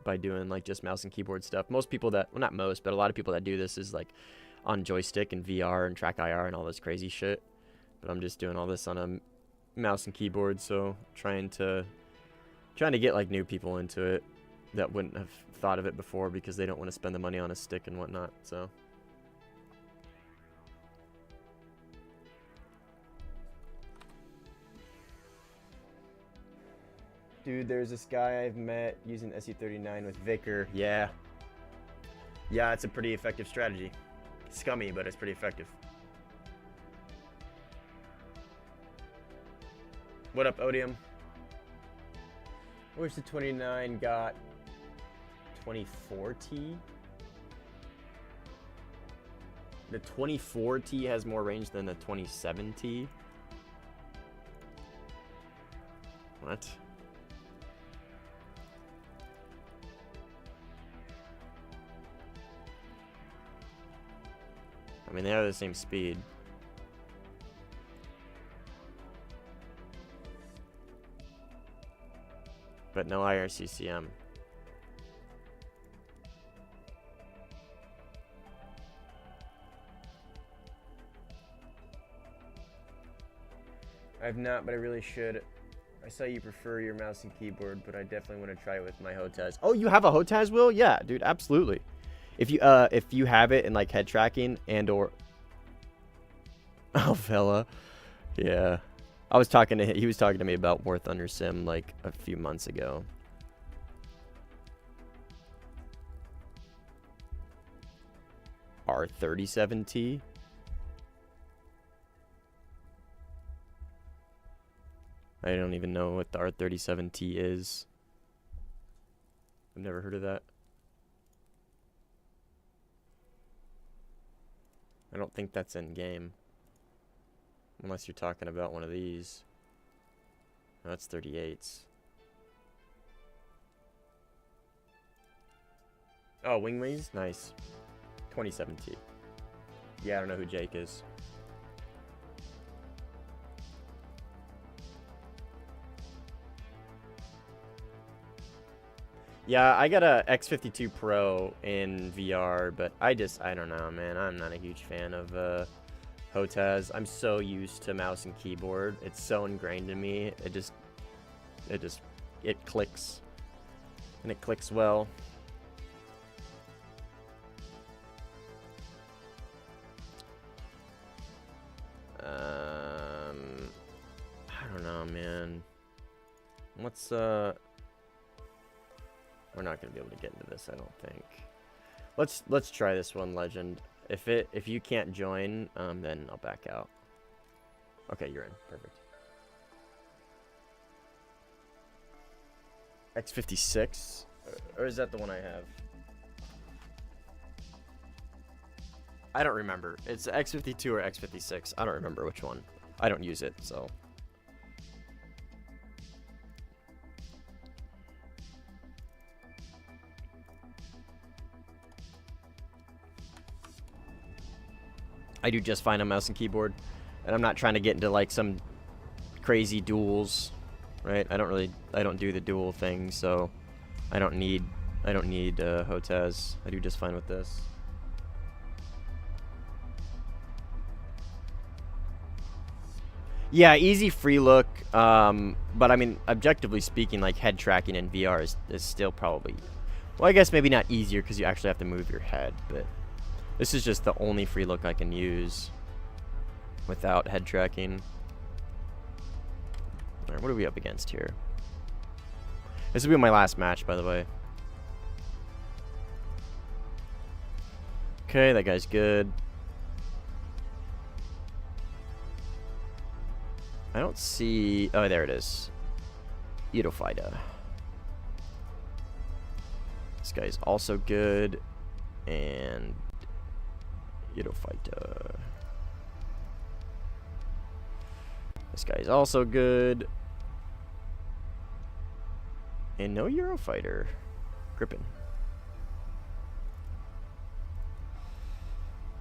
by doing, like, just mouse and keyboard stuff. Most people that, well, not most, but a lot of people that do this is, like, on joystick and VR and track IR and all this crazy shit. But I'm just doing all this on a mouse and keyboard, so trying to get like new people into it that wouldn't have thought of it before because they don't want to spend the money on a stick and whatnot. So dude, there's this guy I've met using SE39 with Vicar. Yeah, it's a pretty effective strategy. Scummy, but it's pretty effective. What up, Odium? I wish the 29 got 24T. The 24T has more range than the 27T. What? I mean, they are the same speed. But no IRCCM. I've not, but I really should. I saw you prefer your mouse and keyboard, but I definitely want to try it with my HOTAS. Oh, you have a HOTAS, Will? Yeah, dude, absolutely. If you have it in like head tracking and or oh fella, yeah, I was talking to him. He was talking to me about War Thunder Sim like a few months ago. R37T. I don't even know what the R37T is. I've never heard of that. I don't think that's in game. Unless you're talking about one of these. No, that's 38s. Oh, wing wings? Nice. 27T. Yeah, I don't know who Jake is. Yeah, I got a X52 Pro in VR, but I don't know, man. I'm not a huge fan of HOTAS. I'm so used to mouse and keyboard. It's so ingrained in me. It clicks. And it clicks well. I don't know, man. What's we're not gonna be able to get into this, I don't think. Let's try this one, Legend. If you can't join, then I'll back out. Okay, you're in. Perfect. X56, or is that the one I have? I don't remember. It's X52 or X56. I don't remember which one. I don't use it, so. I do just fine on mouse and keyboard, and I'm not trying to get into like some crazy duels, right? I don't do the duel thing, so I don't need HOTAS. I do just fine with this. Yeah, easy free look, but I mean, objectively speaking, like head tracking in VR is still probably, well, I guess maybe not easier because you actually have to move your head, but This is just the only free look I can use without head tracking. Alright, what are we up against here? This will be my last match, by the way. Okay, that guy's good. I don't see... Oh, there it is. Eudophyta. This guy's also good. And... Eudophyta. This guy's also good. And no Eurofighter. Grippin.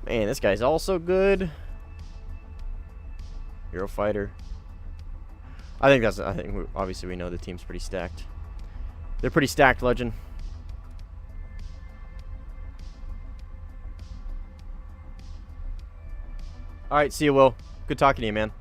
Man, this guy's also good. Eurofighter. I think obviously we know the team's pretty stacked. They're pretty stacked, Legend. Alright, see you, Will. Good talking to you, man.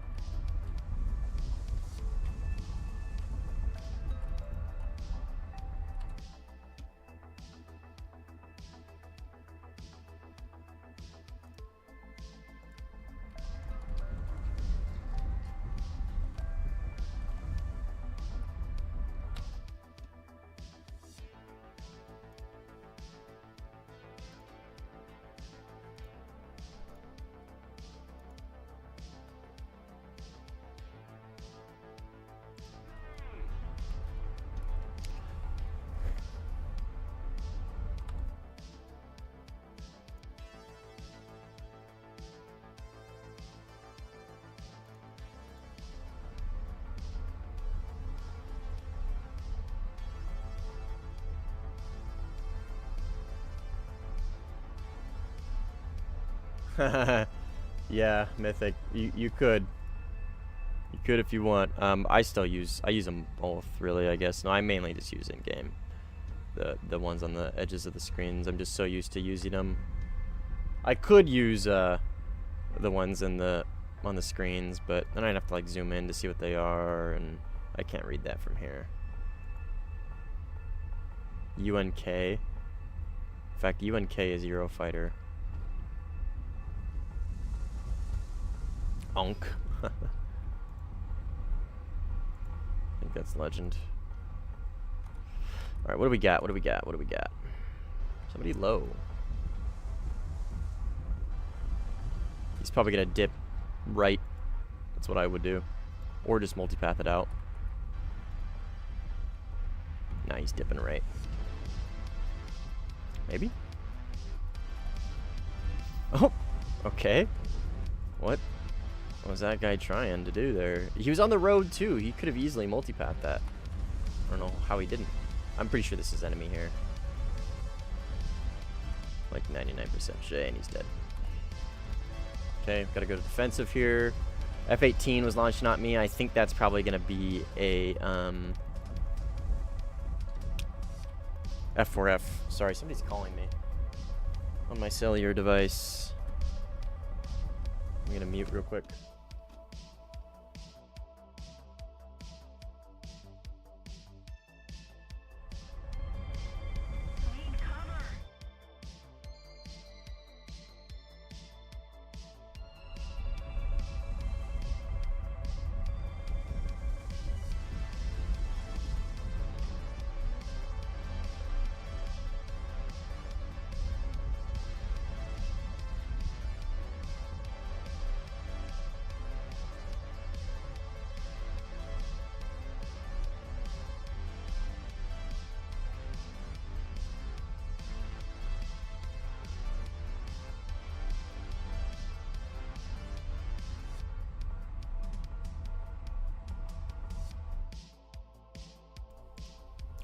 Yeah, Mythic. You could. You could if you want. I use them both, really, I guess. No, I mainly just use in game. The ones on the edges of the screens. I'm just so used to using them. I could use the ones on the screens, but then I'd have to like zoom in to see what they are, and I can't read that from here. UNK. In fact, UNK is Eurofighter. Unk. I think that's Legend. Alright, what do we got? What do we got? What do we got? Somebody low. He's probably gonna dip right. That's what I would do. Or just multipath it out. Nah, he's dipping right. Maybe? Oh! Okay. What was that guy trying to do there? He was on the road too. He could have easily multipathed that. I don't know how he didn't. I'm pretty sure this is enemy here. Like 99% sure, and he's dead. Okay, gotta go to defensive here. F-18 was launched, not me. I think that's probably gonna be a F4F. Sorry, somebody's calling me on my cellular device. I'm gonna mute real quick.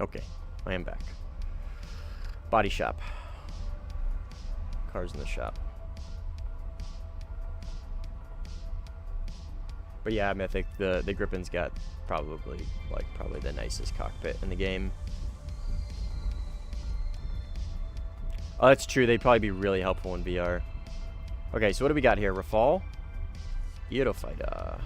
Okay, I am back. Body shop. Cars in the shop. But yeah, Mythic, the Grippen's got probably the nicest cockpit in the game. Oh, that's true. They'd probably be really helpful in VR. Okay, so what do we got here? Rafale? Eudophyta.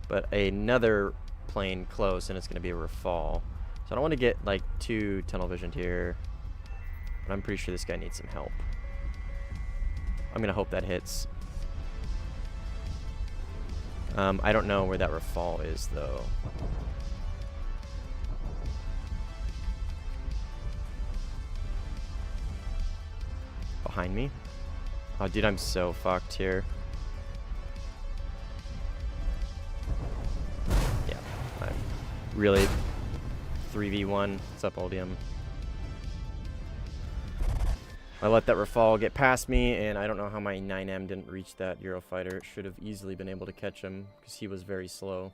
But another plane close, and it's going to be a Rafale. So I don't want to get like too tunnel visioned here, but I'm pretty sure this guy needs some help. I'm gonna hope that hits. I don't know where that Rafale is though. Behind me? Oh, dude, I'm so fucked here. Yeah, I'm really 3v1. What's up, Oldium? I let that Rafale get past me, and I don't know how my 9M didn't reach that Eurofighter. It should have easily been able to catch him, because he was very slow.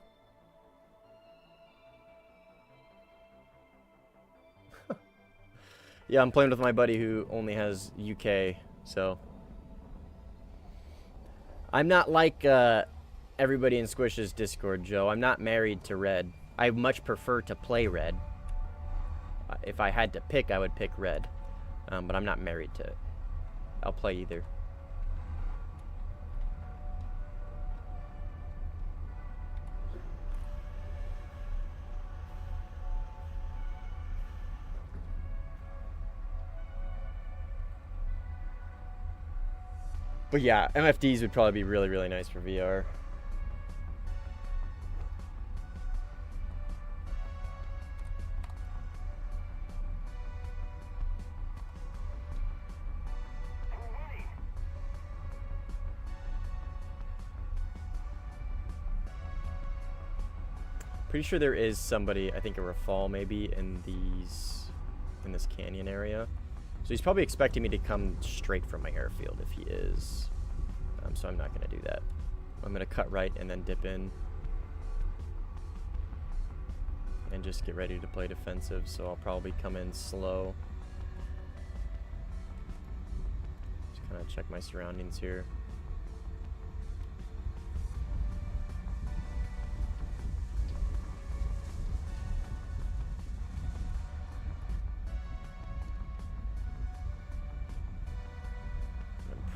Yeah, I'm playing with my buddy who only has UK, so... I'm not like everybody in Squish's Discord, Joe. I'm not married to red. I much prefer to play red. If I had to pick, I would pick red. But I'm not married to it. I'll play either. But yeah, MFDs would probably be really, really nice for VR. Pretty sure there is somebody, I think a Rafale maybe, in this canyon area. So he's probably expecting me to come straight from my airfield if he is. So I'm not going to do that. I'm going to cut right and then dip in. And just get ready to play defensive, so I'll probably come in slow. Just kind of check my surroundings here.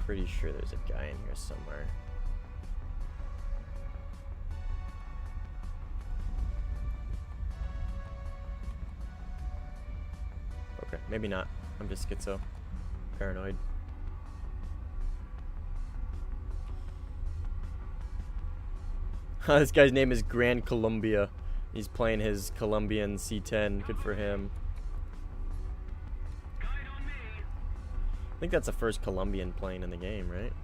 Pretty sure there's a guy in here somewhere. Okay, maybe not. I'm just schizo. Paranoid. This guy's name is Grand Columbia. He's playing his Colombian C10. Good for him. I think that's the first Colombian plane in the game, right?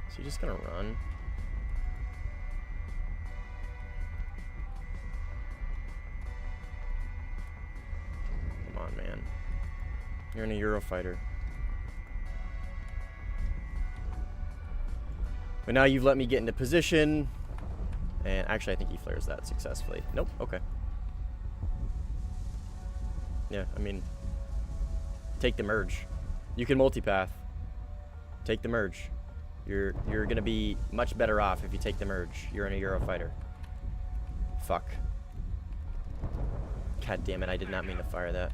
Is he just gonna run? Come on, man. You're in a Eurofighter. But now you've let me get into position. And actually, I think he flares that successfully. Nope, okay. Yeah, I mean, take the merge. You can multipath. Take the merge. You're gonna be much better off if you take the merge. You're in a Eurofighter. Fuck. God damn it, I did not mean to fire that.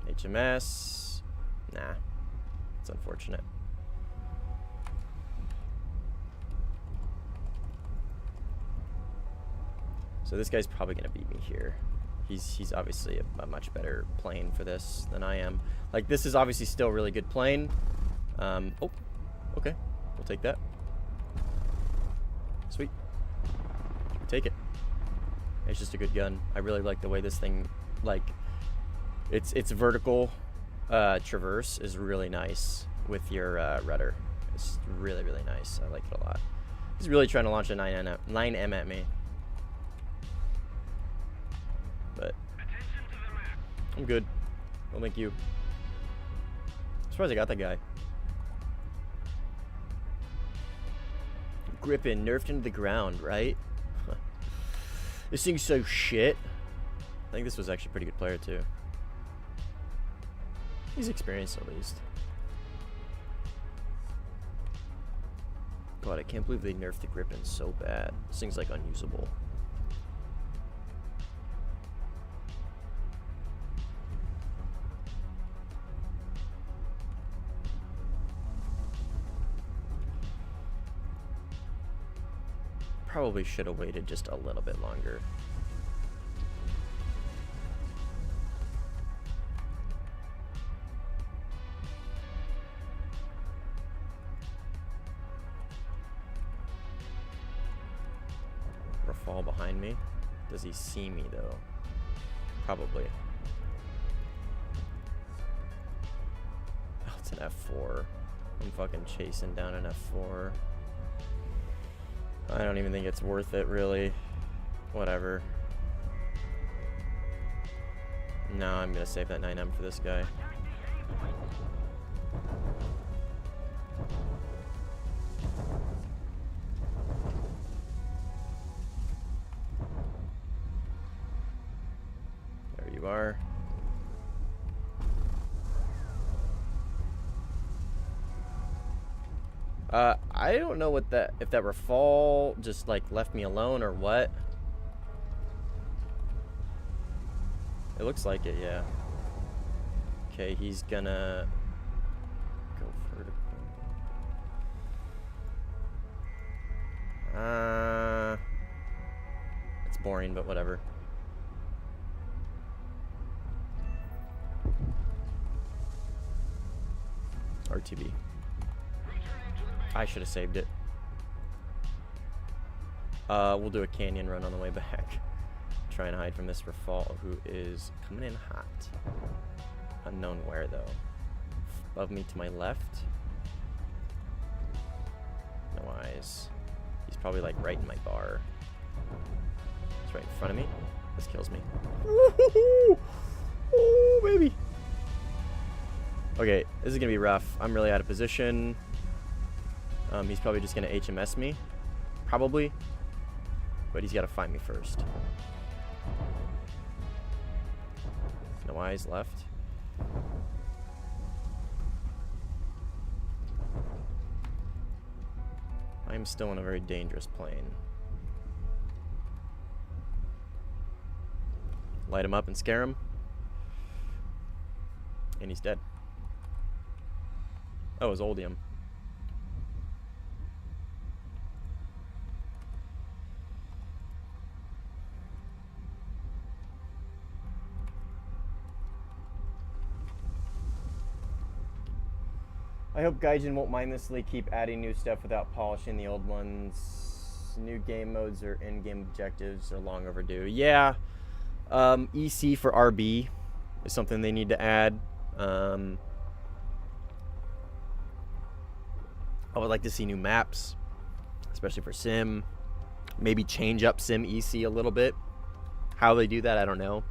HMS. Nah. It's unfortunate. So this guy's probably gonna beat me here. He's obviously a much better plane for this than I am. Like, this is obviously still a really good plane. Oh, okay. We'll take that. Sweet. Take it. It's just a good gun. I really like the way this thing, like, its vertical traverse is really nice with your rudder. It's really, really nice. I like it a lot. He's really trying to launch a 9M at me. But I'm good. Well, thank you. I'm surprised I got that guy. Grippin, nerfed into the ground, right? This thing's so shit. I think this was actually a pretty good player, too. He's experienced, at least. God, I can't believe they nerfed the Grippin so bad. This thing's, like, unusable. Probably should have waited just a little bit longer. Rafal behind me. Does he see me though? Probably. Oh, it's an F4. I'm fucking chasing down an F4. I don't even think it's worth it, really. Whatever. No, I'm gonna save that 9M for this guy. There you are. I don't know what that, if that Rafal just like left me alone or what. It looks like it, yeah. Okay, he's gonna go vertical. It's boring, but whatever. RTB. I should have saved it. We'll do a canyon run on the way back. Try and hide from this Rafal, who is coming in hot. Unknown where, though. Above me to my left. No eyes. He's probably, like, right in my bar. He's right in front of me. This kills me. Woo-hoo-hoo! Oh, baby! Okay, this is gonna be rough. I'm really out of position. He's probably just gonna HMS me. Probably. But he's gotta find me first. No eyes left. I'm still in a very dangerous plane. Light him up and scare him. And he's dead. Oh, it was Oldium. I hope Gaijin won't mindlessly keep adding new stuff without polishing the old ones. New game modes or in-game objectives are long overdue. Yeah, EC for RB is something they need to add. I would like to see new maps, especially for Sim. Maybe change up Sim EC a little bit. How they do that, I don't know.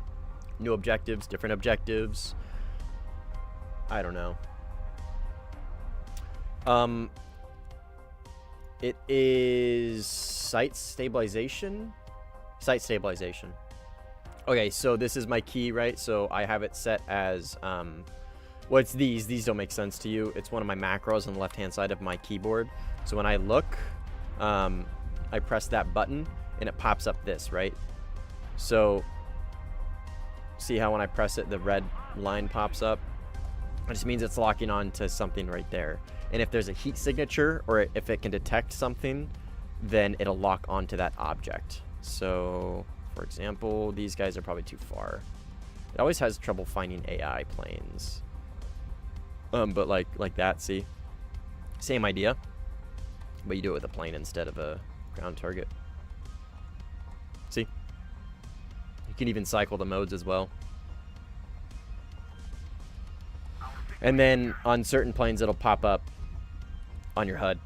New objectives, different objectives. I don't know. It is site stabilization. Site stabilization. Okay, so this is my key, right? So I have it set as, well, it's these. These don't make sense to you. It's one of my macros on the left-hand side of my keyboard. So when I look, I press that button, and it pops up this, right? So see how when I press it, the red line pops up? It just means it's locking on to something right there. And if there's a heat signature, or if it can detect something, then it'll lock onto that object. So, for example, these guys are probably too far. It always has trouble finding AI planes. But like that, see? Same idea. But you do it with a plane instead of a ground target. See? can even cycle the modes as well. And then on certain planes, it'll pop up on your HUD.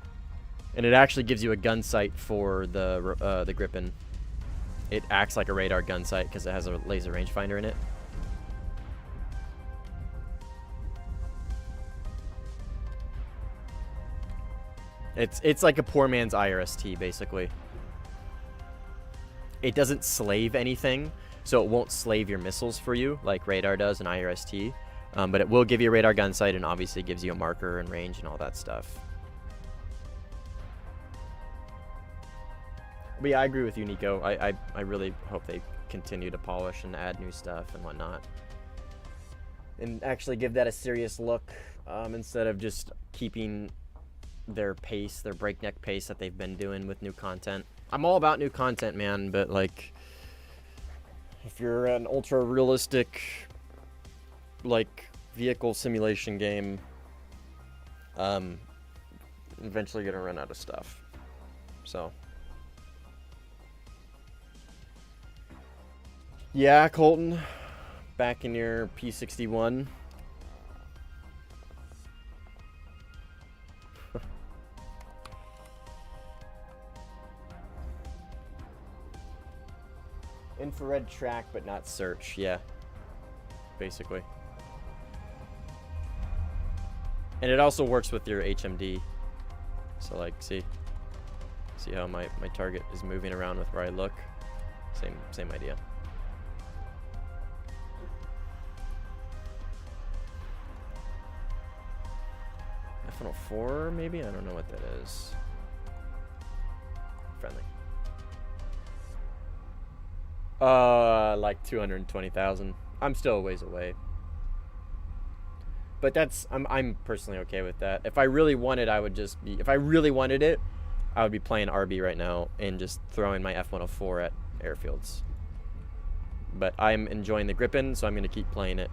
And it actually gives you a gun sight for the Gripen. It acts like a radar gun sight because it has a laser rangefinder in it. It's like a poor man's IRST, basically. It doesn't slave anything, so it won't slave your missiles for you like radar does in IRST. But it will give you a radar gun sight and obviously gives you a marker and range and all that stuff. But yeah, I agree with you, Nico. I really hope they continue to polish and add new stuff and whatnot. And actually give that a serious look instead of just keeping their pace, their breakneck pace that they've been doing with new content. I'm all about new content, man, but like if you're an ultra realistic like vehicle simulation game, eventually gonna run out of stuff. So yeah, Colton, back in your P61. Infrared track, but not search. Yeah, basically. And it also works with your HMD. So like, see how my target is moving around with where I look. Same idea. F-104 maybe? I don't know what that is. Friendly. Like 220,000. I'm still a ways away. But that's I'm personally okay with that. If I really wanted, I would just be. If I really wanted it, I would be playing RB right now and just throwing my F-104 at airfields. But I'm enjoying the Gripen, so I'm gonna keep playing it.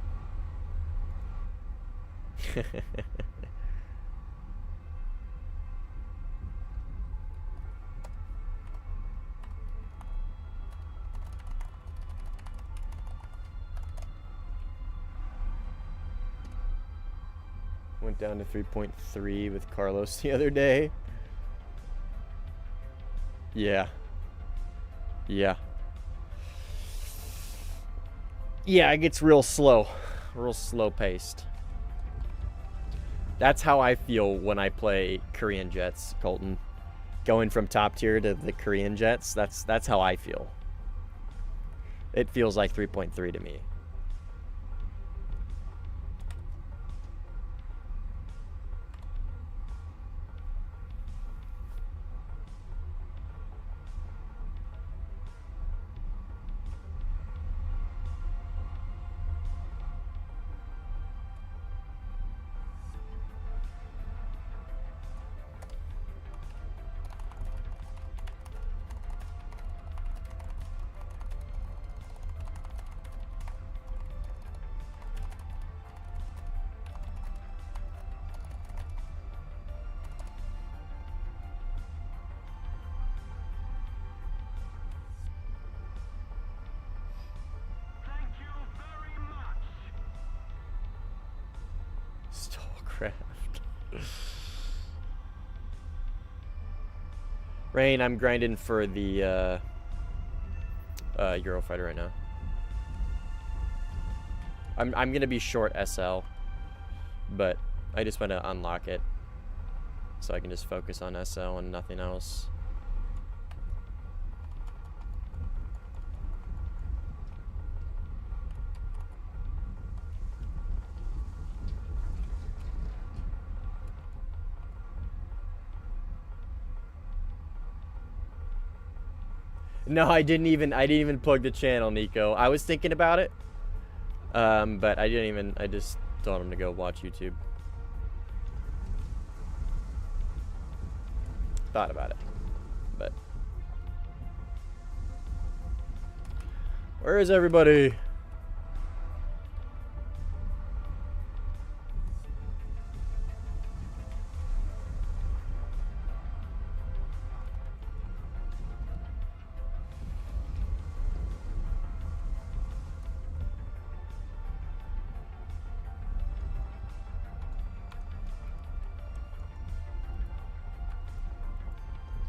Went down to 3.3 with Carlos the other day. Yeah. Yeah, it gets real slow paced. That's how I feel when I play Korean jets, Colton. Going from top tier to the Korean jets, that's how I feel. It feels like 3.3 to me. Rain, I'm grinding for the Eurofighter right now. I'm gonna be short SL, but I just want to unlock it so I can just focus on SL and nothing else. No, I didn't even plug the channel, Nico. I was thinking about it, but I just told him to go watch YouTube. Thought about it, but where is everybody?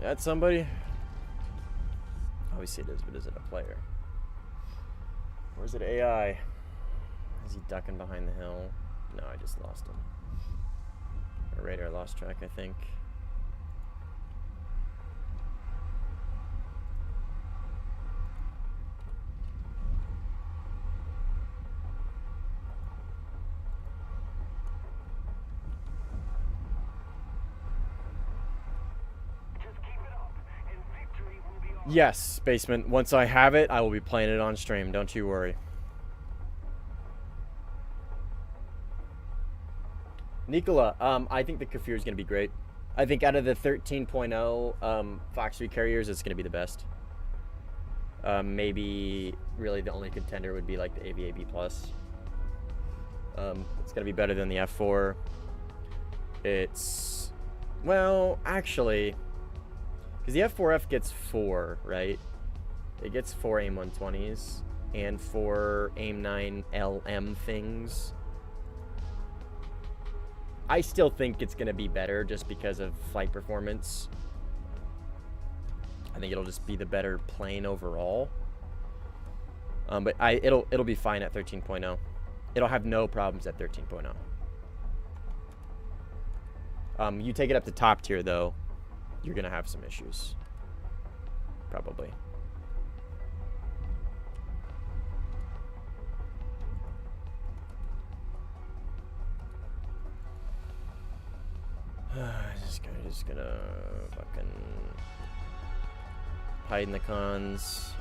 That's somebody? Obviously it is, but is it a player? Or is it AI? Is he ducking behind the hill? No, I just lost him. Our radar lost track, I think. Yes, Basement. Once I have it, I will be playing it on stream. Don't you worry. Nicola, I think the Kfir is going to be great. I think out of the 13.0 Fox 3 carriers, it's going to be the best. Maybe really the only contender would be like the AVAB Plus. It's going to be better than the F4. It's, well, actually, because the F4F gets 4, right? It gets 4 AIM 120s and 4 AIM 9 LM things. I still think it's going to be better just because of flight performance. I think it'll just be the better plane overall. But it'll be fine at 13.0. It'll have no problems at 13.0. You take it up to top tier though, you're going to have some issues. Probably. just gonna fucking hide in the cons.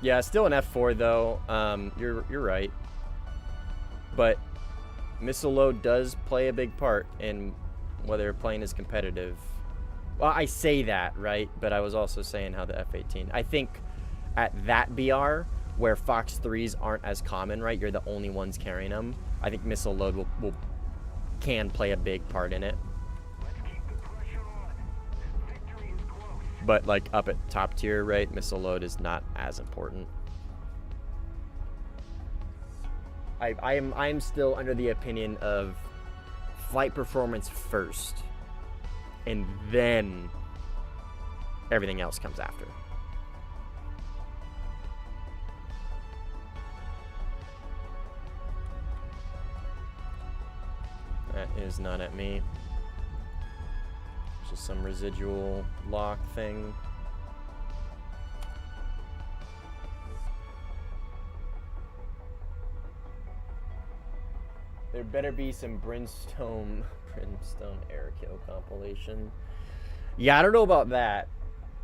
Yeah, still an F4 though. You're right, but missile load does play a big part in whether a plane is competitive. Well, I say that, right? But I was also saying how the F-18. I think at that BR where Fox 3s aren't as common, right? You're the only ones carrying them. I think missile load can play a big part in it. But like up at top tier, right? Missile load is not as important. I am still under the opinion of flight performance first, and then everything else comes after. That is not at me. It's just some residual lock thing. There better be some brimstone air kill compilation. Yeah, I don't know about that,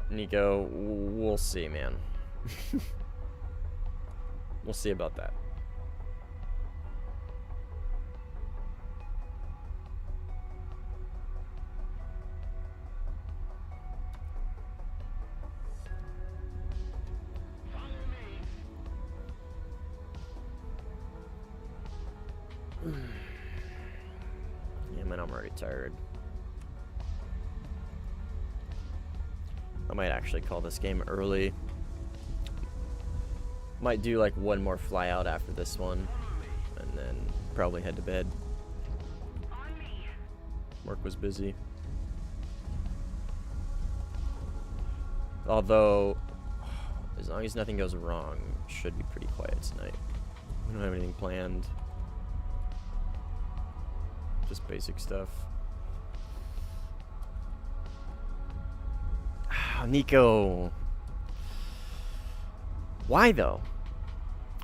Nico. We'll see, man. We'll see about that. Yeah, man, I'm already tired. I might actually call this game early. Might do like one more fly out after this one, and then probably head to bed. Work was busy. Although, as long as nothing goes wrong, it should be pretty quiet tonight. We don't have anything planned. Just basic stuff. Nico. Why though?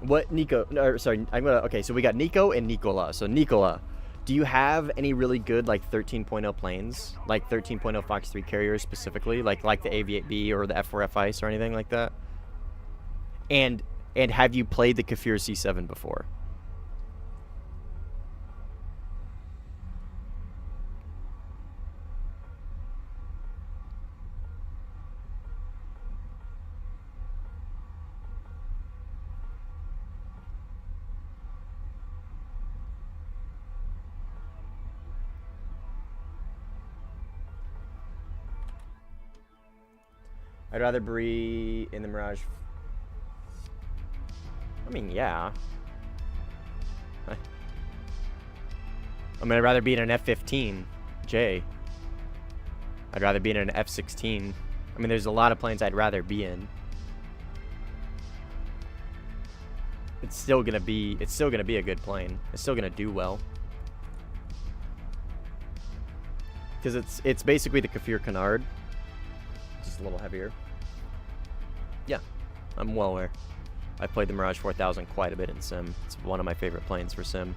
What Nico? No, sorry, okay, so we got Nico and Nicola. So Nicola, do you have any really good like 13.0 planes? Like 13.0 Fox 3 carriers specifically? Like the AV-8B or the F4F ICE or anything like that? And have you played the Kfir C10 before? I'd rather be in the Mirage. I mean, yeah. I mean, I'd rather be in an F-15J. I'd rather be in an F-16. I mean, there's a lot of planes I'd rather be in. It's still gonna be a good plane. It's still gonna do well. Because it's basically the Kfir Canard, just a little heavier. Yeah, I'm well aware. I played the Mirage 4000 quite a bit in sim. It's one of my favorite planes for sim.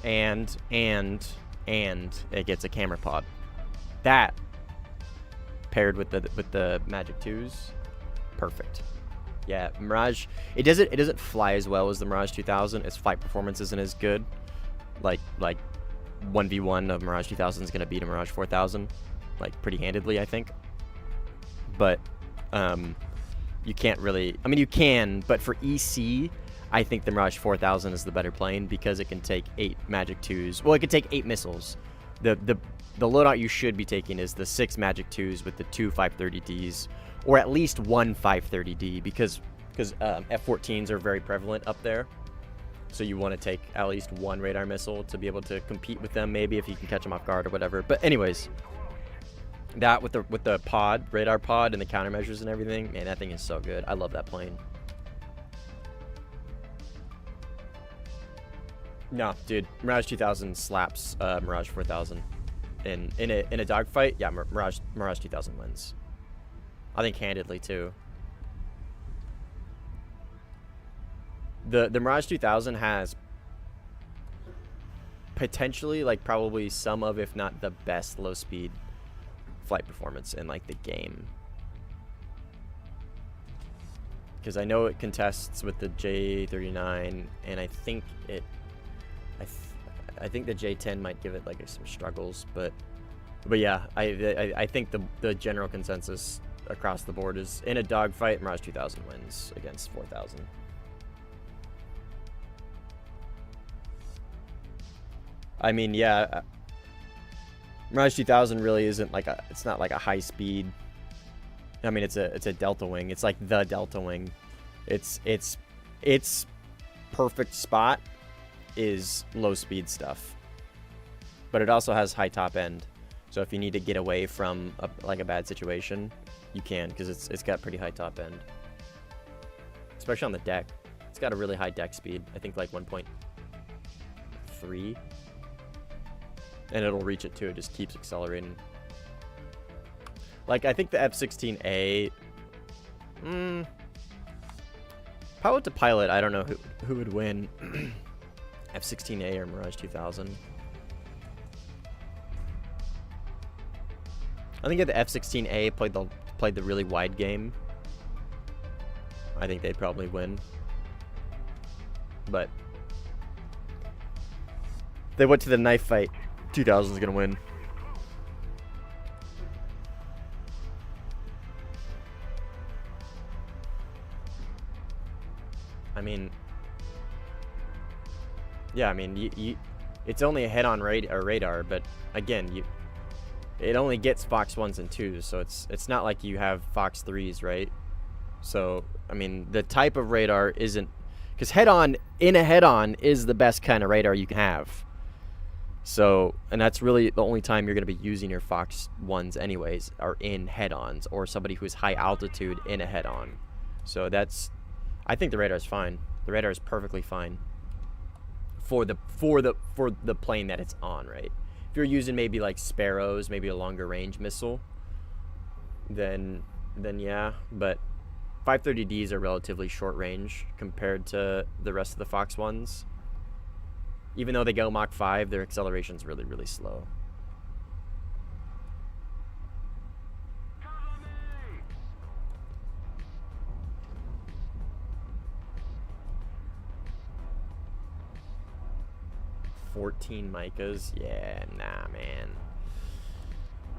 And it gets a camera pod. That paired with the Magic 2s, perfect. Yeah, Mirage. It doesn't fly as well as the Mirage 2000. Its flight performance isn't as good. Like 1v1 of Mirage 2000 is gonna beat a Mirage 4000, like pretty handedly, I think. But you can't really. I mean, you can, but for EC, I think the Mirage 4000 is the better plane because it can take 8 Magic 2s. Well, it can take 8 missiles. The loadout you should be taking is the 6 Magic 2s with the 2 530Ds, or at least 1 530D, because F-14s are very prevalent up there. So you want to take at least 1 radar missile to be able to compete with them, maybe if you can catch them off guard or whatever. But anyways, that with the pod, radar pod, and the countermeasures and everything, man, that thing is so good. I love that plane. No, dude, Mirage 2000 slaps Mirage 4000. In a dogfight, yeah, Mirage 2000 wins. I think handedly too. The Mirage 2000 has potentially, like, probably some of, if not the best, low speed flight performance in like the game. Because I know it contests with the J39, and I think I think the J10 might give it like some struggles, but yeah, I think the general consensus across the board is in a dogfight, Mirage 2000 wins against 4000. I mean, yeah, Mirage 2000 really isn't like it's not like a high speed. I mean, it's a delta wing. It's like the delta wing. Its perfect spot is low speed stuff, but it also has high top end. So if you need to get away from a bad situation, you can, because it's got pretty high top end, especially on the deck. It's got a really high deck speed. I think like 1.3, and it'll reach it too. It just keeps accelerating. Like, I think the F-16A, pilot to pilot, I don't know who would win. F-16A or Mirage 2000. I think if the F-16A played the really wide game, I think they'd probably win. But if they went to the knife fight, 2000's gonna win. I mean, yeah, I mean, it's only a head-on radar, but again, it only gets Fox 1s and 2s, so it's not like you have Fox 3s, right? So, I mean, the type of radar isn't, because head-on is the best kind of radar you can have. So, and that's really the only time you're going to be using your Fox 1s anyways, are in head-ons, or somebody who's high altitude in a head-on. So I think the radar is fine. The radar is perfectly fine for the plane that it's on, right? If you're using maybe like Sparrows, maybe a longer range missile, then yeah. But 530Ds are relatively short range compared to the rest of the Fox 1s. Even though they go Mach 5, their acceleration's really, really slow. $14 micas? Yeah, nah, man.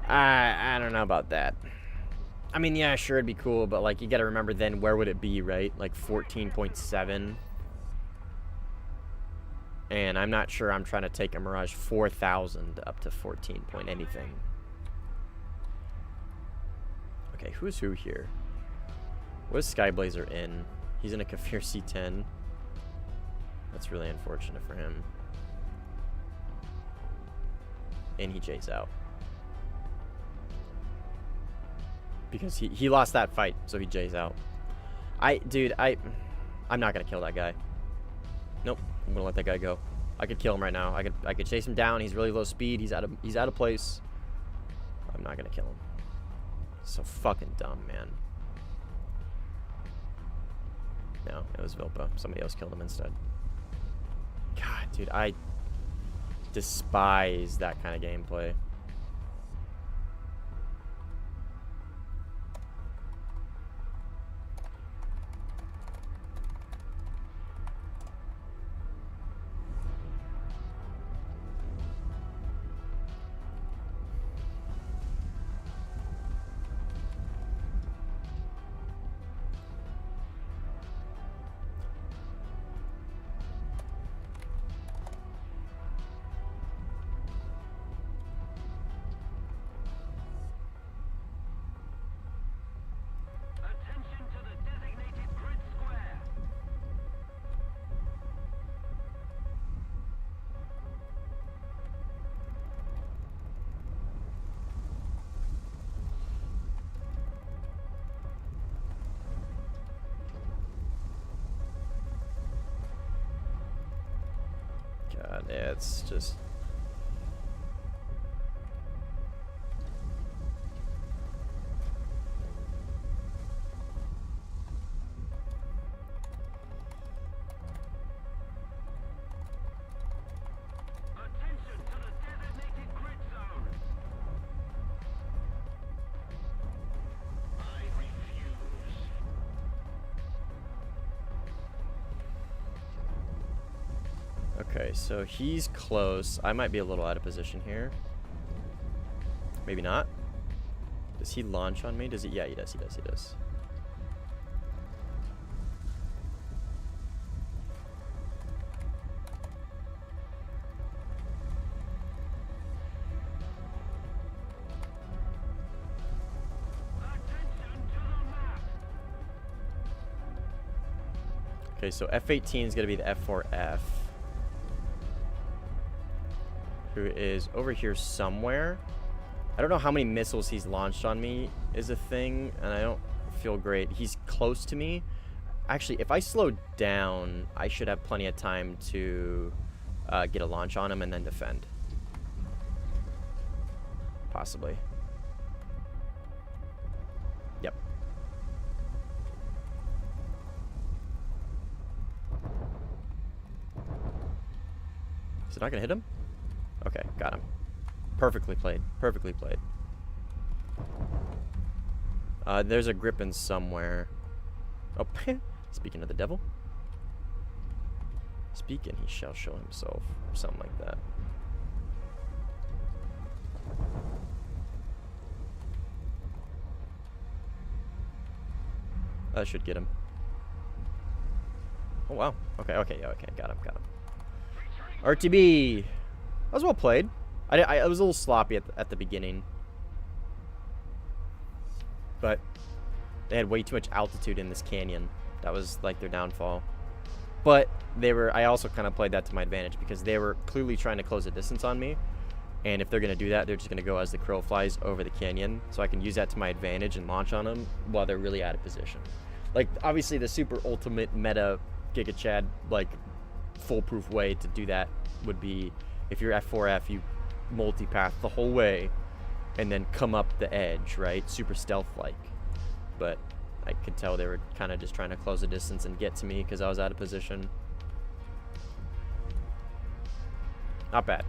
I don't know about that. I mean, yeah, sure, it'd be cool, but like, you gotta remember then, where would it be, right? Like 14.7. And I'm not sure I'm trying to take a Mirage 4000 up to 14 point anything. Okay, who's who here? What is Skyblazer in? He's in a Kfir C10. That's really unfortunate for him. And he J's out. Because he lost that fight, so he J's out. Dude, I'm not gonna kill that guy. Nope, I'm gonna let that guy go. I could kill him right now. I could chase him down. He's really low speed. He's out of place. I'm not gonna kill him. So fucking dumb, man. No, it was Vilpa. Somebody else killed him instead. God, dude, I despise that kind of gameplay. God, yeah, it's just... Okay, so he's close. I might be a little out of position here. Maybe not. Does he launch on me? Does he? Yeah, he does. He does. He does. Okay, so F-18 is going to be the F4F. Who is over here somewhere. I don't know how many missiles he's launched on me is a thing, and I don't feel great. He's close to me. Actually, if I slow down, I should have plenty of time to get a launch on him and then defend. Possibly. Yep. Is it not gonna hit him? Okay, got him. Perfectly played. Perfectly played. There's a Griffin somewhere. Oh, speaking of the devil. Speaking, he shall show himself. Or something like that. That should get him. Oh, wow. Okay, okay, yeah, okay. Got him, got him. RTB! That was well played. I was a little sloppy at the beginning. But they had way too much altitude in this canyon. That was like their downfall. But I also kind of played that to my advantage because they were clearly trying to close the distance on me. And if they're going to do that, they're just going to go as the crow flies over the canyon. So I can use that to my advantage and launch on them while they're really out of position. Like, obviously the super ultimate meta Giga Chad, like, foolproof way to do that would be if you're F4F, you multipath the whole way and then come up the edge, right? Super stealth-like. But I could tell they were kind of just trying to close the distance and get to me because I was out of position. Not bad.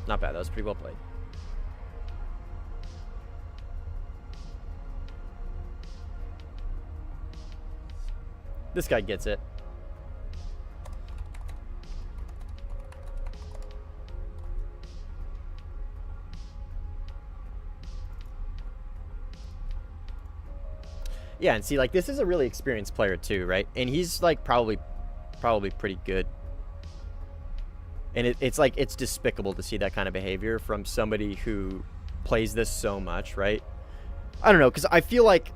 Not bad. That was pretty well played. This guy gets it. Yeah, and see, like, this is a really experienced player too, right? And he's like probably pretty good. And it's like, it's despicable to see that kind of behavior from somebody who plays this so much, right? I don't know, because I feel like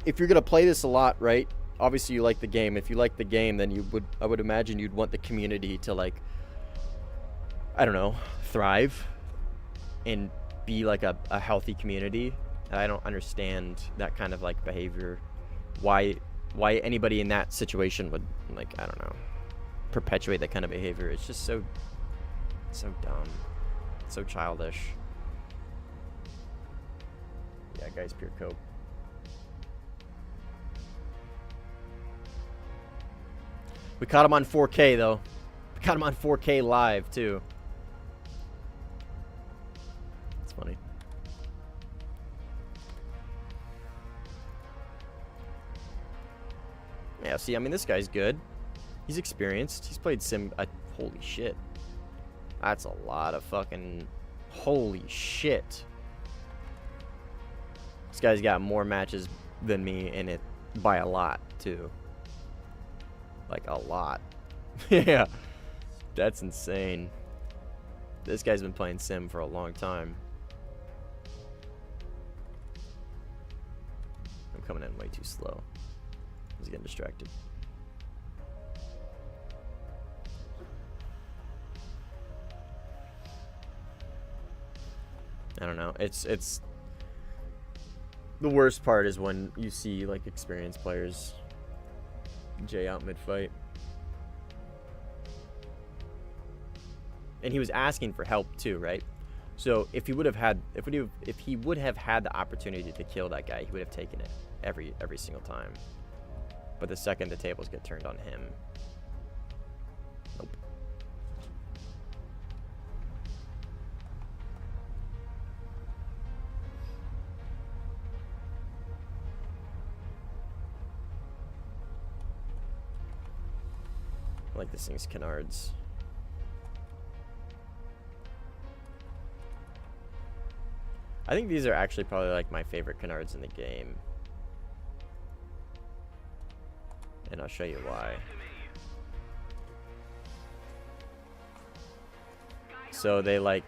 if you're gonna play this a lot, right? Obviously, you like the game. If you like the game, then I would imagine you'd want the community to, like, I don't know, thrive and be like a healthy community. And I don't understand that kind of like behavior. Why anybody in that situation would, like, I don't know, perpetuate that kind of behavior. It's just so dumb, so childish. Yeah, guys, pure coke. We caught him on 4K though. We caught him on 4K live too. It's funny. Yeah, see, I mean, this guy's good. He's experienced. He's played sim. Holy shit. That's a lot of fucking. Holy shit. This guy's got more matches than me in it by a lot, too. Like, a lot. Yeah. That's insane. This guy's been playing sim for a long time. I'm coming in way too slow. He's getting distracted. I don't know. It's the worst part is when you see like experienced players Jay out mid-fight. And he was asking for help too, right? So if he would have had the opportunity to kill that guy, he would have taken it every single time. But the second the tables get turned on him, nope. I like this thing's canards. I think these are actually probably like my favorite canards in the game. And I'll show you why. So they like...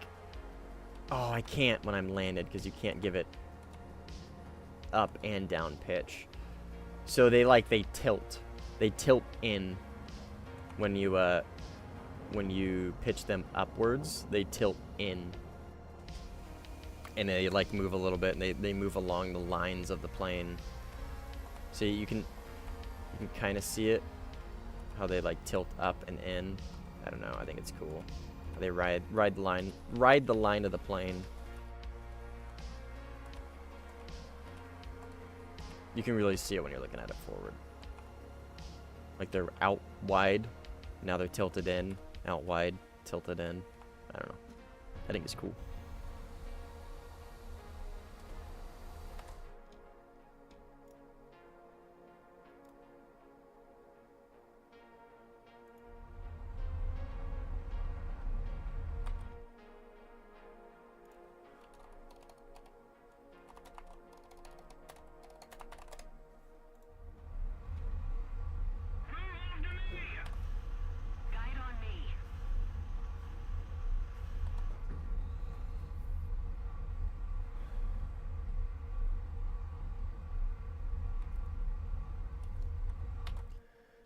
Oh, I can't when I'm landed because you can't give it up and down pitch. So they tilt. They tilt in when you pitch them upwards. They tilt in. And they like move a little bit, and they move along the lines of the plane. So you can kind of see it, how they like tilt up and in. I don't know. I think it's cool. They ride the line of the plane. You can really see it when you're looking at it forward. Like they're out wide, now they're tilted in, out wide, tilted in. I don't know. I think it's cool.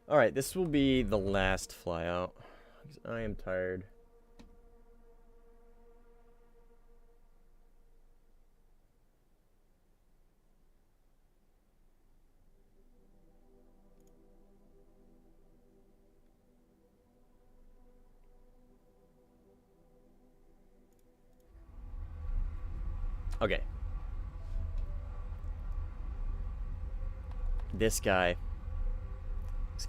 Alright, this will be the last flyout. I am tired. Okay. This guy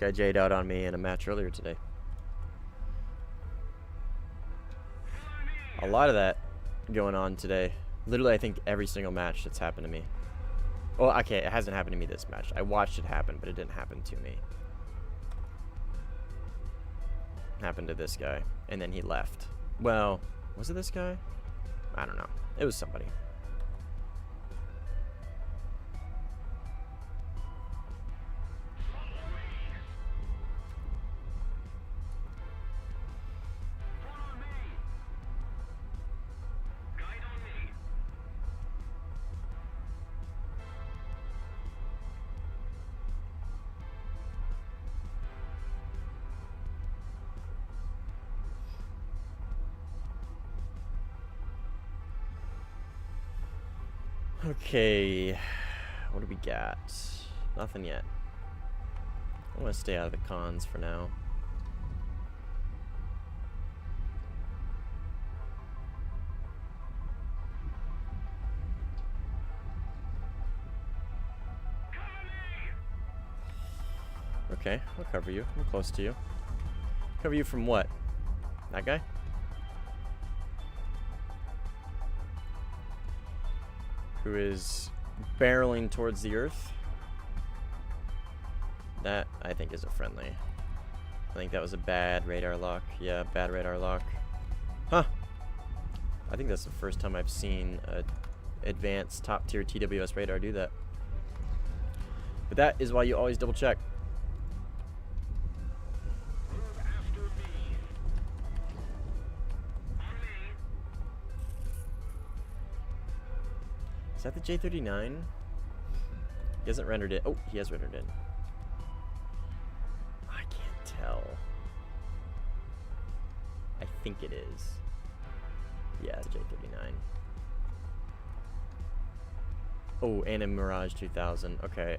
J'd out on me in a match earlier today. A lot of that going on today. Literally, I think every single match that's happened to me. Well, okay, it hasn't happened to me this match. I watched it happen, but it didn't happen to me. It happened to this guy, and then he left. Well, was it this guy? I don't know. It was somebody. Okay, what do we got? Nothing yet. I want to stay out of the cons for now. Okay, I'll cover you. I'm close to you. Cover you from what? That guy? Who is barreling towards the earth? That, I think, is a friendly. I think that was a bad radar lock. Yeah, bad radar lock. Huh. I think that's the first time I've seen a advanced top-tier TWS radar do that. But that is why you always double check. Is that the J39? He hasn't rendered it. Oh, he has rendered it. I can't tell. I think it is. Yeah, the J39. Oh, and a Mirage 2000. Okay.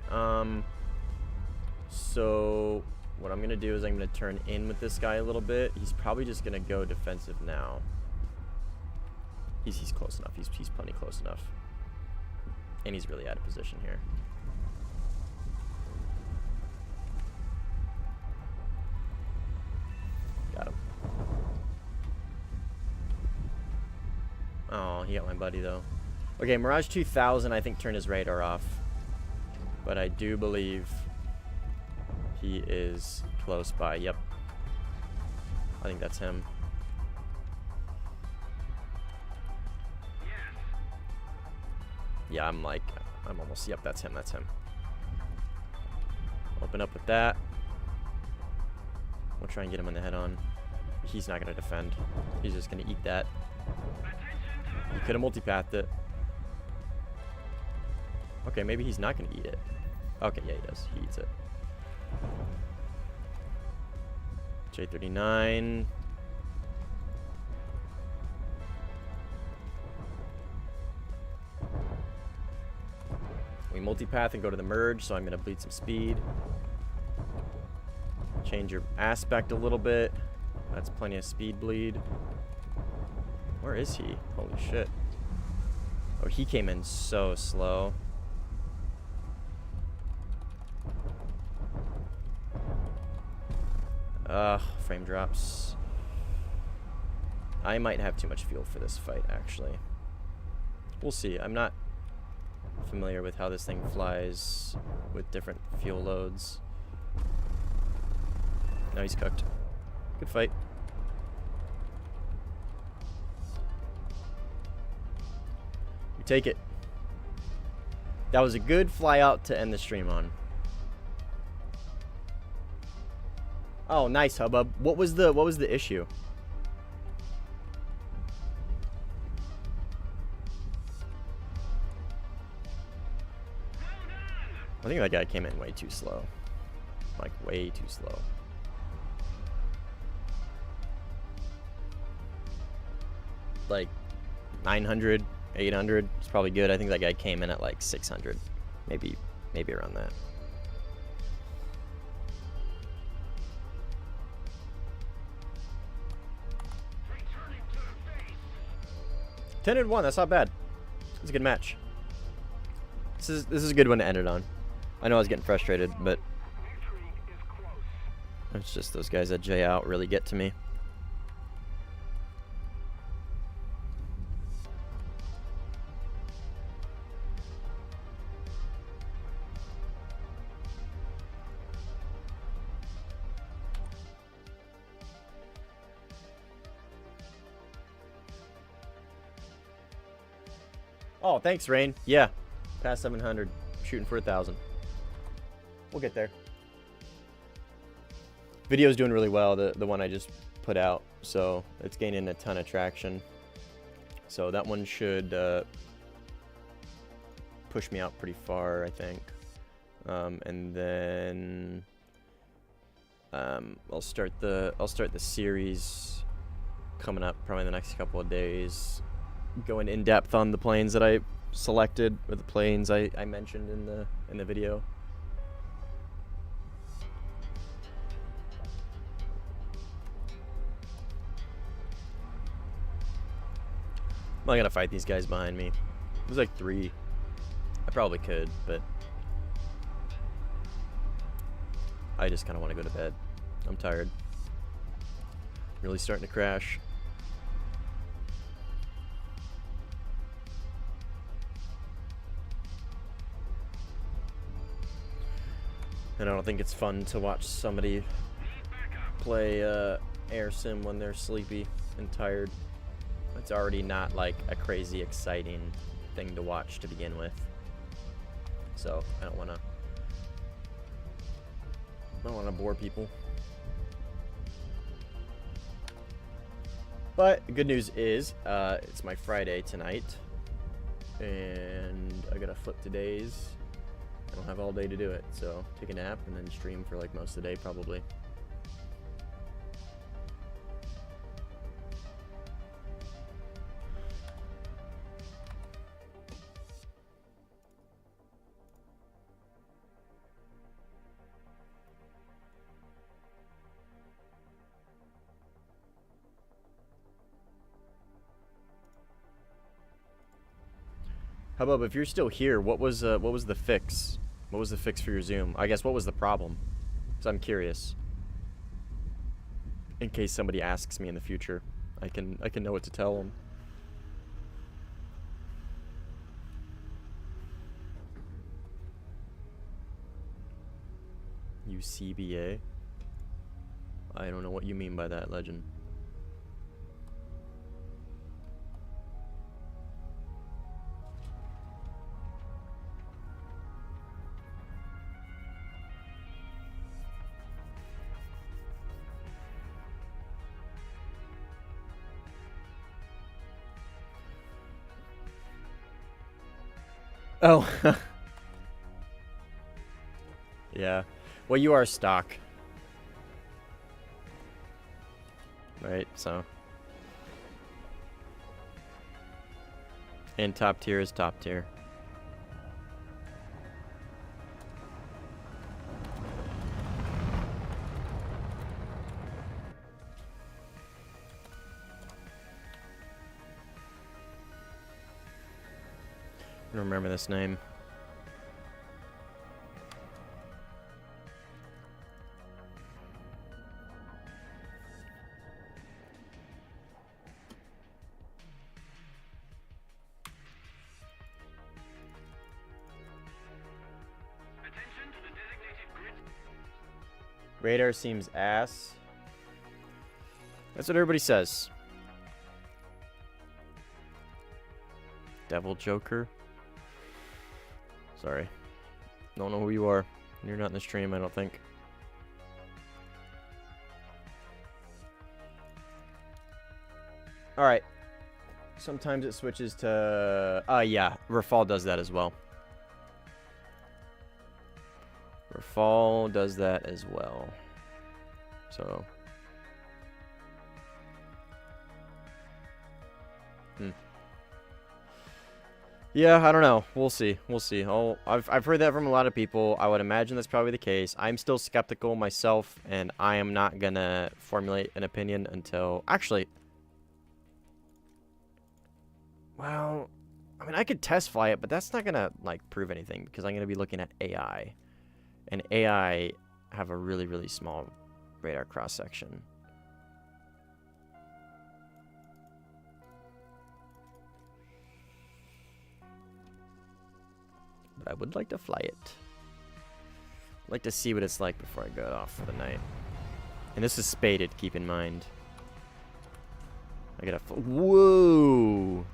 So what I'm gonna do is I'm gonna turn in with this guy a little bit. He's probably just gonna go defensive now. He's close enough. He's plenty close enough. And he's really out of position here. Got him. Oh, he got my buddy though. Okay, Mirage 2000 I think turned his radar off. But I do believe he is close by. Yep. I think that's him. Yeah, I'm almost, yep, that's him, that's him. Open up with that. We'll try and get him on the head on. He's not gonna defend. He's just gonna eat that. He could have multipathed it. Okay, maybe he's not gonna eat it. Okay, yeah, he does. He eats it. J39. We multipath and go to the merge, so I'm gonna bleed some speed. Change your aspect a little bit. That's plenty of speed bleed. Where is he? Holy shit. Oh, he came in so slow. Frame drops. I might have too much fuel for this fight, actually. We'll see. I'm not familiar with how this thing flies with different fuel loads. Now he's cooked. Good fight. We take it. That was a good fly out to end the stream on. Oh, nice, Hubbub. What was the issue? I think that guy came in way too slow. Like, way too slow. Like, 900, 800 is probably good. I think that guy came in at like 600. Maybe around that. Ten and 1, that's not bad. It's a good match. This is a good one to end it on. I know I was getting frustrated, but it's just those guys that J out really get to me. Oh, thanks, Rain. Yeah, past 700, shooting for 1,000. We'll get there. Video's doing really well, the one I just put out, so it's gaining a ton of traction. So that one should push me out pretty far, I think. And then I'll start the series coming up probably in the next couple of days, going in depth on the planes that I selected with the planes I mentioned in the video. I'm not gonna fight these guys behind me. There's like 3. I probably could, but I just kind of want to go to bed. I'm tired. Really starting to crash. And I don't think it's fun to watch somebody play air sim when they're sleepy and tired. It's already not like a crazy exciting thing to watch to begin with. So I don't want to bore people. But the good news is it's my Friday tonight, and I gotta flip today's. I don't have all day to do it, so take a nap and then stream for like most of the day probably. How about if you're still here, what was the fix? What was the fix for your Zoom? I guess what was the problem? Because I'm curious. In case somebody asks me in the future, I can know what to tell them. UCBA? I don't know what you mean by that, Legend. Oh. Yeah. Well, you are stock. Right, so. And top tier is top tier. I don't remember this name. Radar seems ass. That's what everybody says. Devil Joker. Sorry. Don't know who you are. You're not in the stream, I don't think. Alright. Sometimes it switches to... yeah. Rafal does that as well. Rafal does that as well. So... Yeah, I don't know. We'll see. We'll see. I've heard that from a lot of people. I would imagine that's probably the case. I'm still skeptical myself, and I am not gonna formulate an opinion until... Actually... Well... I mean, I could test fly it, but that's not gonna, like, prove anything, because I'm gonna be looking at AI. And AI have a really, really small radar cross-section. But I would like to fly it. I'd like to see what it's like before I go off for the night. And this is spaded, keep in mind. I gotta... Whoa!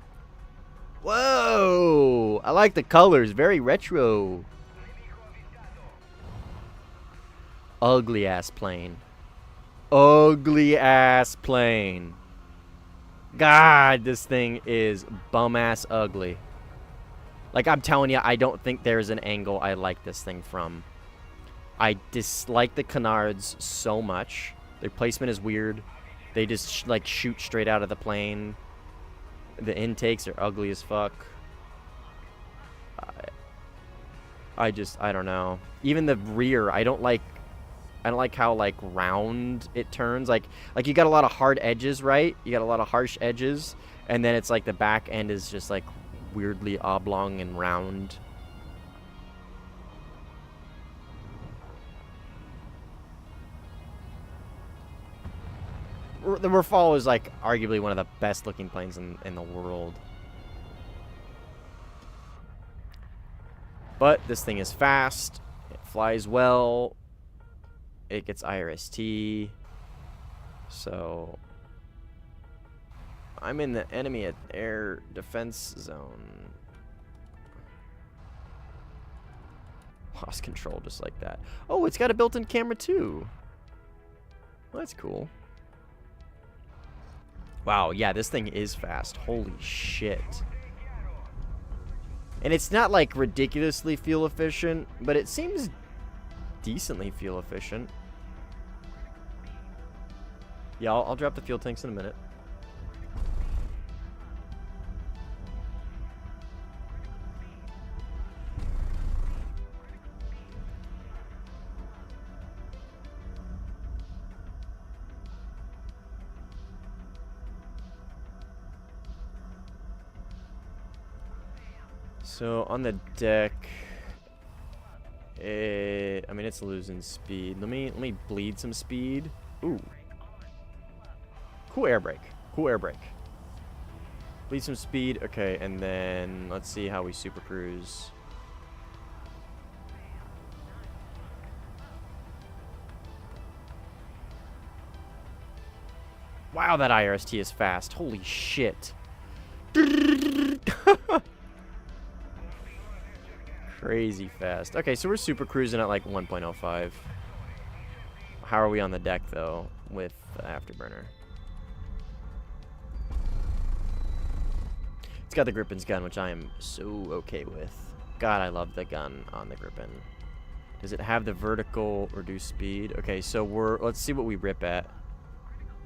Whoa! I like the colors. Very retro. Ugly ass plane. Ugly ass plane. God, this thing is bum ass ugly. Like, I'm telling you, I don't think there's an angle I like this thing from. I dislike the canards so much. Their placement is weird. They just, like, shoot straight out of the plane. The intakes are ugly as fuck. I don't know. Even the rear, I don't like how like round it turns. Like you got a lot of hard edges, right? You got a lot of harsh edges, and then it's like the back end is just like weirdly oblong and round. The Rafale is like arguably one of the best looking planes in the world. But this thing is fast. It flies well. It gets IRST. So I'm in the enemy air defense zone. Lost control just like that. Oh, it's got a built-in camera too. Well, that's cool. Wow, yeah, this thing is fast. Holy shit. And it's not like ridiculously fuel efficient, but it seems decently fuel efficient. Yeah, I'll drop the fuel tanks in a minute. So on the deck, I mean it's losing speed. Let me bleed some speed. Ooh, cool air brake. Cool air brake. Bleed some speed. Okay, and then let's see how we super cruise. Wow, that IRST is fast. Holy shit. Crazy fast. Okay, so we're super cruising at like 1.05. How are we on the deck though with the afterburner? It's got the Grippen's gun, which I am so okay with. God, I love the gun on the Gripen. Does it have the vertical reduced speed? Okay, so let's see what we rip at.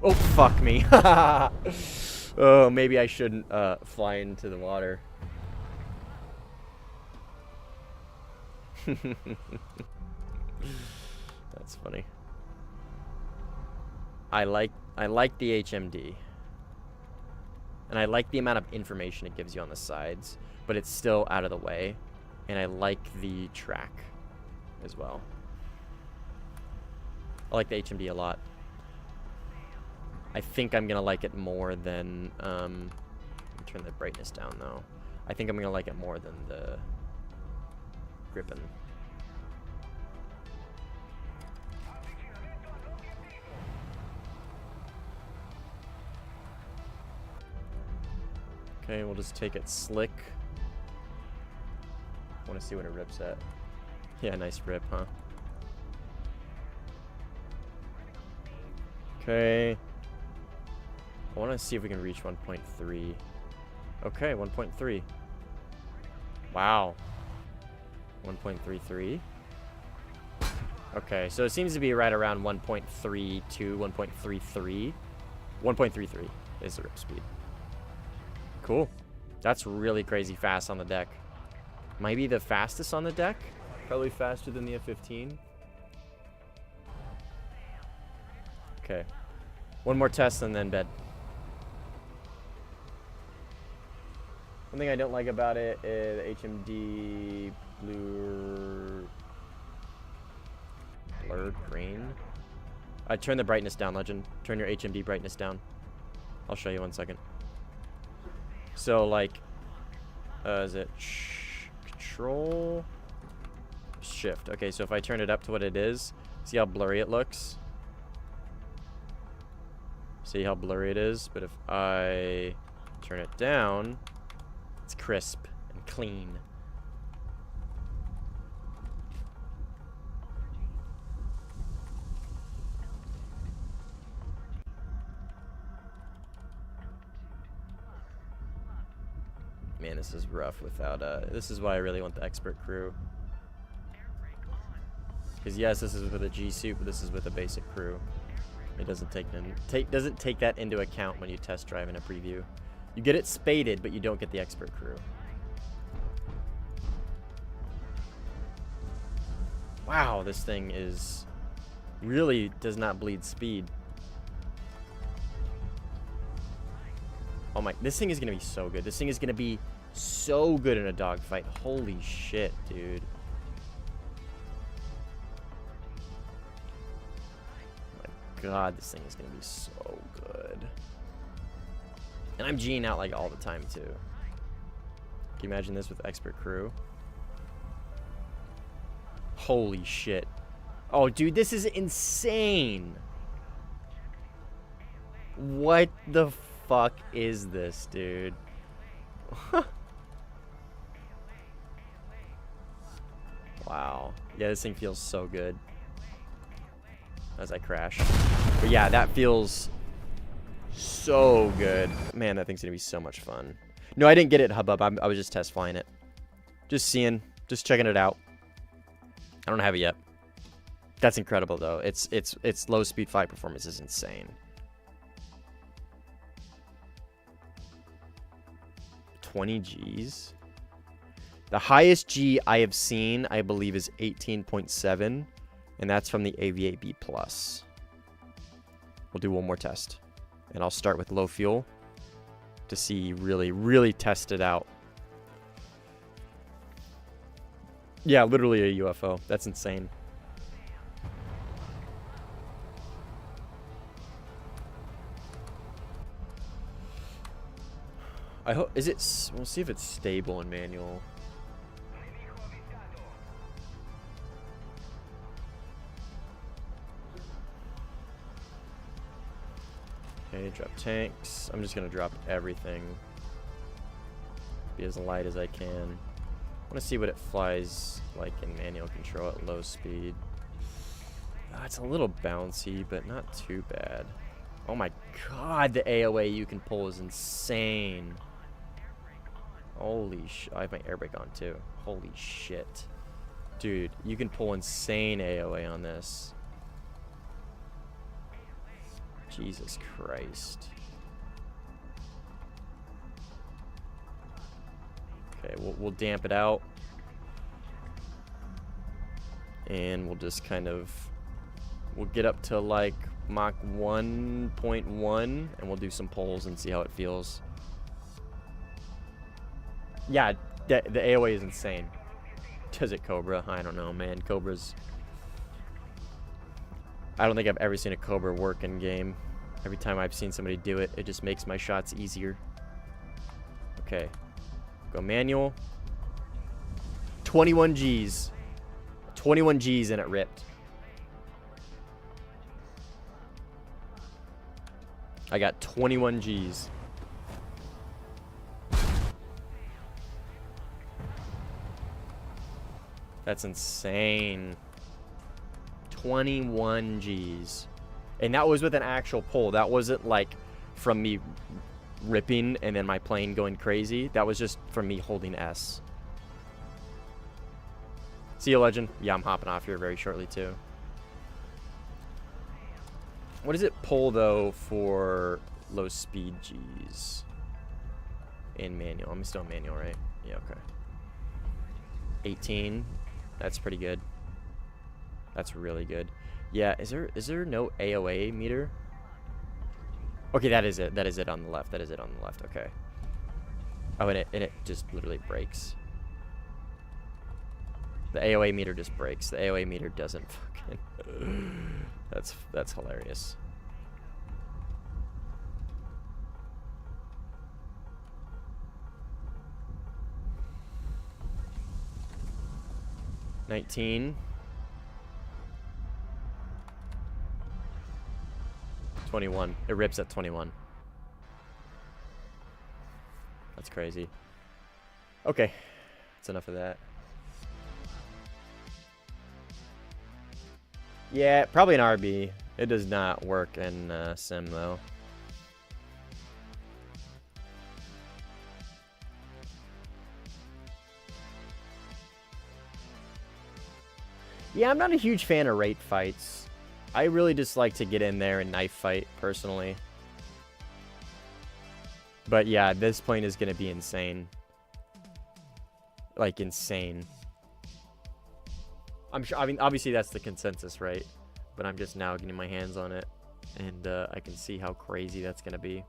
Oh, fuck me. Oh, maybe I shouldn't fly into the water. That's funny. I like the HMD. And I like the amount of information it gives you on the sides, but it's still out of the way. And I like the track as well. I like the HMD a lot. I think I'm gonna like it more than let me turn the brightness down though. I think I'm gonna like it more than the Gripen. Okay, we'll just take it slick. I want to see what it rips at. Yeah, nice rip, huh? Okay. I want to see if we can reach 1.3. Okay, 1.3. Wow. 1.33. Okay, so it seems to be right around 1.32, 1.33. 1.33 is the rip speed. Cool. That's really crazy fast on the deck. Might be the fastest on the deck. Probably faster than the F-15. Okay. One more test and then bed. One thing I don't like about it is HMD blurred green. Turn the brightness down, Legend. Turn your HMD brightness down. I'll show you 1 second. So like, is it control shift? Okay, so if I turn it up to what it is, see how blurry it looks? See how blurry it is? But if I turn it down, it's crisp and clean. Man, this is rough without this is why I really want the expert crew. Because yes, this is with a G suit, but this is with a basic crew. It doesn't take that into account when you test drive in a preview. You get it spaded, but you don't get the expert crew. Wow, this thing really does not bleed speed. Oh my, this thing is gonna be so good. This thing is gonna be so good in a dogfight. Holy shit, dude. Oh my god, this thing is gonna be so good. And I'm G'ing out like all the time too. Can you imagine this with expert crew? Holy shit. Oh, dude, this is insane. What the fuck is this, dude? Wow. Yeah, this thing feels so good. As I crash. But yeah, that feels so good. Man, that thing's gonna be so much fun. No, I didn't get it Hubbub. I was just test flying it. Just seeing. Just checking it out. I don't have it yet. That's incredible, though. Its low speed flight performance is insane. 20 Gs. The highest G I have seen, I believe, is 18.7, and that's from the Aviate B+. We'll do one more test, and I'll start with low fuel to see really test it out. Yeah, literally a UFO. That's insane. I hope, is it, we'll see if it's stable in manual. Okay, drop tanks. I'm just gonna drop everything. Be as light as I can. I want to see what it flies like in manual control at low speed. It's a little bouncy, but not too bad. Oh my god, the AOA you can pull is insane. Holy sh! I have my air brake on too. Holy shit. Dude, you can pull insane AOA on this. Jesus Christ. Okay, we'll damp it out. And we'll just kind of... We'll get up to like Mach 1.1 and we'll do some pulls and see how it feels. Yeah, the AOA is insane. Does it Cobra? I don't know, man. Cobra's... I don't think I've ever seen a Cobra work in game. Every time I've seen somebody do it, it just makes my shots easier. Okay. Go manual. 21 Gs. 21 Gs and it ripped. I got 21 Gs. That's insane. 21 Gs. And that was with an actual pull. That wasn't like from me ripping and then my plane going crazy. That was just from me holding S. See you, Legend. Yeah, I'm hopping off here very shortly too. What does it pull though for low speed Gs in manual? I'm still in manual, right? Yeah, okay. 18. That's pretty good. That's really good. Yeah, is there no AOA meter? Okay, that is it. That is it on the left. That is it on the left. Okay. Oh, and it just literally breaks. The AOA meter just breaks. The AOA meter doesn't fucking... That's hilarious. $19. 21. It rips at 21. That's crazy. Okay. That's enough of that. Yeah, probably an RB. It does not work in Sim, though. Yeah, I'm not a huge fan of rate fights. I really just like to get in there and knife fight, personally. But yeah, this plane is going to be insane. Like, insane. I'm sure. I mean, obviously that's the consensus, right? But I'm just now getting my hands on it, and I can see how crazy that's gonna be.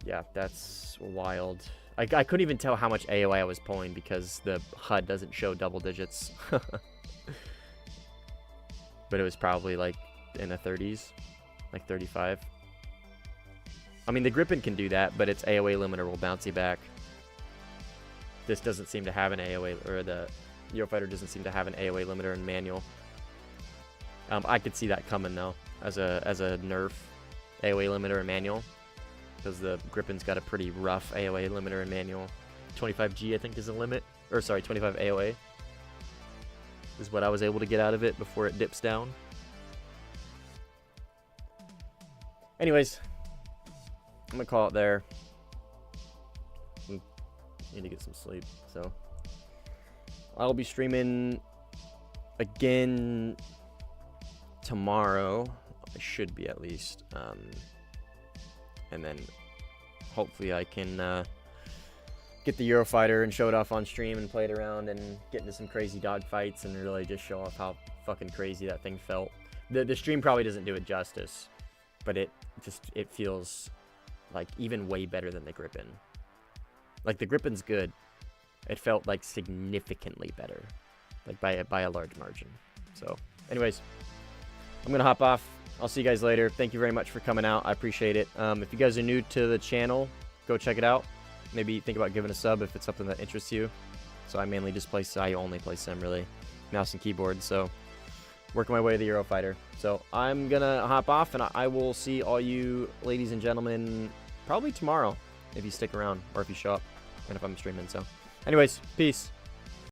Yeah, that's wild. I couldn't even tell how much AOA I was pulling because the HUD doesn't show double digits. But it was probably like in the 30s, like 35. I mean, the Gripen can do that, but its AOA limiter will bounce you back. This doesn't seem to have an AOA, or the Eurofighter doesn't seem to have an AOA limiter in manual. I could see that coming though, as a nerf AOA limiter in manual, because the Gripen's got a pretty rough AOA limiter in manual. 25G I think is the limit, or sorry, 25 AOA is what I was able to get out of it before it dips down. Anyways, I'm gonna call it there. I need to get some sleep, so I'll be streaming again tomorrow. I should be, at least, and then hopefully I can get the Eurofighter and show it off on stream and play it around and get into some crazy dogfights and really just show off how fucking crazy that thing felt. The stream probably doesn't do it justice, but it feels like even way better than the Gripen. Like, the Gripen's good. It felt like significantly better, like by a large margin. So anyways, I'm gonna hop off. I'll see you guys later. Thank you very much for coming out. I appreciate it. If you guys are new to the channel, go check it out. Maybe think about giving a sub if it's something that interests you. So I mainly just play, I only play Sim, really. Mouse and keyboard, so working my way to the Eurofighter. So I'm gonna hop off, and I will see all you ladies and gentlemen probably tomorrow, if you stick around, or if you show up, and if I'm streaming. So anyways, peace.